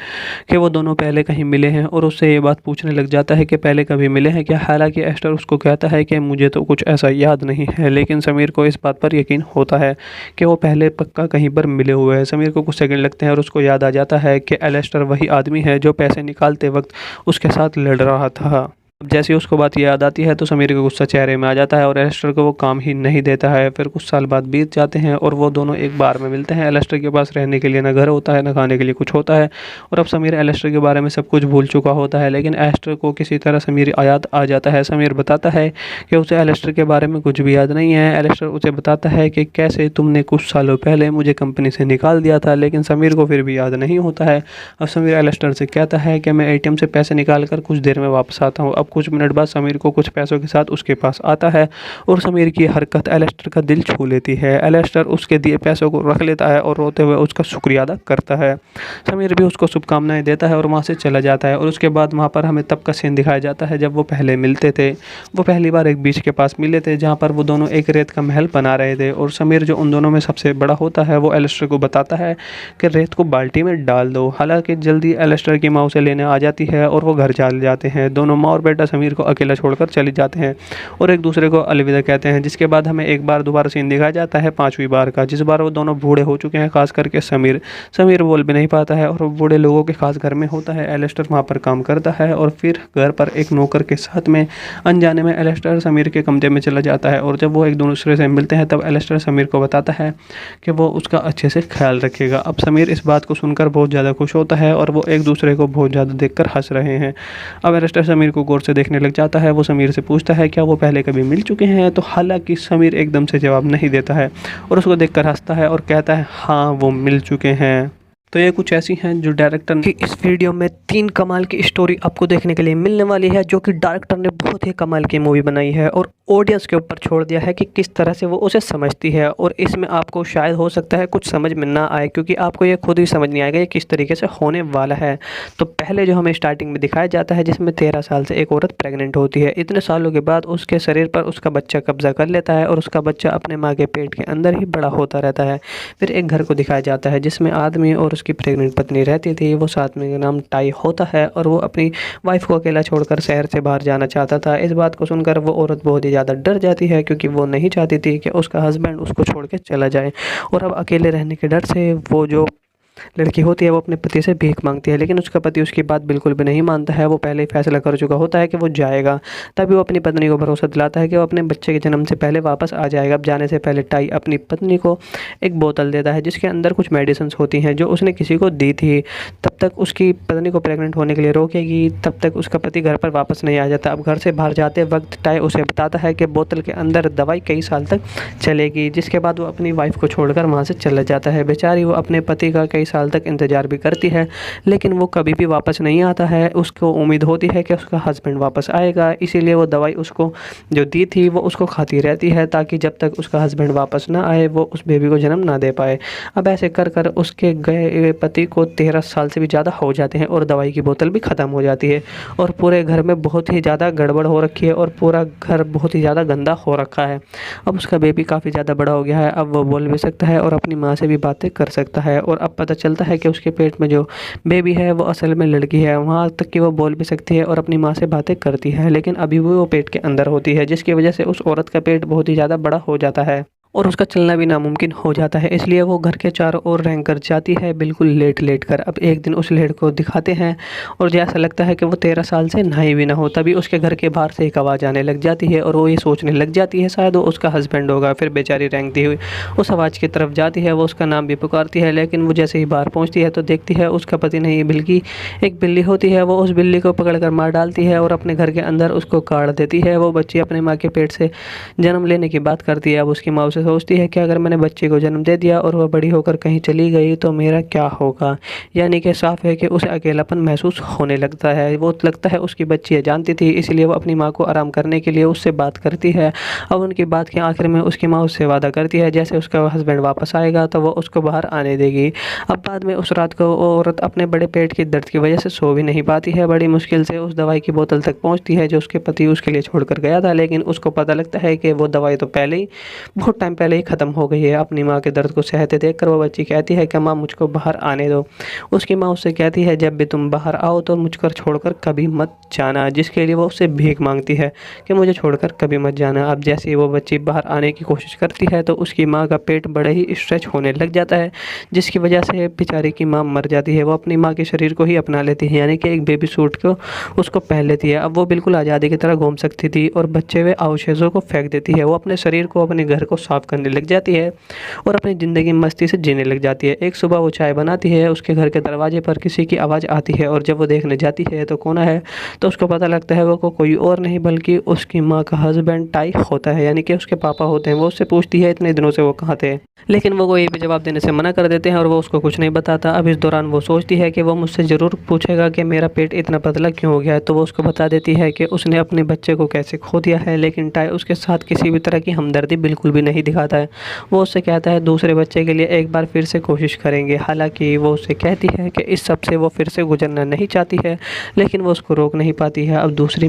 कि वो दोनों पहले कहीं मिले हैं और उससे ये बात पूछने लग जाता है कि पहले कभी मिले हैं क्या। हालांकि एस्टर उसको कहता है कि मुझे तो कुछ ऐसा याद नहीं है, लेकिन समीर को इस बात पर यकीन होता है कि वो पहले पक्का कहीं पर मिले हुए हैं। समीर को कुछ सेकंड लगते हैं और उसको याद आ जाता है कि एलेस्टर वही आदमी है जो पैसे निकालते वक्त उसके साथ लड़ रहा था। अब जैसे ही उसको बात याद आती है तो समीर का गुस्सा चेहरे में आ जाता है और एलेस्टर को वो काम ही नहीं देता है। फिर कुछ साल बाद बीत जाते हैं और वो दोनों एक बार में मिलते हैं। एलेस्टर के पास रहने के लिए ना घर होता है, ना खाने के लिए कुछ होता है और अब समीर एलेस्टर के बारे में सब कुछ भूल चुका होता है। लेकिन एलेस्टर को किसी तरह समीर याद आ जाता है। समीर बताता है कि उसे एलेस्टर के बारे में कुछ भी याद नहीं है। एलेस्टर उसे बताता है कि कैसे तुमने कुछ सालों पहले मुझे कंपनी से निकाल दिया था, लेकिन समीर को फिर भी याद नहीं होता है। अब समीर एलेस्टर से कहता है कि मैं एटीएम से पैसे निकाल कर कुछ देर में वापस आता हूँ। अब कुछ मिनट बाद समीर को कुछ पैसों के साथ उसके पास आता है और समीर की हरकत एलेस्टर का दिल छू लेती है। एलेस्टर उसके दिए पैसों को रख लेता है और रोते हुए उसका शुक्रिया अदा करता है। समीर भी उसको शुभकामनाएं देता है और वहाँ से चला जाता है। और उसके बाद वहाँ पर हमें तब का सीन दिखाया जाता है जब वो पहले मिलते थे। वो पहली बार एक बीच के पास मिले थे जहाँ पर वो दोनों एक रेत का महल बना रहे थे और समीर जो उन दोनों में सबसे बड़ा होता है वो एलेस्टर को बताता है कि रेत को बाल्टी में डाल दो। हालांकि जल्दी एलेस्टर की माँ उसे लेने आ जाती है और वो घर चले जाते हैं। दोनों माँ और बेटा समीर को अकेला छोड़कर चले जाते हैं और एक दूसरे को अलविदा कहते हैं। जिसके बाद हमें एक बार दोबारा सीन दिखाया जाता है 5वीं बार का, जिस बार वो दोनों बूढ़े हो चुके हैं, खास करके समीर बोल भी नहीं पाता है और बूढ़े लोगों के खास घर में होता है। एलेस्टर वहाँ पर काम करता है और फिर घर पर एक नौकर के साथ में अनजाने में एलेस्टर समीर के कमरे में चला जाता है और जब वो एक दूसरे से मिलते हैं तब एलेस्टर समीर को बताता है कि वो उसका अच्छे से ख्याल रखेगा। अब समीर इस बात को सुनकर बहुत ज़्यादा खुश होता है और वो एक दूसरे को बहुत ज़्यादा देखकर हंस रहे हैं। अब एलेस्टर समीर को गौर से देखने लग जाता है। वो समीर से पूछता है क्या वो पहले कभी मिल चुके हैं, तो हालांकि समीर एकदम से जवाब नहीं देता है और उसको देखकर हंसता है और कहता है हाँ वो मिल चुके हैं। तो ये कुछ ऐसी हैं जो डायरेक्टर ने इस वीडियो में 3 कमाल की स्टोरी आपको देखने के लिए मिलने वाली है, जो कि डायरेक्टर ने बहुत ही कमाल की मूवी बनाई है और ऑडियंस के ऊपर छोड़ दिया है कि किस तरह से वो उसे समझती है। और इसमें आपको शायद हो सकता है कुछ समझ में ना आए, क्योंकि आपको ये खुद ही समझ नहीं आएगा ये किस तरीके से होने वाला है। तो पहले जो हमें स्टार्टिंग में दिखाया जाता है, जिसमें 13 साल से एक औरत प्रेग्नेंट होती है। इतने सालों के बाद उसके शरीर पर उसका बच्चा कब्जा कर लेता है और उसका बच्चा अपने माँ के पेट के अंदर ही बड़ा होता रहता है। फिर एक घर को दिखाया जाता है जिसमें आदमी और उसकी प्रेग्नेंट पत्नी रहती थी। वो साथ में नाम टाई होता है और वो अपनी वाइफ को अकेला छोड़कर शहर से बाहर जाना चाहता था। इस बात को सुनकर वो औरत बहुत ही ज़्यादा डर जाती है, क्योंकि वो नहीं चाहती थी कि उसका हस्बैंड उसको छोड़ के चला जाए। और अब अकेले रहने के डर से वो जो लड़की होती है वो अपने पति से भीख मांगती है, लेकिन उसका पति उसकी बात बिल्कुल भी नहीं मानता है। वो पहले ही फैसला कर चुका होता है कि वो जाएगा। तभी वो अपनी पत्नी को भरोसा दिलाता है कि वो अपने बच्चे के जन्म से पहले वापस आ जाएगा। अब जाने से पहले टाई अपनी पत्नी को एक बोतल देता है जिसके अंदर कुछ मेडिसिन होती हैं जो उसने किसी को दी थी। तब तक उसकी पत्नी को प्रेग्नेंट होने के लिए रोकेगी, तब तक उसका पति घर पर वापस नहीं आ जाता। अब घर से बाहर जाते वक्त टाई उसे बताता है कि बोतल के अंदर दवाई कई साल तक चलेगी। जिसके बाद वो अपनी वाइफ को छोड़कर वहाँ से चला जाता है। बेचारी वो अपने पति का कई साल तक इंतज़ार भी करती है, लेकिन वो कभी भी वापस नहीं आता है। उसको उम्मीद होती है कि उसका हस्बैंड वापस आएगा, इसीलिए वो दवाई उसको जो दी थी वो उसको खाती रहती है, ताकि जब तक उसका हस्बैंड वापस ना आए वो उस बेबी को जन्म ना दे पाए। अब ऐसे कर कर उसके गए हुए पति को 13 साल से भी ज़्यादा हो जाते हैं और दवाई की बोतल भी ख़त्म हो जाती है और पूरे घर में बहुत ही ज़्यादा गड़बड़ हो रखी है और पूरा घर बहुत ही ज़्यादा गंदा हो रखा है। अब उसका बेबी काफ़ी ज़्यादा बड़ा हो गया है। अब वो बोल भी सकता है और अपनी माँ से भी बातें कर सकता है और अब पता चलता है कि उसके पेट में जो बेबी है वो असल में लड़की है। वहाँ तक कि वो बोल भी सकती है और अपनी माँ से बातें करती है, लेकिन अभी भी वो पेट के अंदर होती है, जिसकी वजह से उस औरत का पेट बहुत ही ज़्यादा बड़ा हो जाता है और उसका चलना भी नामुमकिन हो जाता है। इसलिए वो घर के चारों ओर रेंग कर जाती है, बिल्कुल लेट लेट कर। अब एक दिन उस लेट को दिखाते हैं और जैसा लगता है कि वो 13 साल से नहाई भी ना हो, तभी उसके घर के बाहर से एक आवाज़ आने लग जाती है और वो ये सोचने लग जाती है शायद वो उसका हस्बैंड होगा। फिर बेचारी रेंगती हुई उस आवाज़ की तरफ जाती है, वो उसका नाम भी पुकारती है, लेकिन वो जैसे ही बाहर पहुँचती है तो देखती है उसका पति नहीं बल्कि एक बिल्ली होती है। वो उस बिल्ली को पकड़ कर मार डालती है और अपने घर के अंदर उसको काट देती है। वो बच्ची अपने माँ के पेट से जन्म लेने की बात करती है। अब उसकी माँ उसे सोचती है कि अगर मैंने बच्चे को जन्म दे दिया और वह बड़ी होकर कहीं चली गई तो मेरा क्या होगा। यानी कि साफ है कि उसे अकेलापन महसूस होने लगता है। वो लगता है उसकी बच्ची है जानती थी, इसलिए वो अपनी माँ को आराम करने के लिए उससे बात करती है। अब उनकी बात के आखिर में उसकी माँ उससे वादा करती है जैसे उसका हस्बैंड वापस आएगा तो वो उसको बाहर आने देगी। अब बाद में उस रात को वो औरत अपने बड़े पेट के दर्द की वजह से सो भी नहीं पाती है। बड़ी मुश्किल से उस दवाई की बोतल तक पहुँचती है जो उसके पति उसके लिए छोड़ कर गया था, लेकिन उसको पता लगता है कि वो दवाई तो पहले ही बहुत टाइम पहले ही ख़त्म हो गई है। अपनी माँ के दर्द को सहते देखकर वो बच्ची कहती है कि माँ मुझको बाहर आने दो। उसकी माँ उससे कहती है जब भी तुम बाहर आओ तो मुझको छोड़कर कभी मत जाना, जिसके लिए वो उससे भीख मांगती है कि मुझे छोड़कर कभी मत जाना। अब जैसे ही वो बच्ची बाहर आने की कोशिश करती है तो उसकी माँ का पेट बड़े ही स्ट्रेच होने लग जाता है, जिसकी वजह से बेचारी की माँ मर जाती है। वो अपनी माँ के शरीर को ही अपना लेती है, यानी कि एक बेबी सूट को उसको पहन लेती है। अब वो बिल्कुल आज़ादी की तरह घूम सकती थी और बच्चे वे अवशेषों को फेंक देती है। वो अपने शरीर को, अपने घर को साफ करने लग जाती है और अपनी ज़िंदगी मस्ती से जीने लग जाती है। एक सुबह वो चाय बनाती है, उसके घर के दरवाजे पर किसी की आवाज़ आती है और जब वो देखने जाती है तो कौन है, तो उसको पता लगता है वो कोई और नहीं बल्कि उसकी माँ का हस्बैंड टाई होता है, यानी कि उसके पापा होते हैं। वो उससे पूछती है इतने दिनों से वो कहाँ थे, लेकिन वो कोई भी जवाब देने से मना कर देते हैं और वो उसको कुछ नहीं बताता। अब इस दौरान वो सोचती है कि वो मुझसे ज़रूर पूछेगा कि मेरा पेट इतना पतला क्यों हो गया है, तो वो उसको बता देती है कि उसने अपने बच्चे को कैसे खो दिया है। लेकिन टाई उसके साथ किसी भी तरह की हमदर्दी बिल्कुल भी नहीं दिखाता है। वो उससे कहता है दूसरे बच्चे के लिए एक बार फिर से कोशिश करेंगे। हालांकि वो उससे कहती है कि इस सब से वो फिर से गुजरना नहीं चाहती है, लेकिन वो उसको रोक नहीं पाती है। अब दूसरी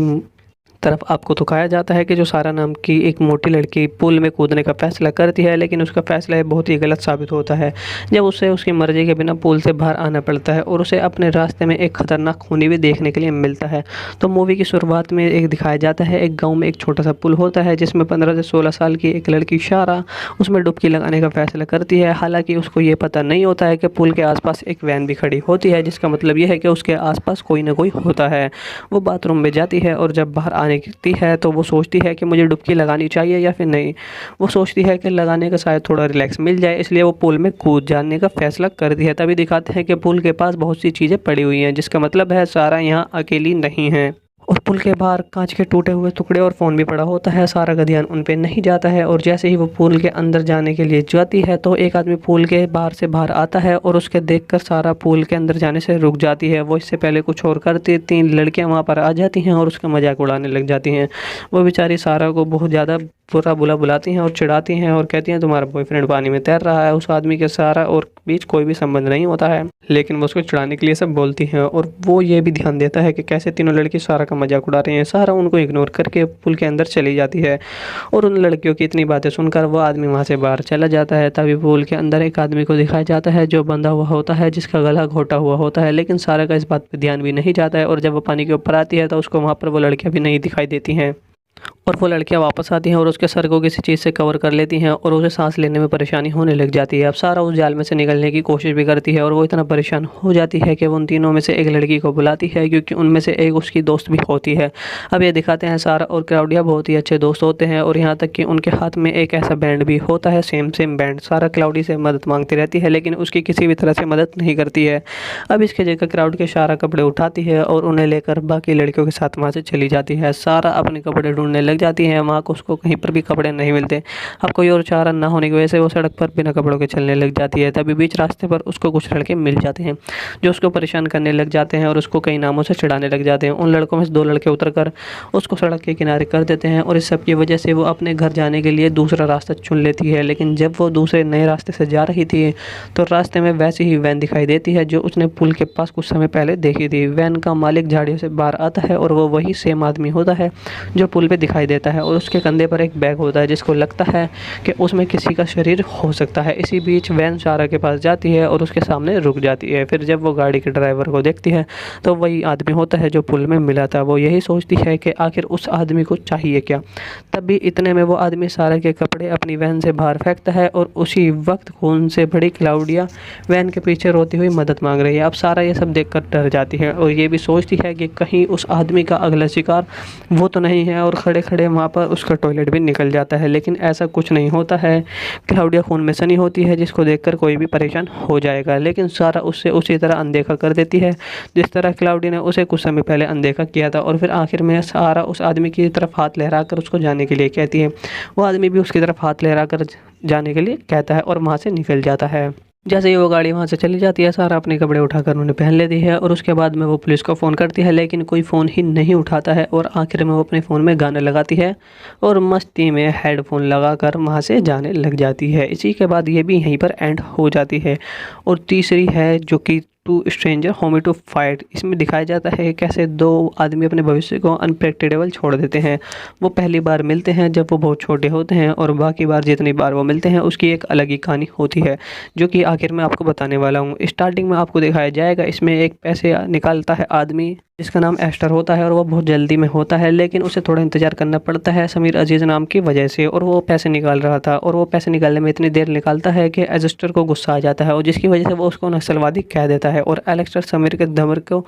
तरफ आपको दिखाया जाता है कि जो सारा नाम की एक मोटी लड़की पूल में कूदने का फैसला करती है, लेकिन उसका फैसला बहुत ही गलत साबित होता है जब उसे उसकी मर्जी के बिना पूल से बाहर आना पड़ता है और उसे अपने रास्ते में एक खतरनाक खूनी भी देखने के लिए मिलता है। तो मूवी की शुरुआत में एक दिखाया जाता है, एक गाँव में एक छोटा सा पुल होता है जिसमें 15 से 16 साल की एक लड़की शारा उसमें डुबकी लगाने का फैसला करती है। हालांकि उसको ये पता नहीं होता है कि पुल के आसपास एक वैन भी खड़ी होती है, जिसका मतलब ये है कि उसके आसपास कोई ना कोई होता है। वो बाथरूम में जाती है और जब बाहर आने की है तो वो सोचती है कि मुझे डुबकी लगानी चाहिए या फिर नहीं। वो सोचती है कि लगाने का शायद थोड़ा रिलैक्स मिल जाए, इसलिए वो पूल में कूद जाने का फैसला कर दिया है। तभी दिखाते हैं कि पुल के पास बहुत सी चीज़ें पड़ी हुई हैं, जिसका मतलब है सारा यहाँ अकेली नहीं है। और पुल के बाहर कांच के टूटे हुए टुकड़े और फ़ोन भी पड़ा होता है। सारा का ध्यान उन पे नहीं जाता है और जैसे ही वो पुल के अंदर जाने के लिए जाती है तो एक आदमी पुल के बाहर से बाहर आता है और उसके देखकर सारा पुल के अंदर जाने से रुक जाती है। वो इससे पहले कुछ और करती, 3 लड़कियां वहाँ पर आ जाती हैं और उसका मजाक उड़ाने लग जाती हैं। वो बेचारी सारा को बहुत ज़्यादा बुरा बुला बुलाती हैं और चिढ़ाती हैं और कहती हैं तुम्हारा बॉयफ्रेंड पानी में तैर रहा है। उस आदमी के सारा और बीच कोई भी संबंध नहीं होता है, लेकिन वो उसको चिढ़ाने के लिए सब बोलती हैं। और वो ये भी ध्यान देता है कि कैसे तीनों लड़की सारा का मजाक उड़ा रही हैं। सारा उनको इग्नोर करके पुल के अंदर चली जाती है और उन लड़कियों की इतनी बातें सुनकर वो आदमी वहाँ से बाहर चला जाता है। तभी पुल के अंदर एक आदमी को दिखाया जाता है जो बंधा हुआ होता है, जिसका गला घोटा हुआ होता है, लेकिन सारा का इस बात पर ध्यान भी नहीं जाता है। और जब वो पानी के ऊपर आती है तो उसको वहाँ पर वो लड़कियाँ भी नहीं दिखाई देती हैं और वो लड़कियां वापस आती हैं और उसके सर को किसी चीज़ से कवर कर लेती हैं और उसे सांस लेने में परेशानी होने लग जाती है। अब सारा उस जाल में से निकलने की कोशिश भी करती है और वो इतना परेशान हो जाती है कि वो उन तीनों में से एक लड़की को बुलाती है, क्योंकि उनमें से एक उसकी दोस्त भी होती है। अब ये दिखाते हैं सारा और क्लाउडिया बहुत ही अच्छे दोस्त होते हैं और यहाँ तक कि उनके हाथ में एक ऐसा बैंड भी होता है, सेम बैंड। सारा क्लाउडी से मदद मांगती रहती है लेकिन उसकी किसी भी तरह से मदद नहीं करती है। अब इसके जगह क्राउड के सारा कपड़े उठाती है और उन्हें लेकर बाकी लड़कियों के साथ वहाँ से चली जाती है। सारा अपने कपड़े ढूंढने लग जाती है, वहाँ को उसको कहीं पर भी कपड़े नहीं मिलते। अब कोई और चारा ना होने की वजह से वो सड़क पर बिना कपड़ों के चलने लग जाती है। तभी बीच रास्ते पर उसको कुछ लड़के मिल जाते हैं जो उसको परेशान करने लग जाते हैं और उसको कई नामों से चिढ़ाने लग जाते हैं। उन लड़कों में से 2 लड़के उतरकर उसको सड़क के किनारे कर देते हैं और इस सब की वजह से वो अपने घर जाने के लिए दूसरा रास्ता चुन लेती है। लेकिन जब वो दूसरे नए रास्ते से जा रही थी तो रास्ते में वैसी ही वैन दिखाई देती है जो उसने पुल के पास कुछ समय पहले देखी थी। वैन का मालिक झाड़ियों से बाहर आता है और वो वही सेम आदमी होता है जो पुल पे दिखाई देता है और उसके कंधे पर एक बैग होता है जिसको लगता है कि उसमें किसी का शरीर हो सकता है। इसी बीच वैन सारा के पास जाती है और उसके सामने रुक जाती है। फिर जब वो गाड़ी के ड्राइवर को देखती है तो वही आदमी होता है जो पुल में मिला था। वो यही सोचती है कि आखिर उस आदमी को चाहिए क्या। तभी इतने में वो आदमी सारा के कपड़े अपनी वैन से बाहर फेंकता है और उसी वक्त खून से भरी क्लाउडिया वैन के पीछे रोती हुई मदद मांग रही है। अब सारा ये सब देखकर डर जाती है और ये भी सोचती है कि कहीं उस आदमी का अगला शिकार वो तो नहीं है, और खड़े खड़े वहाँ पर उसका टॉयलेट भी निकल जाता है। लेकिन ऐसा कुछ नहीं होता है। क्लाउडिया खून में सनी होती है जिसको देखकर कोई भी परेशान हो जाएगा, लेकिन सारा उससे उसी तरह अनदेखा कर देती है जिस तरह क्लाउडिया ने उसे कुछ समय पहले अनदेखा किया था। और फिर आखिर में सारा उस आदमी की तरफ हाथ लहराकर उसको जाने के लिए कहती है। वो आदमी भी उसकी तरफ हाथ लहराकर जाने के लिए कहता है और वहाँ से निकल जाता है। जैसे ही वो गाड़ी वहाँ से चली जाती है सारा अपने कपड़े उठाकर उन्हें पहन लेती है और उसके बाद में वो पुलिस को फ़ोन करती है, लेकिन कोई फ़ोन ही नहीं उठाता है। और आखिर में वो अपने फ़ोन में गाना लगाती है और मस्ती में हेडफोन लगाकर वहाँ से जाने लग जाती है। इसी के बाद ये भी यहीं पर एंड हो जाती है। और तीसरी है जो कि two stranger homie to fight. इसमें दिखाया जाता है कैसे 2 आदमी अपने भविष्य को अनप्रेडिक्टेबल छोड़ देते हैं। वो पहली बार मिलते हैं जब वो बहुत छोटे होते हैं और बाकी बार जितनी बार वो मिलते हैं उसकी एक अलग ही कहानी होती है, जो कि आखिर में आपको बताने वाला हूँ। स्टार्टिंग में आपको दिखाया जाएगा इसमें एक पैसे निकालता है आदमी जिसका नाम एस्टर होता है और वो बहुत जल्दी में होता है, लेकिन उसे थोड़ा इंतज़ार करना पड़ता है समीर अजीज़ नाम की वजह से। और वो पैसे निकाल रहा था और वो पैसे निकालने में इतनी देर निकालता है कि एलिस्टर को गुस्सा आ जाता है और जिसकी वजह से वो उसको नक्सलवादी कह देता है। और एलिस्टर समीर के धमर को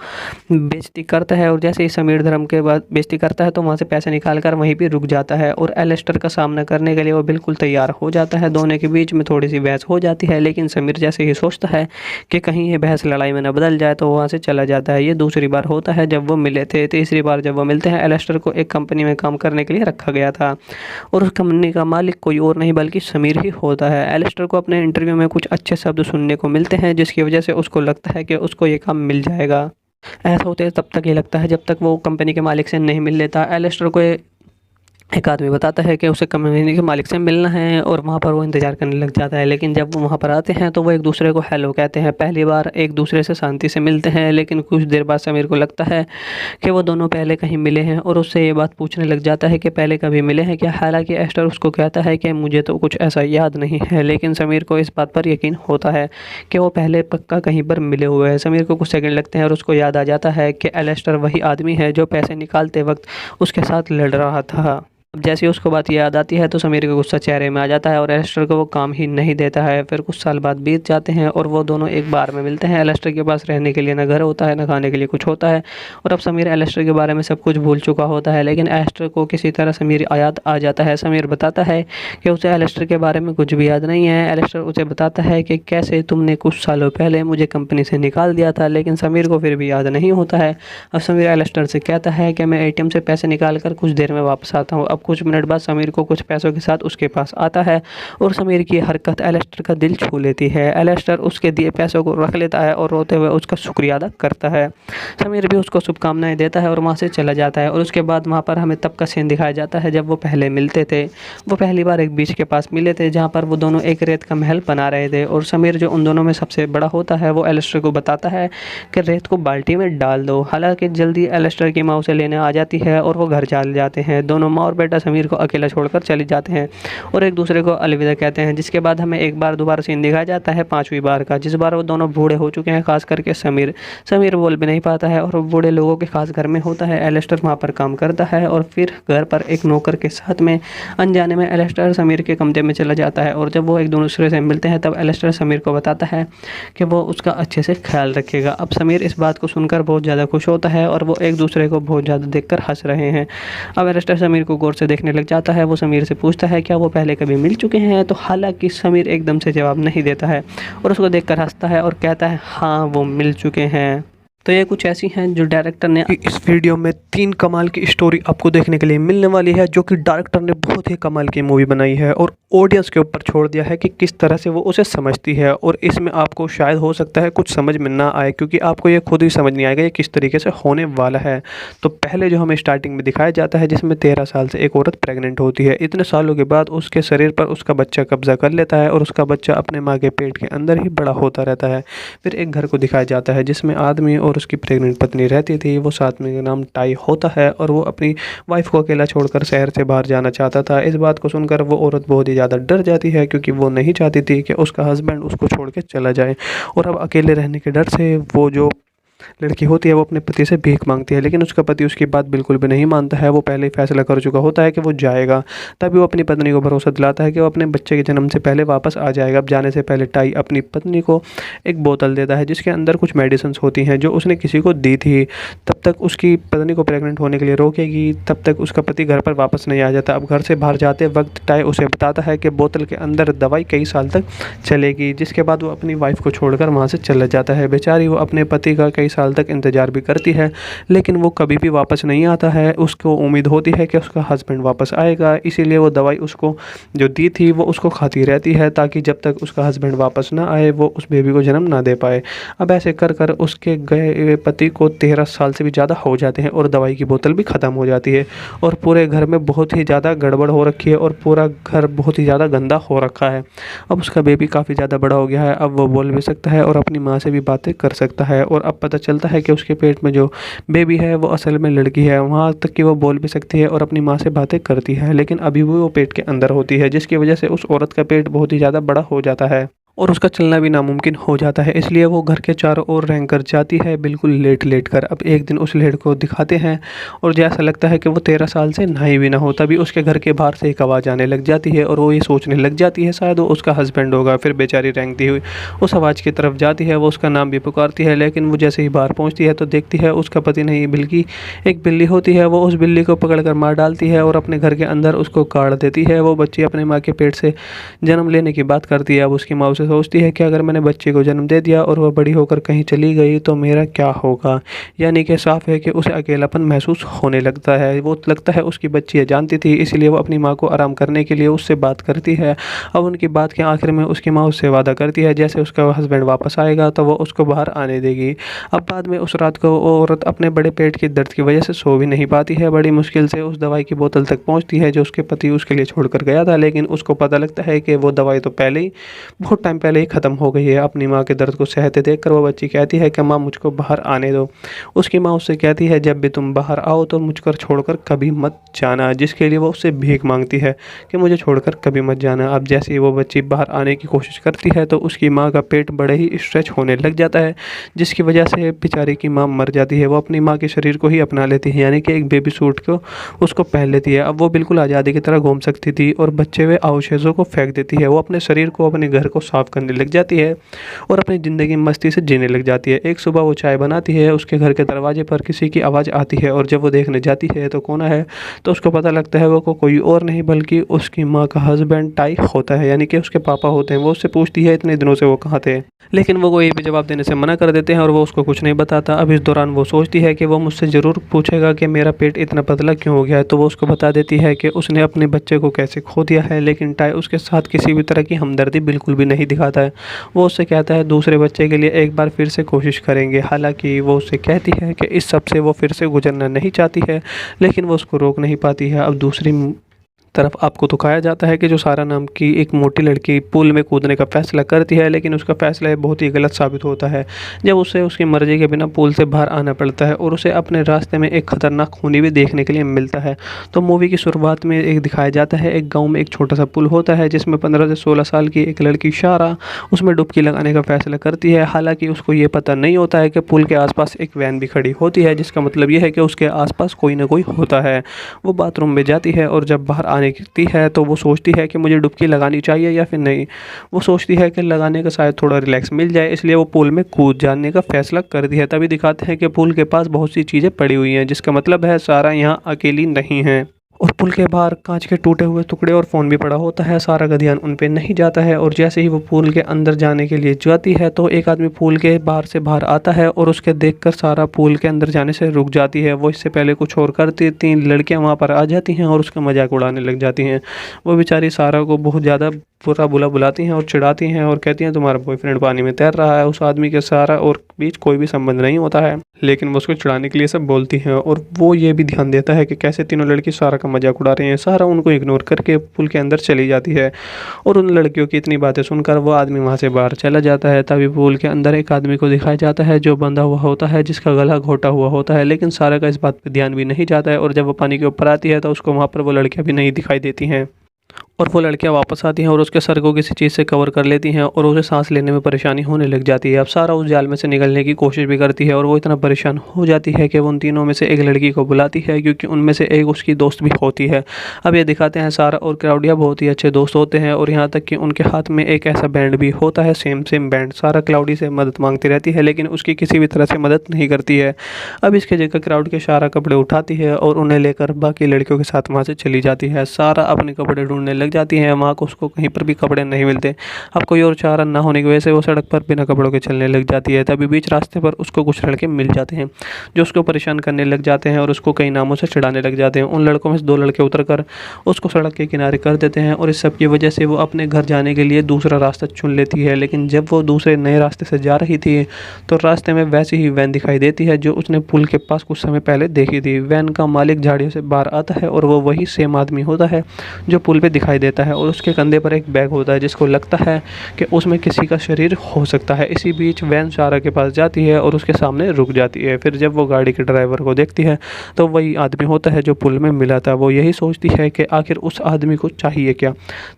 बेइज्जती करता है और जैसे ही समीर धर्म के बाद बेइज्जती करता है तो वहाँ से पैसे निकाल कर वहीं पर रुक जाता है और एलिस्टर का सामना करने के लिए वो बिल्कुल तैयार हो जाता है। दोनों के बीच में थोड़ी सी बहस हो जाती है, लेकिन समीर जैसे ही सोचता है कि कहीं ये बहस लड़ाई में न बदल जाए तो वहाँ से चला जाता है। ये दूसरी बार होता है जब वो मिले थे। तीसरी बार जब वो मिलते हैं, एलिस्टर को एक कंपनी में काम करने के लिए रखा गया था और उस कंपनी का मालिक कोई और नहीं बल्कि समीर ही होता है। एलिस्टर को अपने इंटरव्यू में कुछ अच्छे शब्द सुनने को मिलते हैं जिसकी वजह से उसको लगता है कि उसको ये काम मिल जाएगा। ऐसा होते तब तक ये लगता है जब तक वो कंपनी के मालिक से नहीं मिल लेता। एलिस्टर को एक आदमी बताता है कि उसे कंपनी के मालिक से मिलना है और वहाँ पर वो इंतज़ार करने लग जाता है। लेकिन जब वो वहाँ पर आते हैं तो वो एक दूसरे को हेलो कहते हैं। पहली बार एक दूसरे से शांति से मिलते हैं, लेकिन कुछ देर बाद समीर को लगता है कि वो दोनों पहले कहीं मिले हैं और उससे ये बात पूछने लग जाता है कि पहले कभी मिले हैं क्या। हालांकि एस्टर उसको कहता है कि मुझे तो कुछ ऐसा याद नहीं है, लेकिन समीर को इस बात पर यकीन होता है कि वो पहले पक्का कहीं पर मिले हुए हैं। समीर को कुछ सेकंड लगते हैं और उसको याद आ जाता है कि एलिस्टर वही आदमी है जो पैसे निकालते वक्त उसके साथ लड़ रहा था। अब जैसे ही उसको बात याद आती है तो समीर का गुस्सा चेहरे में आ जाता है और एलिस्टर को वो काम ही नहीं देता है। फिर कुछ साल बाद बीत जाते हैं और वो दोनों एक बार में मिलते हैं। एलिस्टर के पास रहने के लिए ना घर होता है ना खाने के लिए कुछ होता है और अब समीर एलिस्टर के बारे में सब कुछ भूल चुका होता है। लेकिन एलिस्टर को किसी तरह समीर याद आ जाता है। समीर बताता है कि उसे एलिस्टर के बारे में कुछ भी याद नहीं है। एलिस्टर उसे बताता है कि कैसे तुमने कुछ सालों पहले मुझे कंपनी से निकाल दिया था, लेकिन समीर को फिर भी याद नहीं होता है। अब समीर एलिस्टर से कहता है कि मैं ATM से पैसे निकाल कर कुछ देर में वापस आता हूँ। अब कुछ मिनट बाद समीर को कुछ पैसों के साथ उसके पास आता है और समीर की हरकत एलिस्टर का दिल छू लेती है। एलिस्टर उसके दिए पैसों को रख लेता है और रोते हुए उसका शुक्रिया अदा करता है। समीर भी उसको शुभकामनाएं देता है और वहाँ से चला जाता है। और उसके बाद वहाँ पर हमें तब का सीन दिखाया जाता है जब वो पहले मिलते थे। वो पहली बार एक बीच के पास मिले थे जहाँ पर वो दोनों एक रेत का महल बना रहे थे और समीर जो उन दोनों में सबसे बड़ा होता है वो एलिस्टर को बताता है कि रेत को बाल्टी में डाल दो। हालांकि जल्दी एलिस्टर की माँ उसे लेने आ जाती है और वो घर चले जाते हैं। दोनों माँ और बेटा समीर को अकेला छोड़कर चले जाते हैं और एक दूसरे को अलविदा कहते हैं। जिसके बाद हमें एक बार दोबारा सीन दिखाया जाता है 5वीं बार का, जिस बार वो दोनों बूढ़े हो चुके हैं, खास करके समीर बोल भी नहीं पाता है और बूढ़े लोगों के खास घर में होता है। एलिस्टर वहाँ पर काम करता है और फिर घर पर एक नौकर के साथ में अनजाने में एलिस्टर समीर के कमरे में चला जाता है और जब वो एक दूसरे से मिलते हैं तब एलिस्टर समीर को बताता है कि वो उसका अच्छे से ख्याल रखेगा। अब समीर इस बात को सुनकर बहुत ज़्यादा खुश होता है और वो एक दूसरे को बहुत ज़्यादा देखकर हंस रहे हैं। अब एलिस्टर समीर को गौर से देखने लग जाता है। वो समीर से पूछता है क्या वो पहले कभी मिल चुके हैं, तो हालांकि समीर एकदम से जवाब नहीं देता है और उसको देखकर हंसता है और कहता है हाँ वो मिल चुके हैं। तो ये कुछ ऐसी हैं जो डायरेक्टर ने इस वीडियो में 3 कमाल की स्टोरी आपको देखने के लिए मिलने वाली है, जो कि डायरेक्टर ने बहुत ही कमाल की मूवी बनाई है और ऑडियंस के ऊपर छोड़ दिया है कि किस तरह से वो उसे समझती है। और इसमें आपको शायद हो सकता है कुछ समझ में ना आए, क्योंकि आपको ये खुद ही समझ नहीं आएगा ये किस तरीके से होने वाला है। तो पहले जो हमें स्टार्टिंग में दिखाया जाता है जिसमें 13 साल से एक औरत प्रेग्नेंट होती है। इतने सालों के बाद उसके शरीर पर उसका बच्चा कब्जा कर लेता है और उसका बच्चा अपने माँ के पेट के अंदर ही बड़ा होता रहता है। फिर एक घर को दिखाया जाता है जिसमें आदमी और उसकी प्रेग्नेंट पत्नी रहती थी। वो साथ में नाम टाई होता है और वो अपनी वाइफ को अकेला छोड़कर शहर से बाहर जाना चाहता था। इस बात को सुनकर वो औरत बहुत ही ज़्यादा डर जाती है, क्योंकि वो नहीं चाहती थी कि उसका हस्बैंड उसको छोड़ के चला जाए। और अब अकेले रहने के डर से वो जो लड़की होती है वो अपने पति से भीख मांगती है, लेकिन उसका पति उसकी बात बिल्कुल भी नहीं मानता है। वो पहले ही फैसला कर चुका होता है कि वो जाएगा। तभी वो अपनी पत्नी को भरोसा दिलाता है कि वो अपने बच्चे के जन्म से पहले वापस आ जाएगा। अब जाने से पहले टाई अपनी पत्नी को एक बोतल देता है जिसके अंदर कुछ मेडिसिन होती हैं जो उसने किसी को दी थी। तब तक उसकी पत्नी को प्रेग्नेंट होने के लिए रोकेगी, तब तक उसका पति घर पर वापस नहीं आ जाता। अब घर से बाहर जाते वक्त टाई उसे बताता है कि बोतल के अंदर दवाई कई साल तक चलेगी। जिसके बाद वो अपनी वाइफ को छोड़कर वहाँ से चला जाता है। बेचारी वो अपने पति का कई साल तक इंतज़ार भी करती है, लेकिन वो कभी भी वापस नहीं आता है। उसको उम्मीद होती है कि उसका हस्बैंड वापस आएगा, इसीलिए वो दवाई उसको जो दी थी वो उसको खाती रहती है, ताकि जब तक उसका हस्बैंड वापस ना आए वो उस बेबी को जन्म ना दे पाए। अब ऐसे कर कर उसके गए पति को 13 साल से भी ज़्यादा हो जाते हैं और दवाई की बोतल भी ख़त्म हो जाती है और पूरे घर में बहुत ही ज़्यादा गड़बड़ हो रखी है और पूरा घर बहुत ही ज़्यादा गंदा हो रखा है। अब उसका बेबी काफ़ी ज़्यादा बड़ा हो गया है। अब वो बोल भी सकता है और अपनी माँ से भी बातें कर सकता है और अब पता चलता है कि उसके पेट में जो बेबी है वो असल में लड़की है। वहाँ तक कि वो बोल भी सकती है और अपनी माँ से बातें करती है, लेकिन अभी भी वो पेट के अंदर होती है, जिसकी वजह से उस औरत का पेट बहुत ही ज़्यादा बड़ा हो जाता है। और उसका चलना भी नामुमकिन हो जाता है। इसलिए वो घर के चारों ओर रेंग कर जाती है, बिल्कुल लेट-लेट कर। अब एक दिन उस लेड को दिखाते हैं और जैसा लगता है कि वो 13 साल से नहाई भी ना हो। तभी उसके घर के बाहर से एक आवाज़ आने लग जाती है और वो ये सोचने लग जाती है शायद वो उसका हस्बैंड होगा। फिर बेचारी रेंगती हुई उस आवाज़ की तरफ जाती है, वो उसका नाम भी पुकारती है, लेकिन वो जैसे ही बाहर पहुँचती है तो देखती है उसका पति नहीं बल्कि एक बिल्ली होती है। वो उस बिल्ली को पकड़ कर मार डालती है और अपने घर के अंदर उसको गाड़ देती है। वो बच्ची अपने माँ के पेट से जन्म लेने की बात करती है। अब उसकी माँ उसे सोचती है कि अगर मैंने बच्चे को जन्म दे दिया और वह बड़ी होकर कहीं चली गई तो मेरा क्या होगा। यानी कि साफ है कि उसे अकेलापन महसूस होने लगता है। वो लगता है उसकी बच्ची ये जानती थी, इसलिए वो अपनी माँ को आराम करने के लिए उससे बात करती है। अब उनकी बात के आखिर में उसकी माँ उससे वादा करती है जैसे उसका हस्बैंड वापस आएगा तो वो उसको बाहर आने देगी। अब बाद में उस रात को वो औरत अपने बड़े पेट के दर्द की वजह से सो भी नहीं पाती है। बड़ी मुश्किल से उस दवाई की बोतल तक पहुँचती है जो उसके पति उसके लिए छोड़ कर गया था, लेकिन उसको पता लगता है कि वो दवाई तो पहले ही बहुत टाइम पहले ही ख़त्म हो गई है। अपनी माँ के दर्द को सहते देखकर वो बच्ची कहती है कि माँ मुझको बाहर आने दो। उसकी माँ उससे कहती है जब भी तुम बाहर आओ तो मुझको छोड़कर कभी मत जाना, जिसके लिए वो उससे भीख मांगती है कि मुझे छोड़कर कभी मत जाना। अब जैसे ही वो बच्ची बाहर आने की कोशिश करती है तो उसकी माँ का पेट बड़े ही स्ट्रेच होने लग जाता है, जिसकी वजह से बेचारी की माँ मर जाती है। वो अपनी माँ के शरीर को ही अपना लेती है, यानी कि एक बेबी सूट को उसको पहन लेती है। अब वो बिल्कुल आज़ादी की तरह घूम सकती थी और बच्चे हुए अवशेषों को फेंक देती है। वो अपने शरीर को अपने घर को साफ करने लग जाती है और अपनी ज़िंदगी मस्ती से जीने लग जाती है। एक सुबह वो चाय बनाती है, उसके घर के दरवाजे पर किसी की आवाज़ आती है और जब वो देखने जाती है तो कौन है, तो उसको पता लगता है वो कोई और नहीं बल्कि उसकी माँ का हस्बैंड टाई होता है, यानी कि उसके पापा होते हैं। वो उससे पूछती है इतने दिनों से वो कहाँ थे, लेकिन वो कोई भी जवाब देने से मना कर देते हैं और वो उसको कुछ नहीं बताता। अब इस दौरान वो सोचती है कि वो मुझसे ज़रूर पूछेगा कि मेरा पेट इतना पतला क्यों हो गया है, तो वो उसको बता देती है कि उसने अपने बच्चे को कैसे खो दिया है, लेकिन टाई उसके साथ किसी भी तरह की हमदर्दी बिल्कुल भी नहीं दिखाता है। वो उससे कहता है दूसरे बच्चे के लिए एक बार फिर से कोशिश करेंगे। हालांकि वो उससे कहती है कि इस सब से वो फिर से गुजरना नहीं चाहती है, लेकिन वो उसको रोक नहीं पाती है। अब दूसरी तरफ आपको दिखाया जाता है कि जो सारा नाम की एक मोटी लड़की पूल में कूदने का फ़ैसला करती है, लेकिन उसका फ़ैसला बहुत ही गलत साबित होता है जब उसे उसकी मर्ज़ी के बिना पूल से बाहर आना पड़ता है और उसे अपने रास्ते में एक ख़तरनाक खूनी भी देखने के लिए मिलता है। तो मूवी की शुरुआत में एक दिखाया जाता है एक गाँव में एक छोटा सा पुल होता है जिसमें 15 से 16 साल की एक लड़की शारा उसमें डुबकी लगाने का फ़ैसला करती है। हालाँकि उसको ये पता नहीं होता है कि पुल के आसपास एक वैन भी खड़ी होती है, जिसका मतलब ये है कि उसके आसपास कोई ना कोई होता है। वो बाथरूम में जाती है और जब बाहर आती है तो वो सोचती है कि मुझे डुबकी लगानी चाहिए या फिर नहीं। वो सोचती है कि लगाने का शायद थोड़ा रिलैक्स मिल जाए, इसलिए वो पूल में कूद जाने का फैसला कर दिया है। तभी दिखाते हैं कि पूल के पास बहुत सी चीज़ें पड़ी हुई हैं, जिसका मतलब है सारा यहाँ अकेली नहीं है। और पुल के बाहर कांच के टूटे हुए टुकड़े और फ़ोन भी पड़ा होता है। सारा का ध्यान उन पे नहीं जाता है और जैसे ही वो पूल के अंदर जाने के लिए जाती है तो एक आदमी पूल के बाहर से बाहर आता है और उसके देखकर सारा पूल के अंदर जाने से रुक जाती है। वो इससे पहले कुछ और करती, 3 लड़कियां वहाँ पर आ जाती हैं और उसका मजाक उड़ाने लग जाती हैं। वो बेचारी सारा को बहुत ज़्यादा बुरा बुला बुलाती हैं और चिढ़ाती हैं और कहती हैं तुम्हारा बॉयफ्रेंड पानी में तैर रहा है। उस आदमी के सारा और बीच कोई भी संबंध नहीं होता है, लेकिन वो उसको चिढ़ाने के लिए सब बोलती हैं। और वो ये भी ध्यान देता है कि कैसे तीनों लड़की सारा का मजाक उड़ा रही हैं। सारा उनको इग्नोर करके पुल के अंदर चली जाती है और उन लड़कियों की इतनी बातें सुनकर वो आदमी वहाँ से बाहर चला जाता है। तभी पुल के अंदर एक आदमी को दिखाया जाता है जो बंधा हुआ होता है, जिसका गला घोटा हुआ होता है, लेकिन सारा का इस बात पर ध्यान भी नहीं जाता है। और जब वो पानी के ऊपर आती है तो उसको वहाँ पर वो लड़कियाँ भी नहीं दिखाई देती हैं और वो लड़कियां वापस आती हैं और उसके सर को किसी चीज़ से कवर कर लेती हैं और उसे सांस लेने में परेशानी होने लग जाती है। अब सारा उस जाल में से निकलने की कोशिश भी करती है और वो इतना परेशान हो जाती है कि वो उन तीनों में से एक लड़की को बुलाती है, क्योंकि उनमें से एक उसकी दोस्त भी होती है। अब ये दिखाते हैं सारा और क्लाउडिया बहुत ही अच्छे दोस्त होते हैं और यहाँ तक कि उनके हाथ में एक ऐसा बैंड भी होता है, सेम बैंड। सारा क्लाउडी से मदद मांगती रहती है लेकिन उसकी किसी भी तरह से मदद नहीं करती है। अब इसके जगह क्राउड के सारा कपड़े उठाती है और उन्हें लेकर बाकी लड़कियों के साथ वहाँ से चली जाती है। सारा अपने कपड़े ढूंढने लग जाती है, वहाँ को उसको कहीं पर भी कपड़े नहीं मिलते। अब कोई और चारा ना होने की वजह से वो सड़क पर बिना कपड़ों के चलने लग जाती है। तभी बीच रास्ते पर उसको कुछ लड़के मिल जाते हैं जो उसको परेशान करने लग जाते हैं और उसको कई नामों से चिढ़ाने लग जाते हैं। उन लड़कों में से 2 लड़के उतरकर उसको सड़क के किनारे कर देते हैं और इस सब की वजह से वो अपने घर जाने के लिए दूसरा रास्ता चुन लेती है। लेकिन जब वो दूसरे नए रास्ते से जा रही थी तो रास्ते में वैसी ही वैन दिखाई देती है जो उसने पुल के पास कुछ समय पहले देखी थी। वैन का मालिक झाड़ियों से बाहर आता है और वो वही सेम आदमी होता है जो पुल पे दिखाई दिखाई देता है और उसके कंधे पर एक बैग होता है जिसको लगता है कि उसमें किसी का शरीर हो सकता है। इसी बीच वैन सारा के पास जाती है और उसके सामने रुक जाती है। फिर जब वो गाड़ी के ड्राइवर को देखती है तो वही आदमी होता है जो पुल में मिला था। वो यही सोचती है कि आखिर उस आदमी को चाहिए क्या।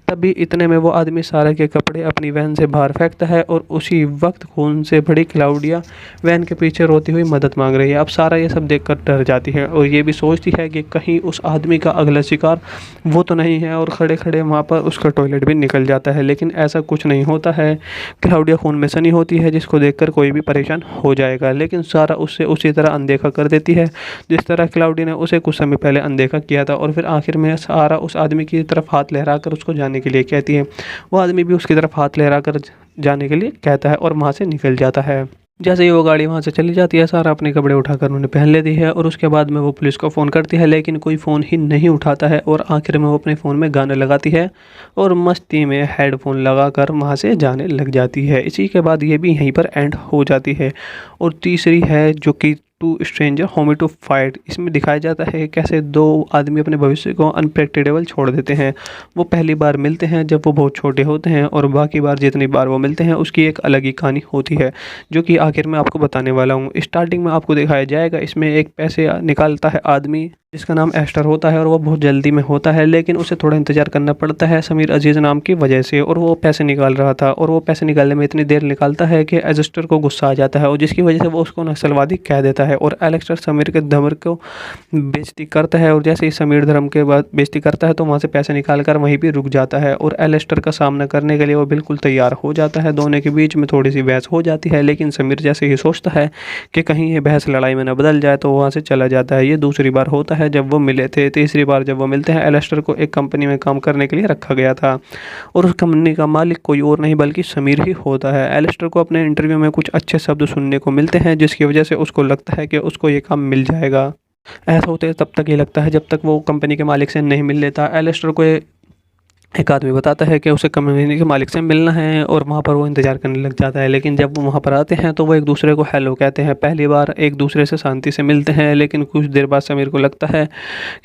तभी इतने में वो आदमी सारा के कपड़े अपनी वैन से बाहर फेंकता है और उसी वक्त खून से भरी क्लाउडिया वैन के पीछे रोती हुई मदद मांग रही है। अब सारा ये सब देखकर डर जाती है और ये भी सोचती है कि कहीं उस आदमी का अगला शिकार वो तो नहीं है, और खड़े खड़े वहाँ पर उसका टॉयलेट भी निकल जाता है। लेकिन ऐसा कुछ नहीं होता है। क्लाउडिया खून में सनी होती है जिसको देखकर कोई भी परेशान हो जाएगा, लेकिन सारा उससे उसी तरह अनदेखा कर देती है जिस तरह क्लाउडी ने उसे कुछ समय पहले अनदेखा किया था। और फिर आखिर में सारा उस आदमी की तरफ हाथ लहराकर उसको जाने के लिए कहती है। वो आदमी भी उसकी तरफ हाथ लहराकर जाने के लिए कहता है और वहाँ से निकल जाता है। जैसे ही वो गाड़ी वहाँ से चली जाती है, सारा अपने कपड़े उठाकर उन्हें पहन लेती है और उसके बाद में वो पुलिस को फ़ोन करती है, लेकिन कोई फ़ोन ही नहीं उठाता है। और आखिर में वो अपने फ़ोन में गाने लगाती है और मस्ती में हेडफोन लगाकर वहाँ से जाने लग जाती है। इसी के बाद ये भी यहीं पर एंड हो जाती है। और तीसरी है जो कि two stranger homie to fight. इसमें दिखाया जाता है कैसे दो आदमी अपने भविष्य को अनप्रेडिक्टेबल छोड़ देते हैं। वो पहली बार मिलते हैं जब वो बहुत छोटे होते हैं और बाकी बार जितनी बार वो मिलते हैं उसकी एक अलग ही कहानी होती है, जो कि आखिर में आपको बताने वाला हूँ। स्टार्टिंग में आपको दिखाया जाएगा, इसमें एक पैसे निकालता है आदमी जिसका नाम एस्टर होता है और वो बहुत जल्दी में होता है, लेकिन उसे थोड़ा इंतजार करना पड़ता है समीर अजीज़ नाम की वजह से। और वो पैसे निकाल रहा था और वो पैसे निकालने में इतनी देर निकालता है कि एस्टर को गुस्सा आ जाता है और जिसकी वजह से वो उसको नक्सलवादी कह देता है। और एलेक्स्टर समीर के धर्म को बेइज्जती करता है और जैसे ही समीर धर्म के बाद बेइज्जती करता है तो वहाँ से पैसे निकाल कर वहीं भी रुक जाता है। और एलेस्टर का सामना करने के लिए वो बिल्कुल तैयार हो जाता है। दोनों के बीच में थोड़ी सी बहस हो जाती है, लेकिन समीर जैसे ही सोचता है कि कहीं ये बहस लड़ाई में न बदल जाए तो वहाँ से चला जाता है। ये दूसरी बार होता है जब वो मिले थे। तीसरी बार जब वो मिलते हैं, एलेस्टर को एक कंपनी में काम करने के लिए रखा गया था और उस कंपनी का मालिक कोई और नहीं बल्कि समीर ही होता है। एलेस्टर को अपने इंटरव्यू में कुछ अच्छे शब्द सुनने को मिलते हैं जिसकी वजह से उसको लगता है कि उसको ये काम मिल जाएगा। ऐसा होते तब तक ये लगता है जब तक वो कंपनी के मालिक से नहीं मिल लेता। एलेस्टर को एक आदमी बताता है कि उसे कंपनी के मालिक से मिलना है और वहाँ पर वो इंतज़ार करने लग जाता है। लेकिन जब वो वहाँ पर आते हैं तो वो एक दूसरे को हेलो कहते हैं। पहली बार एक दूसरे से शांति से मिलते हैं, लेकिन कुछ देर बाद समीर को लगता है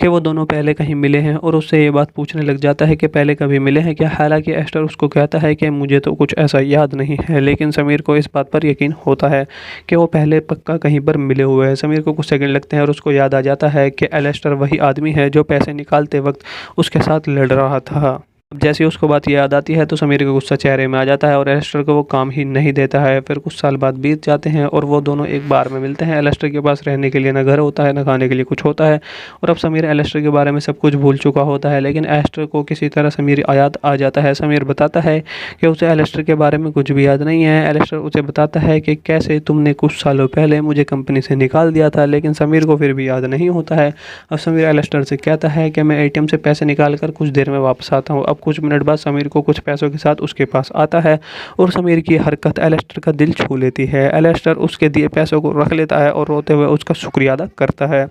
कि वो दोनों पहले कहीं मिले हैं और उससे ये बात पूछने लग जाता है कि पहले कभी मिले हैं क्या। हालांकि एस्टर उसको कहता है कि मुझे तो कुछ ऐसा याद नहीं है, लेकिन समीर को इस बात पर यकीन होता है कि वो पहले पक्का कहीं पर मिले हुए हैं। समीर को कुछ सेकंड लगते हैं और उसको याद आ जाता है कि एलेस्टर वही आदमी है जो पैसे निकालते वक्त उसके साथ लड़ रहा था। अब जैसे ही उसको बात याद आती है तो समीर का गुस्सा चेहरे में आ जाता है और एलेस्टर को वो काम ही नहीं देता है। फिर कुछ साल बाद बीत जाते हैं और वो दोनों एक बार में मिलते हैं। एलेस्टर के पास रहने के लिए ना घर होता है ना खाने के लिए कुछ होता है और अब समीर एलेस्टर के बारे में सब कुछ भूल चुका होता है। लेकिन एलेस्टर को किसी तरह समीर याद आ जाता है। समीर बताता है कि उसे एलेस्टर के बारे में कुछ भी याद नहीं है। एलेस्टर उसे बताता है कि कैसे तुमने कुछ सालों पहले मुझे कंपनी से निकाल दिया था, लेकिन समीर को फिर भी याद नहीं होता है। अब समीर एलेस्टर से कहता है कि मैं ATM से पैसे निकाल कर कुछ देर में वापस आता हूँ। अब कुछ मिनट बाद समीर को कुछ पैसों के साथ उसके पास आता है और समीर की हरकत एलेस्टर का दिल छू लेती है। एलेस्टर उसके दिए पैसों को रख लेता है और रोते हुए उसका शुक्रिया अदा करता है।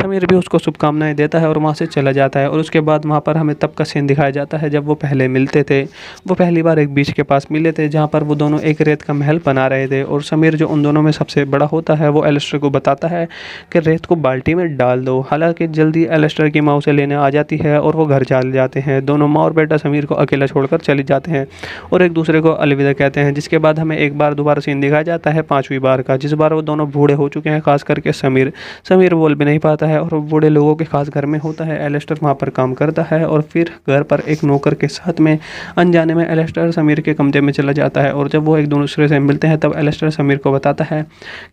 समीर भी उसको शुभकामनाएं देता है और वहाँ से चला जाता है। और उसके बाद वहाँ पर हमें तब का सीन दिखाया जाता है जब वो पहले मिलते थे। वो पहली बार एक बीच के पास मिले थे जहाँ पर वो दोनों एक रेत का महल बना रहे थे और समीर जो उन दोनों में सबसे बड़ा होता है वो एलेस्टर को बताता है कि रेत को बाल्टी में डाल दो। हालांकि जल्दी एलेस्टर की माँ उसे लेने आ जाती है और वो घर चले जाते हैं। दोनों माँ और बेटा समीर को अकेला छोड़कर चले जाते हैं और एक दूसरे को अलविदा कहते हैं। जिसके बाद हमें एक बार दोबारा सीन दिखाया जाता है 5वीं बार का, जिस बार वो दोनों बूढ़े हो चुके हैं, खास करके समीर बोल भी नहीं पाता है और बूढ़े लोगों के खास घर में होता है। एलेस्टर वहाँ पर काम करता है और फिर घर पर एक नौकर के साथ में अनजाने में एलेस्टर समीर के कमरे में चला जाता है और जब वो एक दूसरे से मिलते हैं तब एलेस्टर समीर को बताता है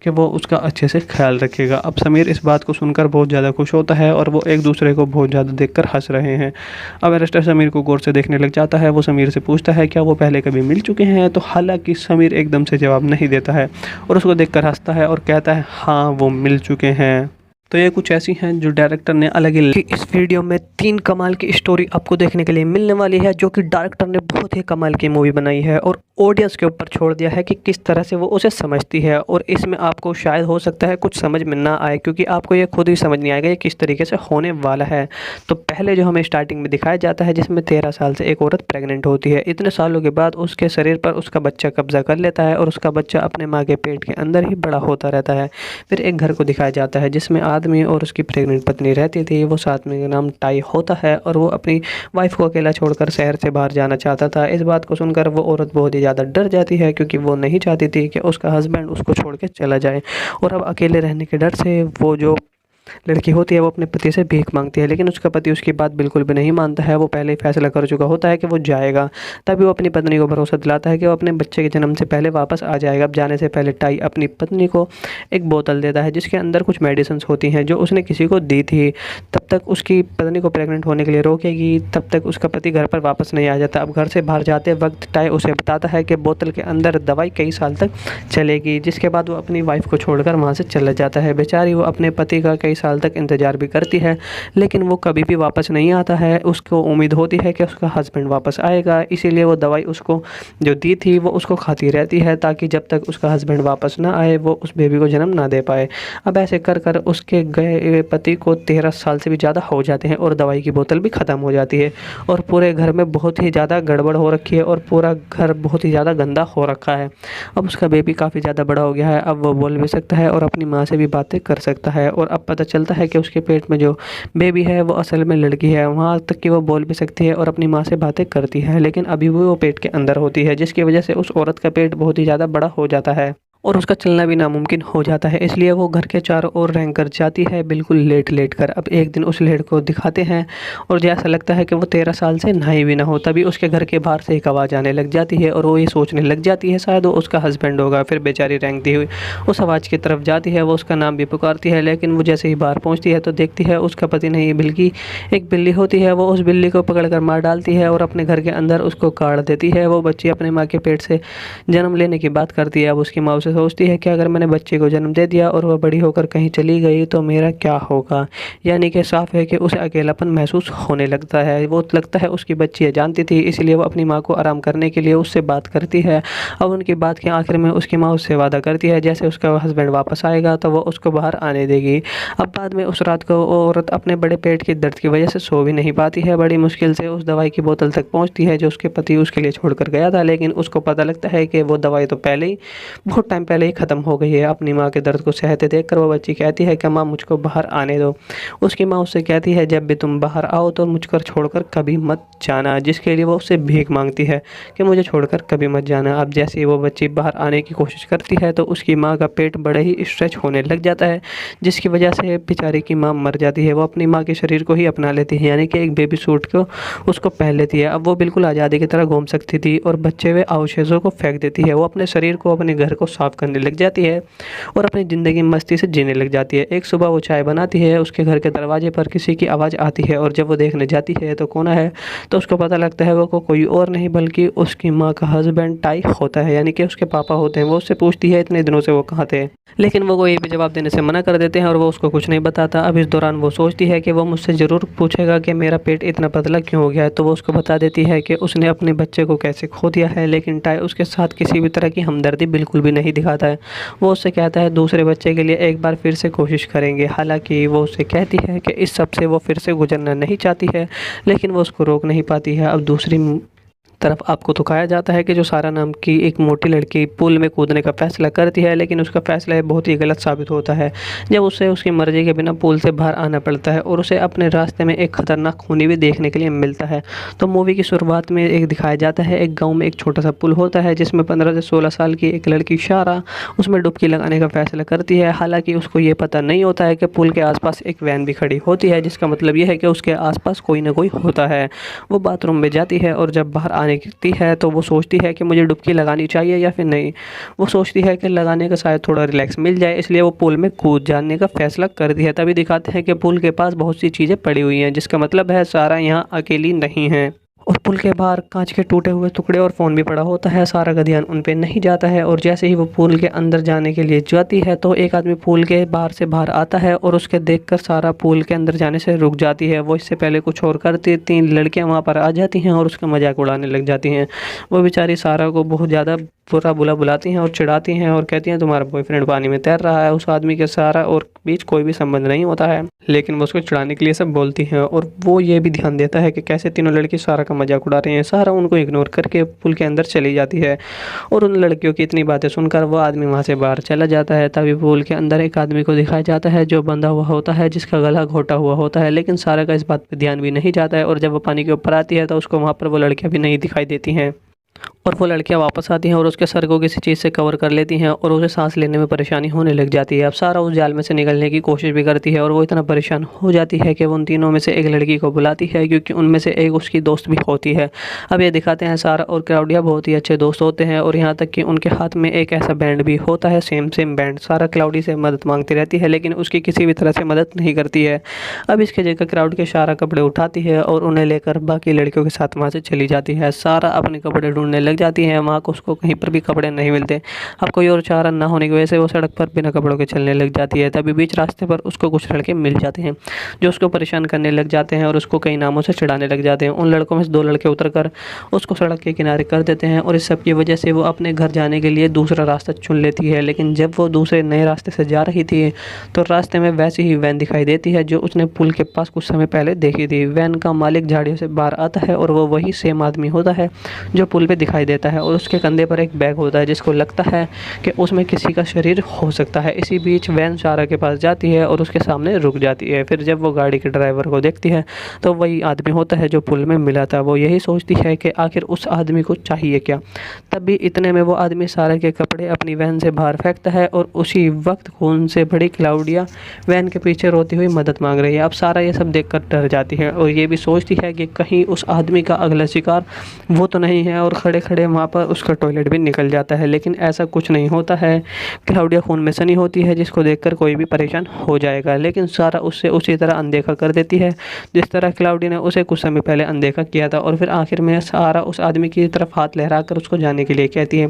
कि वो उसका अच्छे से ख्याल रखेगा। अब समीर इस बात को सुनकर बहुत ज़्यादा खुश होता है और वो एक दूसरे को बहुत ज़्यादा देखकर हंस रहे हैं। अब एलेस्टर समीर को गौर से देखने लग जाता है। वो समीर से पूछता है क्या वो पहले कभी मिल चुके हैं, तो हालांकि समीर एकदम से जवाब नहीं देता है और उसको देखकर हंसता है और कहता है हाँ वो मिल चुके हैं। तो ये कुछ ऐसी हैं जो डायरेक्टर ने अलग ही। इस वीडियो में 3 कमाल की स्टोरी आपको देखने के लिए मिलने वाली है जो कि डायरेक्टर ने बहुत ही कमाल की मूवी बनाई है और ऑडियंस के ऊपर छोड़ दिया है कि किस तरह से वो उसे समझती है। और इसमें आपको शायद हो सकता है कुछ समझ में ना आए क्योंकि आपको ये खुद ही समझ नहीं आएगा ये किस तरीके से होने वाला है। तो पहले जो हमें स्टार्टिंग में दिखाया जाता है जिसमें 13 साल से एक औरत प्रेग्नेंट होती है। इतने सालों के बाद उसके शरीर पर उसका बच्चा कब्जा कर लेता है और उसका बच्चा अपने माँ के पेट के अंदर ही बड़ा होता रहता है। फिर एक घर को दिखाया जाता है जिसमें आदमी और उसकी प्रेग्नेंट पत्नी रहती थी। वो साथ में का नाम टाई होता है और वो अपनी वाइफ को अकेला छोड़कर शहर से बाहर जाना चाहता था। इस बात को सुनकर वो औरत बहुत ही ज़्यादा डर जाती है, क्योंकि वो नहीं चाहती थी कि उसका हस्बैंड उसको छोड़ के चला जाए। और अब अकेले रहने के डर से वो जो लड़की होती है वो अपने पति से भीख मांगती है, लेकिन उसका पति उसकी बात बिल्कुल भी नहीं मानता है। वो पहले ही फैसला कर चुका होता है कि वो जाएगा। तभी वो अपनी पत्नी को भरोसा दिलाता है कि वो अपने बच्चे के जन्म से पहले वापस आ जाएगा। अब जाने से पहले टाई अपनी पत्नी को एक बोतल देता है जिसके अंदर कुछ मेडिसिन होती हैं जो उसने किसी को दी थी। तब तक उसकी पत्नी को प्रेग्नेंट होने के लिए रोकेगी, तब तक उसका पति घर पर वापस नहीं आ जाता। अब घर से बाहर जाते वक्त टाई उसे बताता है कि बोतल के अंदर दवाई कई साल तक चलेगी, जिसके बाद वो अपनी वाइफ को छोड़कर वहाँ से चला जाता है। बेचारी वो अपने पति का कई साल तक इंतज़ार भी करती है, लेकिन वो कभी भी वापस नहीं आता है। उसको उम्मीद होती है कि उसका हस्बैंड वापस आएगा, इसीलिए वो दवाई उसको जो दी थी वो उसको खाती रहती है, ताकि जब तक उसका हस्बैंड वापस ना आए वो उस बेबी को जन्म ना दे पाए। अब ऐसे कर कर उसके गए हुए पति को 13 साल से भी ज़्यादा हो जाते हैं और दवाई की बोतल भी ख़त्म हो जाती है और पूरे घर में बहुत ही ज़्यादा गड़बड़ हो रखी है और पूरा घर बहुत ही ज़्यादा गंदा हो रखा है। अब उसका बेबी काफ़ी ज़्यादा बड़ा हो गया है, अब वो बोल भी सकता है और अपनी माँ से भी बातें कर सकता है। और अब पता चलता है कि उसके पेट में जो बेबी है वो असल में लड़की है। वहाँ तक कि वो बोल भी सकती है और अपनी माँ से बातें करती है, लेकिन अभी भी वो पेट के अंदर होती है, जिसकी वजह से उस औरत का पेट बहुत ही ज़्यादा बड़ा हो जाता है और उसका चलना भी नामुमकिन हो जाता है। इसलिए वो घर के चारों ओर रेंग कर जाती है, बिल्कुल लेट लेट कर। अब एक दिन उस लेट को दिखाते हैं और जैसा लगता है कि वो 13 साल से नहाई भी ना हो, तभी उसके घर के बाहर से एक आवाज़ आने लग जाती है और वो ये सोचने लग जाती है शायद वो उसका हस्बैंड होगा। फिर बेचारी रेंगती हुई उस आवाज़ की तरफ जाती है, वो उसका नाम भी पुकारती है, लेकिन वो जैसे ही बाहर पहुँचती है तो देखती है उसका पति नहीं बल्कि एक बिल्ली होती है। वो उस बिल्ली को पकड़ कर मार डालती है और अपने घर के अंदर उसको काट देती है। वो बच्ची अपने माँ के पेट से जन्म लेने की बात करती है। अब उसकी माँ उसे सोचती है कि अगर मैंने बच्चे को जन्म दे दिया और वह बड़ी होकर कहीं चली गई तो मेरा क्या होगा। यानी कि साफ है कि उसे अकेलापन महसूस होने लगता है। वो लगता है उसकी बच्ची है जानती थी, इसलिए वो अपनी माँ को आराम करने के लिए उससे बात करती है। अब उनकी बात के आखिर में उसकी माँ उससे वादा करती है जैसे उसका हस्बैंड वापस आएगा तो वो उसको बाहर आने देगी। अब बाद में उस रात को वो औरत अपने बड़े पेट के दर्द की वजह से सो भी नहीं पाती है। बड़ी मुश्किल से उस दवाई की बोतल तक पहुँचती है जो उसके पति उसके लिए छोड़ कर गया था, लेकिन उसको पता लगता है कि वो दवाई तो पहले ही बहुत टाइम पहले ही ख़त्म हो गई है। अपनी माँ के दर्द को सहते देखकर वो बच्ची कहती है कि माँ मुझको बाहर आने दो। उसकी माँ उससे कहती है जब भी तुम बाहर आओ तो मुझको छोड़कर कभी मत जाना, जिसके लिए वो उससे भीख मांगती है कि मुझे छोड़कर कभी मत जाना। अब जैसे ही वो बच्ची बाहर आने की कोशिश करती है तो उसकी माँ का पेट बड़े ही स्ट्रेच होने लग जाता है, जिसकी वजह से बेचारी की माँ मर जाती है। वो अपनी माँ के शरीर को ही अपना लेती है, यानी कि एक बेबी सूट को उसको पहन लेती है। अब वो बिल्कुल आज़ादी की तरह घूम सकती थी और बच्चे हुए अवशेषों को फेंक देती है। वो अपने शरीर को अपने घर को साफ करने लग जाती है और अपनी ज़िंदगी मस्ती से जीने लग जाती है। एक सुबह वो चाय बनाती है, उसके घर के दरवाजे पर किसी की आवाज़ आती है और जब वो देखने जाती है तो कौन है तो उसको पता लगता है वो कोई और नहीं बल्कि उसकी माँ का हस्बैंड टाई होता है, यानी कि उसके पापा होते हैं। वो उससे पूछती है इतने दिनों से वो कहाँ थे, लेकिन वो कोई भी जवाब देने से मना कर देते हैं और वो उसको कुछ नहीं बताता। अब इस दौरान वो सोचती है कि वो मुझसे ज़रूर पूछेगा कि मेरा पेट इतना पतला क्यों हो गया है, तो वो उसको बता देती है कि उसने अपने बच्चे को कैसे खो दिया है, लेकिन टाई उसके साथ किसी भी तरह की हमदर्दी बिल्कुल भी नहीं दिखाता है। वो उससे कहता है दूसरे बच्चे के लिए एक बार फिर से कोशिश करेंगे। हालांकि वो उससे कहती है कि इस सब से वो फिर से गुजरना नहीं चाहती है, लेकिन वो उसको रोक नहीं पाती है। अब दूसरी तरफ आपको दिखाया जाता है कि जो सारा नाम की एक मोटी लड़की पूल में कूदने का फैसला करती है, लेकिन उसका फैसला बहुत ही गलत साबित होता है जब उसे उसकी मर्जी के बिना पूल से बाहर आना पड़ता है और उसे अपने रास्ते में एक खतरनाक खूनी भी देखने के लिए मिलता है। तो मूवी की शुरुआत में एक दिखाया जाता है एक गाँव में एक छोटा सा पुल होता है जिसमें 15 से 16 साल की एक लड़की शारा उसमें डुबकी लगाने का फैसला करती है। हालांकि उसको ये पता नहीं होता है कि पुल के आसपास एक वैन भी खड़ी होती है, जिसका मतलब ये है कि उसके आसपास कोई ना कोई होता है। वो बाथरूम में जाती है और जब बाहर निकलती है तो वो सोचती है कि मुझे डुबकी लगानी चाहिए या फिर नहीं। वो सोचती है कि लगाने का शायद थोड़ा रिलैक्स मिल जाए, इसलिए वो पूल में कूद जाने का फैसला कर दिया। तभी दिखाते हैं कि पूल के पास बहुत सी चीज़ें पड़ी हुई हैं, जिसका मतलब है सारा यहाँ अकेली नहीं है। और पुल के बाहर कांच के टूटे हुए टुकड़े और फ़ोन भी पड़ा होता है। सारा का ध्यान उन पे नहीं जाता है और जैसे ही वो पूल के अंदर जाने के लिए जाती है तो एक आदमी पूल के बाहर से बाहर आता है और उसके देखकर सारा पूल के अंदर जाने से रुक जाती है। वो इससे पहले कुछ और करती, 3 लड़कियां वहाँ पर आ जाती हैं और उसका मजाक उड़ाने लग जाती हैं। वो बेचारी सारा को बहुत ज़्यादा बुरा बुला बुलाती हैं और चिढ़ाती हैं और कहती हैं तुम्हारा बॉयफ्रेंड पानी में तैर रहा है। उस आदमी के सारा और बीच कोई भी संबंध नहीं होता है, लेकिन वो उसको चिढ़ाने के लिए सब बोलती हैं। और वो ये भी ध्यान देता है कि कैसे तीनों लड़की सारा का मजाक उड़ा रही हैं। सारा उनको इग्नोर करके पुल के अंदर चली जाती है और उन लड़कियों की इतनी बातें सुनकर वो आदमी वहाँ से बाहर चला जाता है। तभी पुल के अंदर एक आदमी को दिखाया जाता है जो बंधा हुआ होता है, जिसका गला घोटा हुआ होता है, लेकिन सारा का इस बात पर ध्यान भी नहीं जाता है। और जब वो पानी के ऊपर आती है तो उसको वहाँ पर वो लड़कियाँ भी नहीं दिखाई देती हैं और वो लड़कियां वापस आती हैं और उसके सर को किसी चीज़ से कवर कर लेती हैं और उसे सांस लेने में परेशानी होने लग जाती है। अब सारा उस जाल में से निकलने की कोशिश भी करती है और वो इतना परेशान हो जाती है कि वो उन तीनों में से एक लड़की को बुलाती है, क्योंकि उनमें से एक उसकी दोस्त भी होती है। अब ये दिखाते हैं सारा और क्लाउडिया बहुत ही अच्छे दोस्त होते हैं और यहाँ तक कि उनके हाथ में एक ऐसा बैंड भी होता है, सेम बैंड। सारा क्लाउडी से मदद मांगती रहती है लेकिन उसकी किसी भी तरह से मदद नहीं करती है। अब इसके जगह क्लाउड के सारा कपड़े उठाती है और उन्हें लेकर बाकी लड़कियों के साथ वहाँ से चली जाती है। सारा अपने कपड़े ढूंढने लग जाती है, वहाँ को उसको कहीं पर भी कपड़े नहीं मिलते। अब कोई और चारा ना होने की वजह से वो सड़क पर बिना कपड़ों के चलने लग जाती है। तभी बीच रास्ते पर उसको कुछ लड़के मिल जाते हैं जो उसको परेशान करने लग जाते हैं और उसको कई नामों से चिढ़ाने लग जाते हैं। उन लड़कों में से दो लड़के उतरकर उसको सड़क के किनारे कर देते हैं और इस सब की वजह से वो अपने घर जाने के लिए दूसरा रास्ता चुन लेती है। लेकिन जब वो दूसरे नए रास्ते से जा रही थी तो रास्ते में वैसी ही वैन दिखाई देती है जो उसने पुल के पास कुछ समय पहले देखी थी। वैन का मालिक झाड़ियों से बाहर आता है और वो वही सेम आदमी होता है जो पुल पे दिखाई देता है और उसके कंधे पर एक बैग होता है जिसको लगता है कि उसमें किसी का शरीर हो सकता है। इसी बीच वैन सारा के पास जाती है और उसके सामने रुक जाती है। फिर जब वो गाड़ी के ड्राइवर को देखती है तो वही आदमी होता है जो पुल में मिला था। वो यही सोचती है कि आखिर उस आदमी को चाहिए क्या। तभी इतने में वो आदमी सारा के कपड़े अपनी वैन से बाहर फेंकता है और उसी वक्त खून से भरी क्लाउडिया वैन के पीछे रोती हुई मदद मांग रही है। अब सारा ये सब देखकर डर जाती है और ये भी सोचती है कि कहीं उस आदमी का अगला शिकार वो तो नहीं है, और खड़े खड़े वहाँ पर उसका टॉयलेट भी निकल जाता है। लेकिन ऐसा कुछ नहीं होता है। क्लाउडिया खून में सनी होती है जिसको देखकर कोई भी परेशान हो जाएगा, लेकिन सारा उससे उसी तरह अनदेखा कर देती है जिस तरह क्लाउडिया ने उसे कुछ समय पहले अनदेखा किया था। और फिर आखिर में सारा उस आदमी की तरफ हाथ लहराकर उसको जाने के लिए कहती है।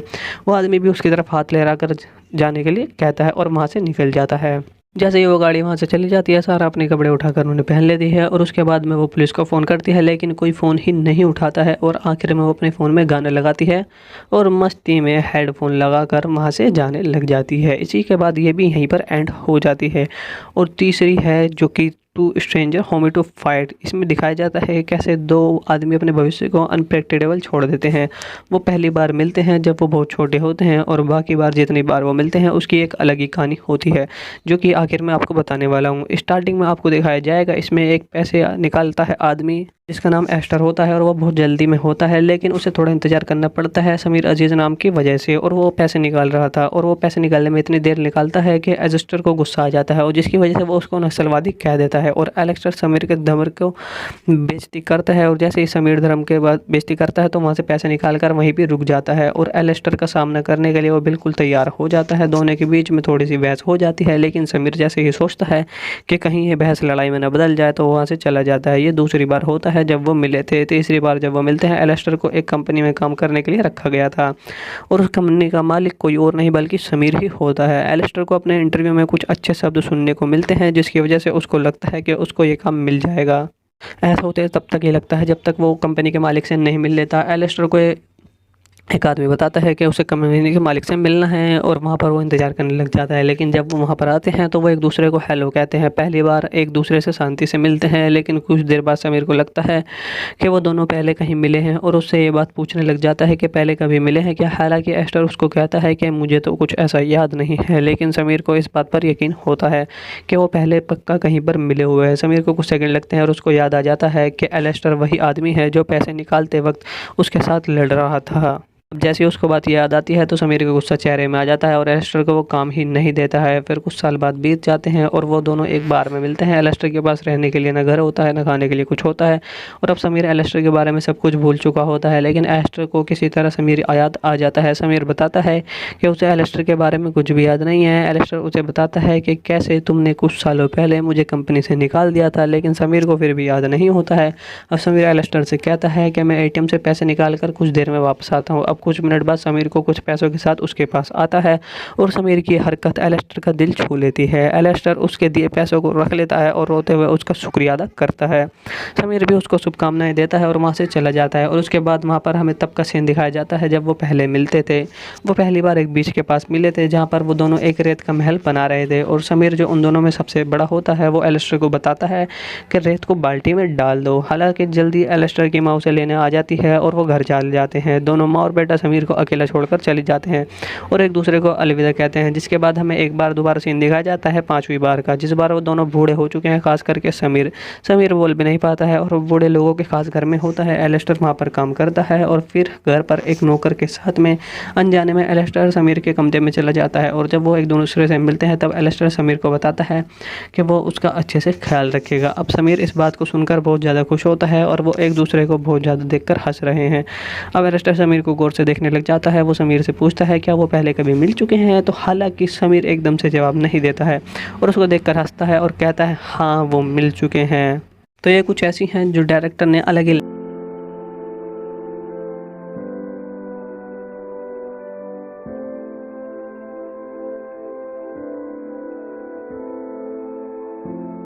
वो आदमी भी उसकी तरफ हाथ लहराकर जाने के लिए कहता है और वहाँ से निकल जाता है। जैसे ही वो गाड़ी वहाँ से चली जाती है, सारा अपने कपड़े उठाकर उन्हें पहन लेती है और उसके बाद में वो पुलिस को फ़ोन करती है, लेकिन कोई फ़ोन ही नहीं उठाता है। और आखिर में वो अपने फ़ोन में गाने लगाती है और मस्ती में हेडफोन लगाकर वहाँ से जाने लग जाती है। इसी के बाद ये भी यहीं पर एंड हो जाती है। और तीसरी है जो कि two stranger homie to fight. इसमें दिखाया जाता है कैसे दो आदमी अपने भविष्य को अनप्रेडिक्टेबल छोड़ देते हैं। वो पहली बार मिलते हैं जब वो बहुत छोटे होते हैं और बाकी बार जितनी बार वो मिलते हैं उसकी एक अलग ही कहानी होती है, जो कि आखिर में आपको बताने वाला हूँ। स्टार्टिंग में आपको दिखाया जाएगा, इसमें एक पैसे निकालता है आदमी जिसका नाम एस्टर होता है और वो बहुत जल्दी में होता है, लेकिन उसे थोड़ा इंतज़ार करना पड़ता है समीर अजीज़ नाम की वजह से। और वो पैसे निकाल रहा था और वो पैसे निकालने में इतनी देर निकालता है कि एस्टर को गुस्सा आ जाता है और जिसकी वजह से वो उसको नक्सलवादी कह देता है। और एलेक्सटर समीर के धमर को बेइज्जती करता है और जैसे ही समीर धर्म के बाद बेइज्जती करता है तो वहाँ से पैसे निकाल कर वहीं पर रुक जाता है। और एलेक्सटर का सामना करने के लिए वो बिल्कुल तैयार हो जाता है। दोनों के बीच में थोड़ी सी बहस हो जाती है, लेकिन समीर जैसे ही सोचता है कि कहीं ये बहस लड़ाई में न बदल जाए तो वहाँ से चला जाता है। ये दूसरी बार होता है जब वो मिले थे। तीसरी बार जब वो मिलते हैं, एलेस्टर को एक कंपनी में काम करने के लिए रखा गया था और उस कंपनी का मालिक कोई और नहीं बल्कि समीर ही होता है। एलेस्टर को अपने इंटरव्यू में कुछ अच्छे शब्द सुनने को मिलते हैं जिसकी वजह से उसको लगता है कि उसको ये काम मिल जाएगा। ऐसा होते तब तक ये लगता है जब तक वो कंपनी के मालिक से नहीं मिल लेता। एलेस्टर को एक आदमी बताता है कि उसे कंपनी के मालिक से मिलना है और वहाँ पर वो इंतज़ार करने लग जाता है। लेकिन जब वो वहाँ पर आते हैं तो वो एक दूसरे को हेलो कहते हैं। पहली बार एक दूसरे से शांति से मिलते हैं, लेकिन कुछ देर बाद समीर को लगता है कि वो दोनों पहले कहीं मिले हैं और उससे ये बात पूछने लग जाता है कि पहले कभी मिले हैं क्या। हालांकि एस्टर उसको कहता है कि मुझे तो कुछ ऐसा याद नहीं है, लेकिन समीर को इस बात पर यकीन होता है कि वो पहले पक्का कहीं पर मिले हुए हैं। समीर को कुछ सेकंड लगते हैं और उसको याद आ जाता है कि एलेस्टर वही आदमी है जो पैसे निकालते वक्त उसके साथ लड़ रहा था। अब जैसे ही उसको बात याद आती है तो समीर का गुस्सा चेहरे में आ जाता है और एलेस्टर को वो काम ही नहीं देता है। फिर कुछ साल बाद बीत जाते हैं और वो दोनों एक बार में मिलते हैं। एलेस्टर के पास रहने के लिए ना घर होता है ना खाने के लिए कुछ होता है और अब समीर एलेस्टर के बारे में सब कुछ भूल चुका होता है, लेकिन एलेस्टर को किसी तरह समीर याद आ जाता है। समीर बताता है कि उसे एलेस्टर के बारे में कुछ भी याद नहीं है। एलेस्टर उसे बताता है कि कैसे तुमने कुछ सालों पहले मुझे कंपनी से निकाल दिया था, लेकिन समीर को फिर भी याद नहीं होता है। अब समीर एलेस्टर से कहता है कि मैं ATM से पैसे निकाल कर कुछ देर में वापस आता हूँ। अब कुछ मिनट बाद समीर को कुछ पैसों के साथ उसके पास आता है और समीर की हरकत एलेस्टर का दिल छू लेती है। एलेस्टर उसके दिए पैसों को रख लेता है और रोते हुए उसका शुक्रिया अदा करता है। समीर भी उसको शुभकामनाएं देता है और वहाँ से चला जाता है। और उसके बाद वहाँ पर हमें तब का सीन दिखाया जाता है जब वो पहले मिलते थे। वो पहली बार एक बीच के पास मिले थे जहाँ पर वो दोनों एक रेत का महल बना रहे थे और समीर जो उन दोनों में सबसे बड़ा होता है वो एलेस्टर को बताता है कि रेत को बाल्टी में डाल दो। हालांकि जल्दी एलेस्टर की माँ उसे लेने आ जाती है और वो घर चले जाते हैं। दोनों माँ और बेटा समीर को अकेला छोड़कर चले जाते हैं और एक दूसरे को अलविदा कहते हैं। जिसके बाद हमें एक बार दोबारा सीन दिखाया जाता है 5वीं बार का, जिस बार वो दोनों बूढ़े हो चुके हैं, खास करके समीर बोल भी नहीं पाता है और बूढ़े लोगों के खास घर में होता है। एलेस्टर वहाँ पर काम करता है और फिर घर पर एक नौकर के साथ में अनजाने में एलेस्टर समीर के कमरे में चला जाता है और जब वो एक दूसरे से मिलते हैं तब एलेस्टर समीर को बताता है कि वो उसका अच्छे से ख्याल रखेगा। अब समीर इस बात को सुनकर बहुत ज़्यादा खुश होता है और वो एक दूसरे को बहुत ज़्यादा देखकर हंस रहे हैं। अब एलेस्टर समीर को गौर से देखने लग जाता है। वो समीर से पूछता है क्या वो पहले कभी मिल चुके हैं, तो हालांकि समीर एकदम से जवाब नहीं देता है और उसको देखकर हंसता है और कहता है हाँ वो मिल चुके हैं। तो ये कुछ ऐसी हैं जो डायरेक्टर ने अलग ही